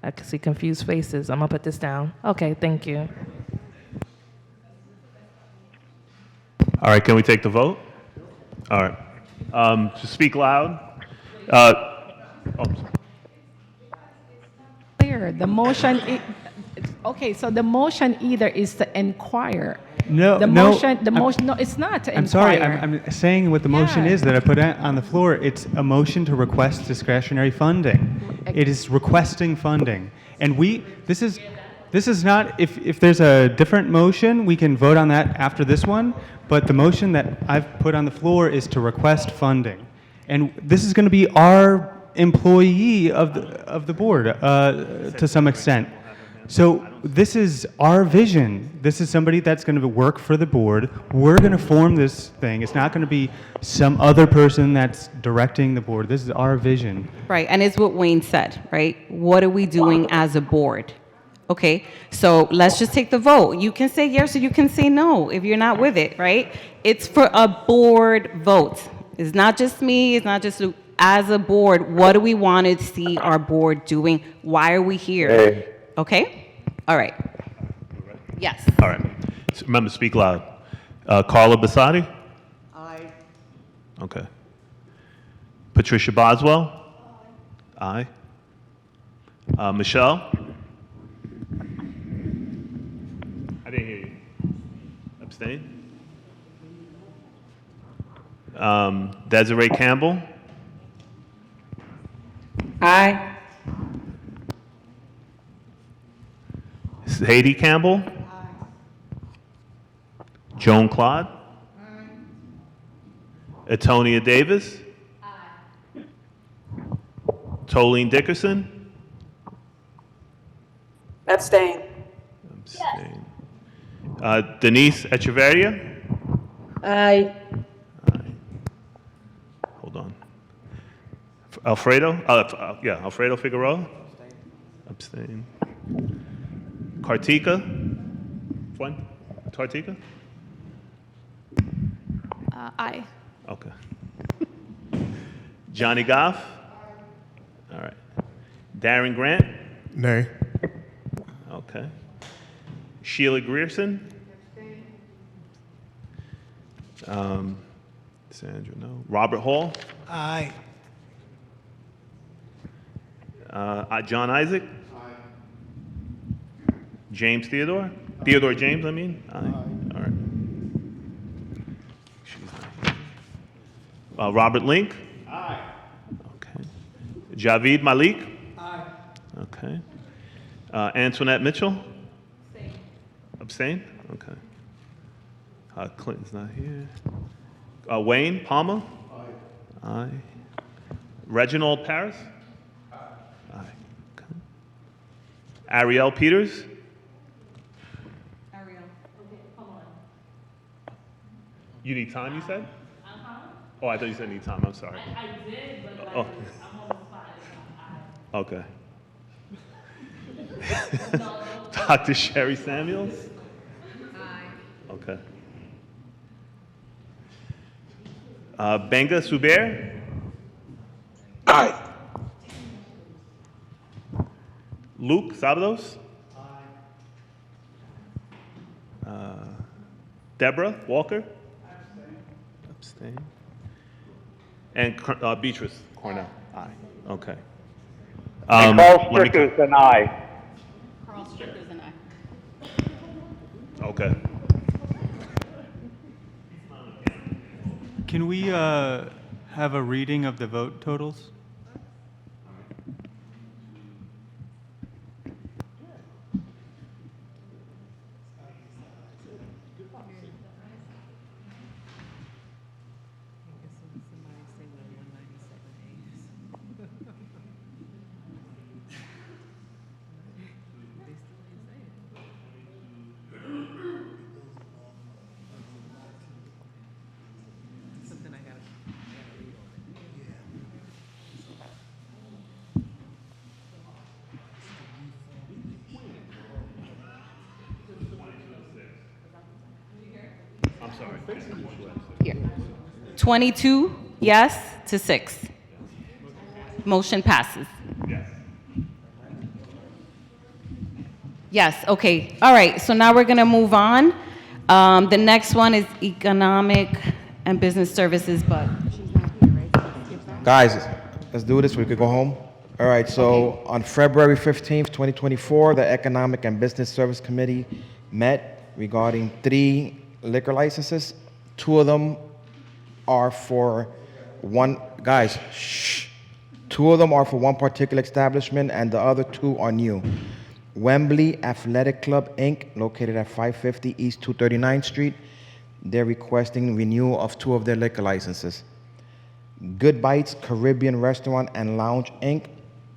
I can see confused faces. I'm going to put this down. Okay, thank you. All right, can we take the vote? All right. Just speak loud. Clear. The motion, okay, so the motion either is to inquire. No, The no, motion, I'm- no, it's not to I'm inquire. sorry, I'm saying what the motion Yeah. is that I put on the floor. It's a motion to request discretionary funding. It is requesting funding. And this is not, if there's a different motion, we can vote on that after this one, but the motion that I've put on the floor is to request funding. And this is going to be our employee of the board to some extent. So this is our vision. This is somebody that's going to work for the board. We're going to form this thing. It's not going to be some other person that's directing the board. This is our vision. Right, and it's what Wayne said, right? What are we doing as a board? Okay, so let's just take the vote. You can say yes or you can say no if you're not with it, right? It's for a board vote. It's not just me, it's not just Luke. As a board, what do we want to see our board doing? Why are we here? Hey. Okay? All right. Yes. All right. So remember, speak loud. Carla Basati? Aye. Okay. Patricia Boswell? Aye. Michelle? I didn't hear you. Abstain? Desiree Campbell? Aye. Haiti Campbell? Joan Claude? Atonia Davis? Tolene Dickerson? Abstain. Abstain. Denise Echeverria? Aye. Hold on. Alfredo? Alfredo Figueroa? Abstain. Kartika? When? Kartika? Aye. Okay. Johnny Goff? All right. Darren Grant? Nay. Okay. Sheila Grierson? Sandra, no. Robert Hall? Aye. John Isaac? James Theodore? Theodore James, I mean? Aye. All right. She's not here. Robert Link? Aye. Okay. Javid Malik? Aye. Okay. Antoinette Mitchell? Abstain? Okay. Clinton's not here. Wayne Palmer? Aye. Aye. Reginald Paris? Aye. Aye. Okay. Ariel Peters? You need time, you said? Oh, I thought you said need time. I'm sorry. I did, but Oh. I'm on the spot. Okay. Dr. Sherry Samuels? Aye. Okay. Benga Subair? Aye. Luke Sabados? Aye. Deborah Walker? Abstain. And Beatrice Cornell? Aye. Okay. And Carl let me- Stricker's an aye. Carl Stricker's an aye. Okay. Can we have a reading of the vote totals? I'm sorry. Here. 22 yes to 6. Motion passes. Yes, okay. All right, so now we're going to move on. The next one is economic and business services, but Guys, let's do this. We could go home. All right, so on February 15th, 2024, the Economic and Business Service Committee met regarding 3 liquor licenses. 2 of them are for one, guys, shh. 2 of them are for one particular establishment and the other 2 are new. Wembley Athletic Club, Inc., located at 550 East 239th Street. They're requesting renewal of 2 of their liquor licenses. Good Bites Caribbean Restaurant and Lounge, Inc.,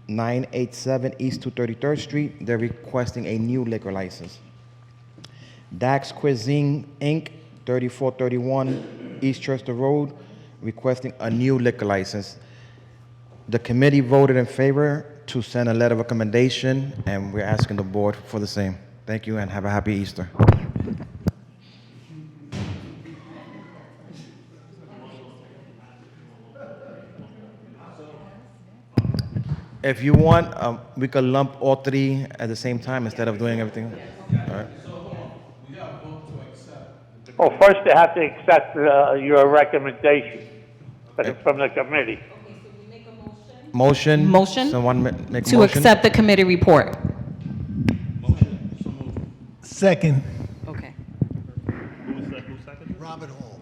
987 East 233rd Street. They're requesting a new liquor license. Dax Cuisine, Inc., 3431 East Chester Road, requesting a new liquor license. The committee voted in favor to send a letter of recommendation, and we're asking the board for the same. Thank you, and have a happy Easter. If you want, we could lump all 3 at the same time instead of doing everything. All right. Well, first they have to accept your recommendation, but it's from the committee. Motion? Motion Someone make a to motion? accept the committee report. Second. Okay. Who seconded? Robert Hall.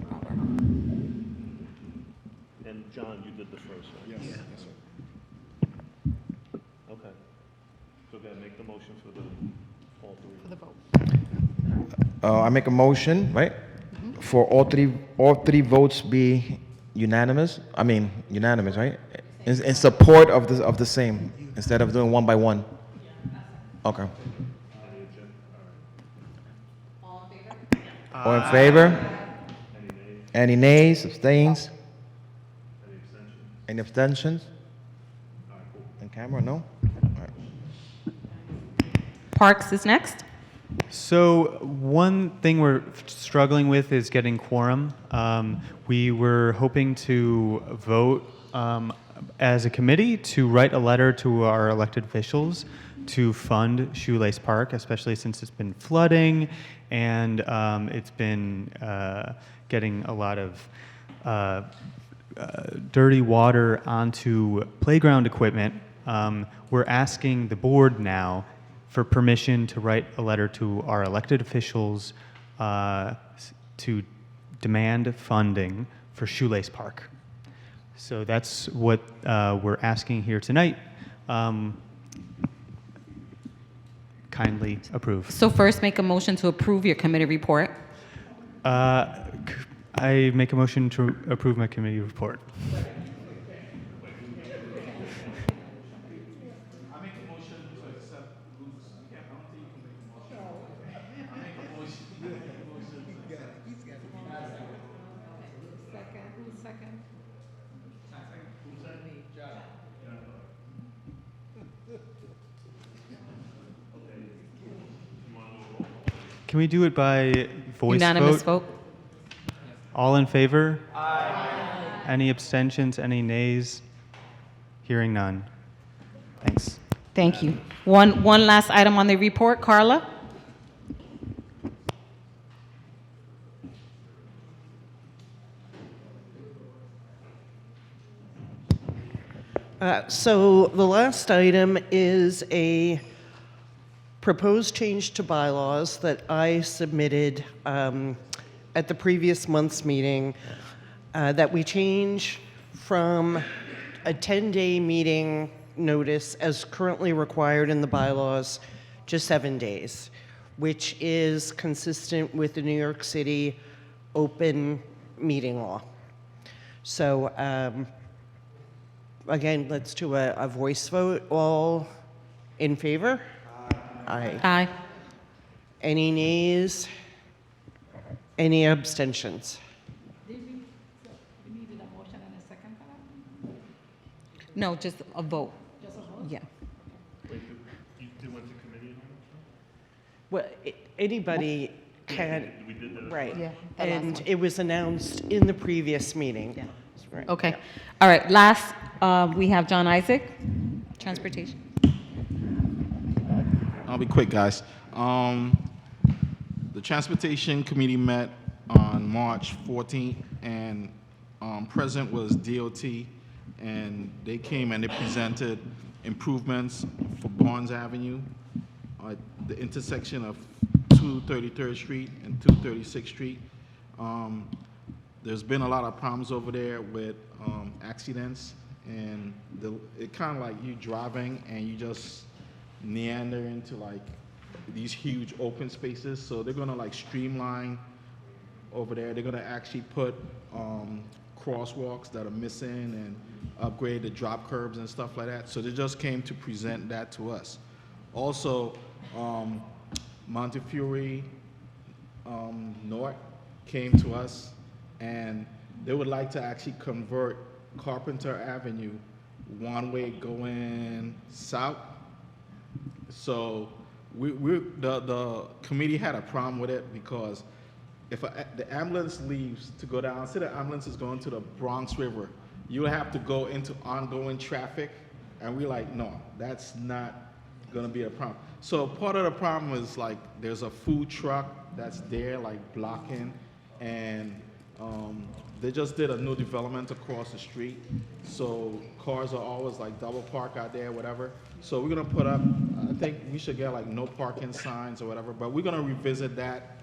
And John, you did the first one? Yes. Okay. So then make the motion for the, all 3. For the vote. I make a motion, right? For all three votes be unanimous. I mean, unanimous, right? In support of the same, instead of doing one by one. Okay. All in favor? Any nays, abstains? Any abstentions? In camera, no? All right. Parks is next. So one thing we're struggling with is getting quorum. We were hoping to vote as a committee to write a letter to our elected officials to fund Shoelace Park, especially since it's been flooding and it's been getting a lot of dirty water onto playground equipment. We're asking the board now for permission to write a letter to our elected officials to demand funding for Shoelace Park. So that's what we're asking here tonight. Kindly approve. So first, make a motion to approve your committee report. I make a motion to approve my committee report. Can we do it by voice Unanimous vote? vote. All in favor? Aye. Any abstentions? Any nays? Hearing none. Thanks. Thank you. One last item on the report, Carla. So the last item is a proposed change to bylaws that I submitted at the previous month's meeting, that we change from a 10-day meeting notice as currently required in the bylaws to 7 days, which is consistent with the New York City open meeting law. So again, let's do a voice vote. All in favor? Aye. Aye. Any nays? Any abstentions? No, just a vote. Yeah. Well, anybody can, We did that. right. Yeah, the last And one. it was announced in the previous meeting. Yeah. Right. Okay. All right, last, we have John Isaac, Transportation. I'll be quick, guys. The Transportation Committee met on March 14th, and present was DOT, and they came and they presented improvements for Barnes Avenue, the intersection of 233rd Street and 236th Street. There's been a lot of problems over there with accidents, and it kind of like you driving and you just meander into like these huge open spaces. So they're gonna like streamline over there. They're gonna actually put crosswalks that are missing and upgrade the drop curbs and stuff like that. So they just came to present that to us. Also, Montefiore North came to us, and they would like to actually convert Carpenter Avenue one-way going south. So the committee had a problem with it because if the ambulance leaves to go down, say the ambulance is going to the Bronx River, you would have to go into ongoing traffic, and we're like, no, that's not gonna be a problem. So part of the problem is like there's a food truck that's there like blocking, and they just did a new development across the street, so cars are always like double park out there, whatever. So we're gonna put up, I think we should get like no parking signs or whatever, but we're gonna revisit that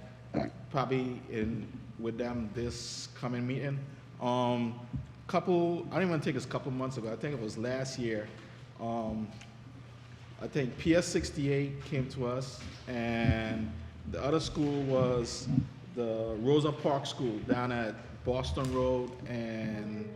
probably with them this coming meeting. I don't even think it's a couple months ago, I think it was last year. I think PS 68 came to us, and the other school was the Rosa Park School down at Boston Road and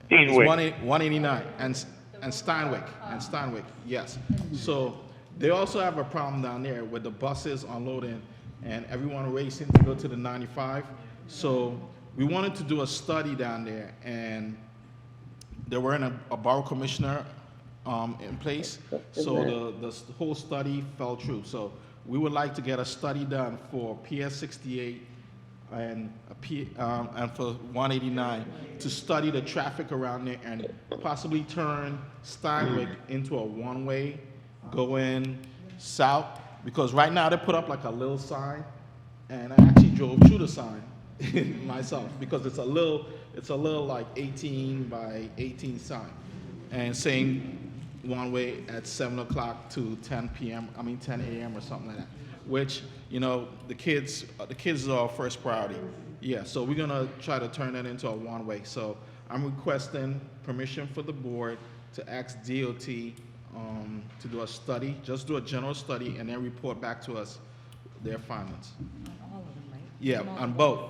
it's 189 and Steinwick, yes. So they also have a problem down there with the buses unloading and everyone racing to go to the 95. So we wanted to do a study down there, and there weren't a borough commissioner in place, so the whole study fell through. So we would like to get a study done for PS 68 and for 189 to study the traffic around there and possibly turn Steinwick into a one-way going south, because right now they put up like a little sign, and I actually drove through the sign myself because it's a little like 18 by 18 sign and saying one way at 7 o'clock to 10 a.m. or something like that, which, you know, the kids are our first priority. Yeah, so we're gonna try to turn that into a one-way. So I'm requesting permission for the board to ask DOT to do a study, just do a general study, and then report back to us their findings. All of them, right? Yeah, on both,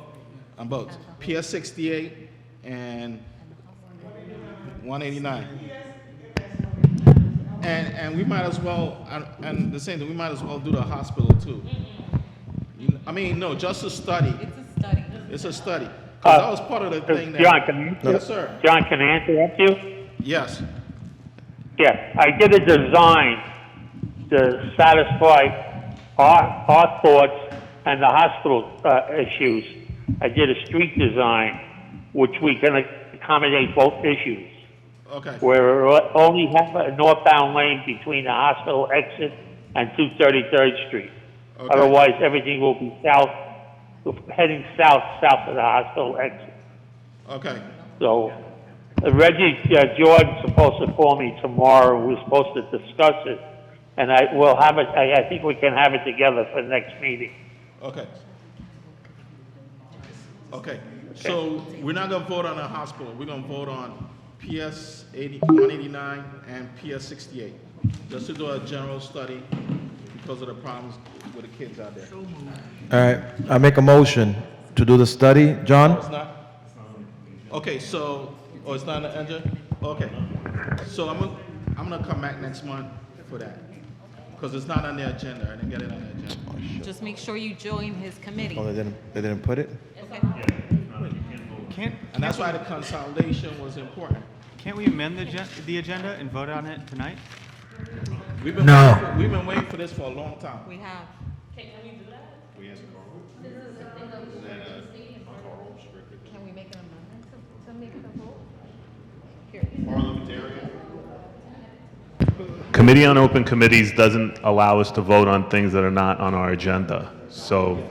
PS 68 and 189. And we might as well, and the same thing, we might as well do the hospital too. I mean, no, just a study. It's a study. It's a study. 'Cause that was part of the thing that. John, Yes, sir. John, can I interrupt you? Yes. Yeah, I did a design to satisfy our thoughts and the hospital issues. I did a street design which we can accommodate both issues. Okay. Where we only have a northbound lane between the hospital exit and 233rd Street. Okay. Otherwise, everything will be heading south of the hospital exit. Okay. So Reggie George's supposed to call me tomorrow. We're supposed to discuss it, and I will have it. I think we can have it together for the next meeting. Okay. Okay, so we're not gonna vote on the hospital, we're gonna vote on PS 189 and PS 68. Just to do a general study because of the problems with the kids out there. All right, I make a motion to do the study. John? It's not? Okay, so, oh, it's not on the agenda? Okay. So I'm gonna come back next month for that. Because it's not on the agenda, I didn't get it on the agenda. Just make sure you join his committee. Oh, they didn't put it? And that's why the consolidation was important. Can't we amend the agenda and vote on it tonight? We've been waiting for this for a long time. We have. Can we do that? Can we make an amendment to make it a vote? Committee on Open Committees doesn't allow us to vote on things that are not on our agenda. So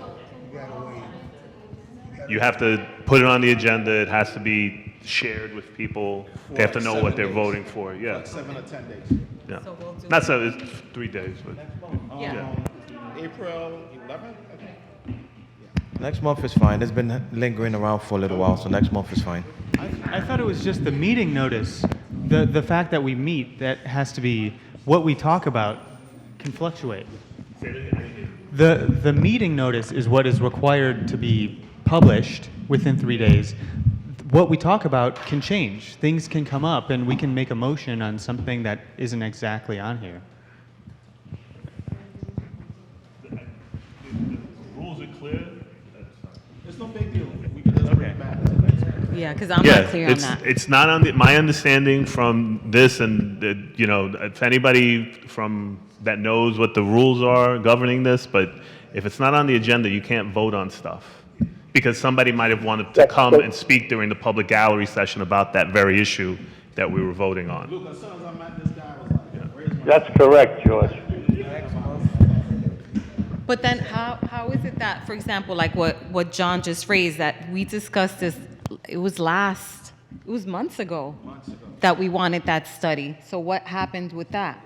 you have to put it on the agenda. It has to be shared with people. They have to know what they're voting for. Yeah. Like 7 or 10 days. Yeah. Not 7, it's 3 days, but Yeah. April 11th, I think. Next month is fine. It's been lingering around for a little while, so next month is fine. I thought it was just the meeting notice. The fact that we meet, that has to be, what we talk about can fluctuate. The meeting notice is what is required to be published within 3 days. What we talk about can change. Things can come up, and we can make a motion on something that isn't exactly on here. rules are clear. It's no big deal. We can just bring it back to the next meeting. Yeah, because I'm not clear on that. It's not on the, my understanding from this, and you know, if anybody from that knows what the rules are governing this, but if it's not on the agenda, you can't vote on stuff because somebody might have wanted to come and speak during the public gallery session about that very issue that we were voting on. Look, as soon as I met this guy, I was like, where's my... That's correct, George. But then how is it that, for example, like what John just phrased, that we discussed this, it was months ago that we wanted that study. So what happened with that?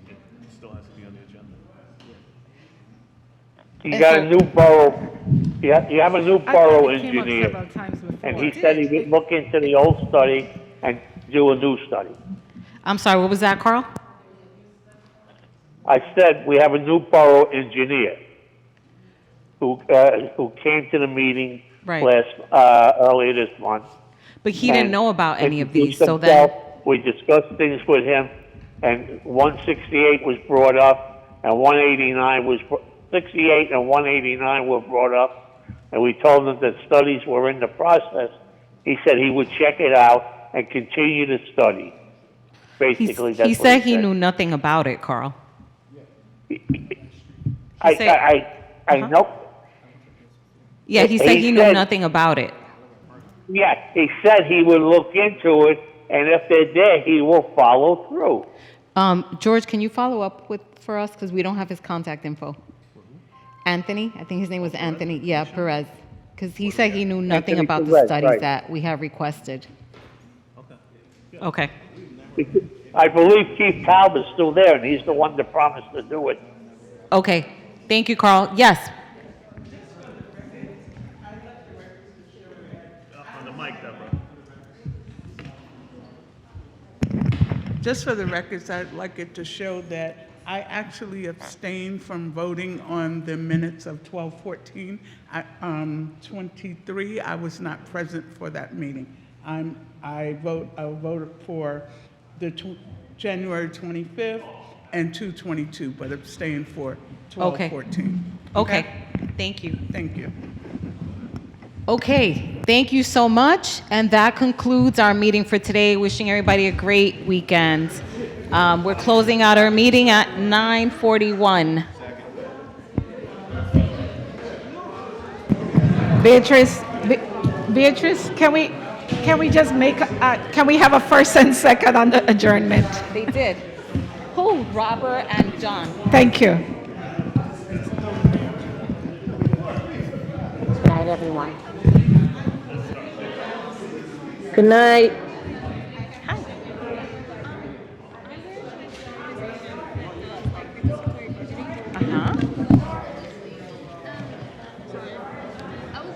It still has to be on the agenda. You got a new borough, you have a new borough engineer. And he said he would look into the old study and do a new study. I'm sorry, what was that, Carl? I said we have a new borough engineer who came to the meeting earlier this month. But he didn't know about any of these, introduced so then... himself. We discussed things with him, and 168 was brought up, and 189 was 68 and 189 were brought up, and we told him that studies were in the process. He said he would check it out and continue to study. Basically, that's He what said he knew nothing about it, Carl. I know. Yeah, he said he knew nothing about it. Yeah, he said he would look into it, and if they're there, he will follow through. George, can you follow up for us? Because we don't have his contact info. Anthony? I think his name was Anthony. Yeah, Perez. Because he said he knew nothing Anthony about the Perez, studies right. that we have requested. Okay. I believe Chief Talbot's still there, and he's the one that promised to do it. Okay. Thank you, Carl. Yes. On the mic, Deborah. Just for the records, I'd like it to show that I actually abstained from voting on the minutes of 12/14. 23, I was not present for that meeting. I voted for the January 25th and 2/22, but abstained for 12/14. Okay. Thank you. Thank you. Okay, thank you so much. And that concludes our meeting for today. Wishing everybody a great weekend. We're closing out our meeting at 9:41. Beatrice, can we just make, can we have a first and second on the adjournment? They did. Who? Robert and John. Thank you. Good night, everyone. Good night.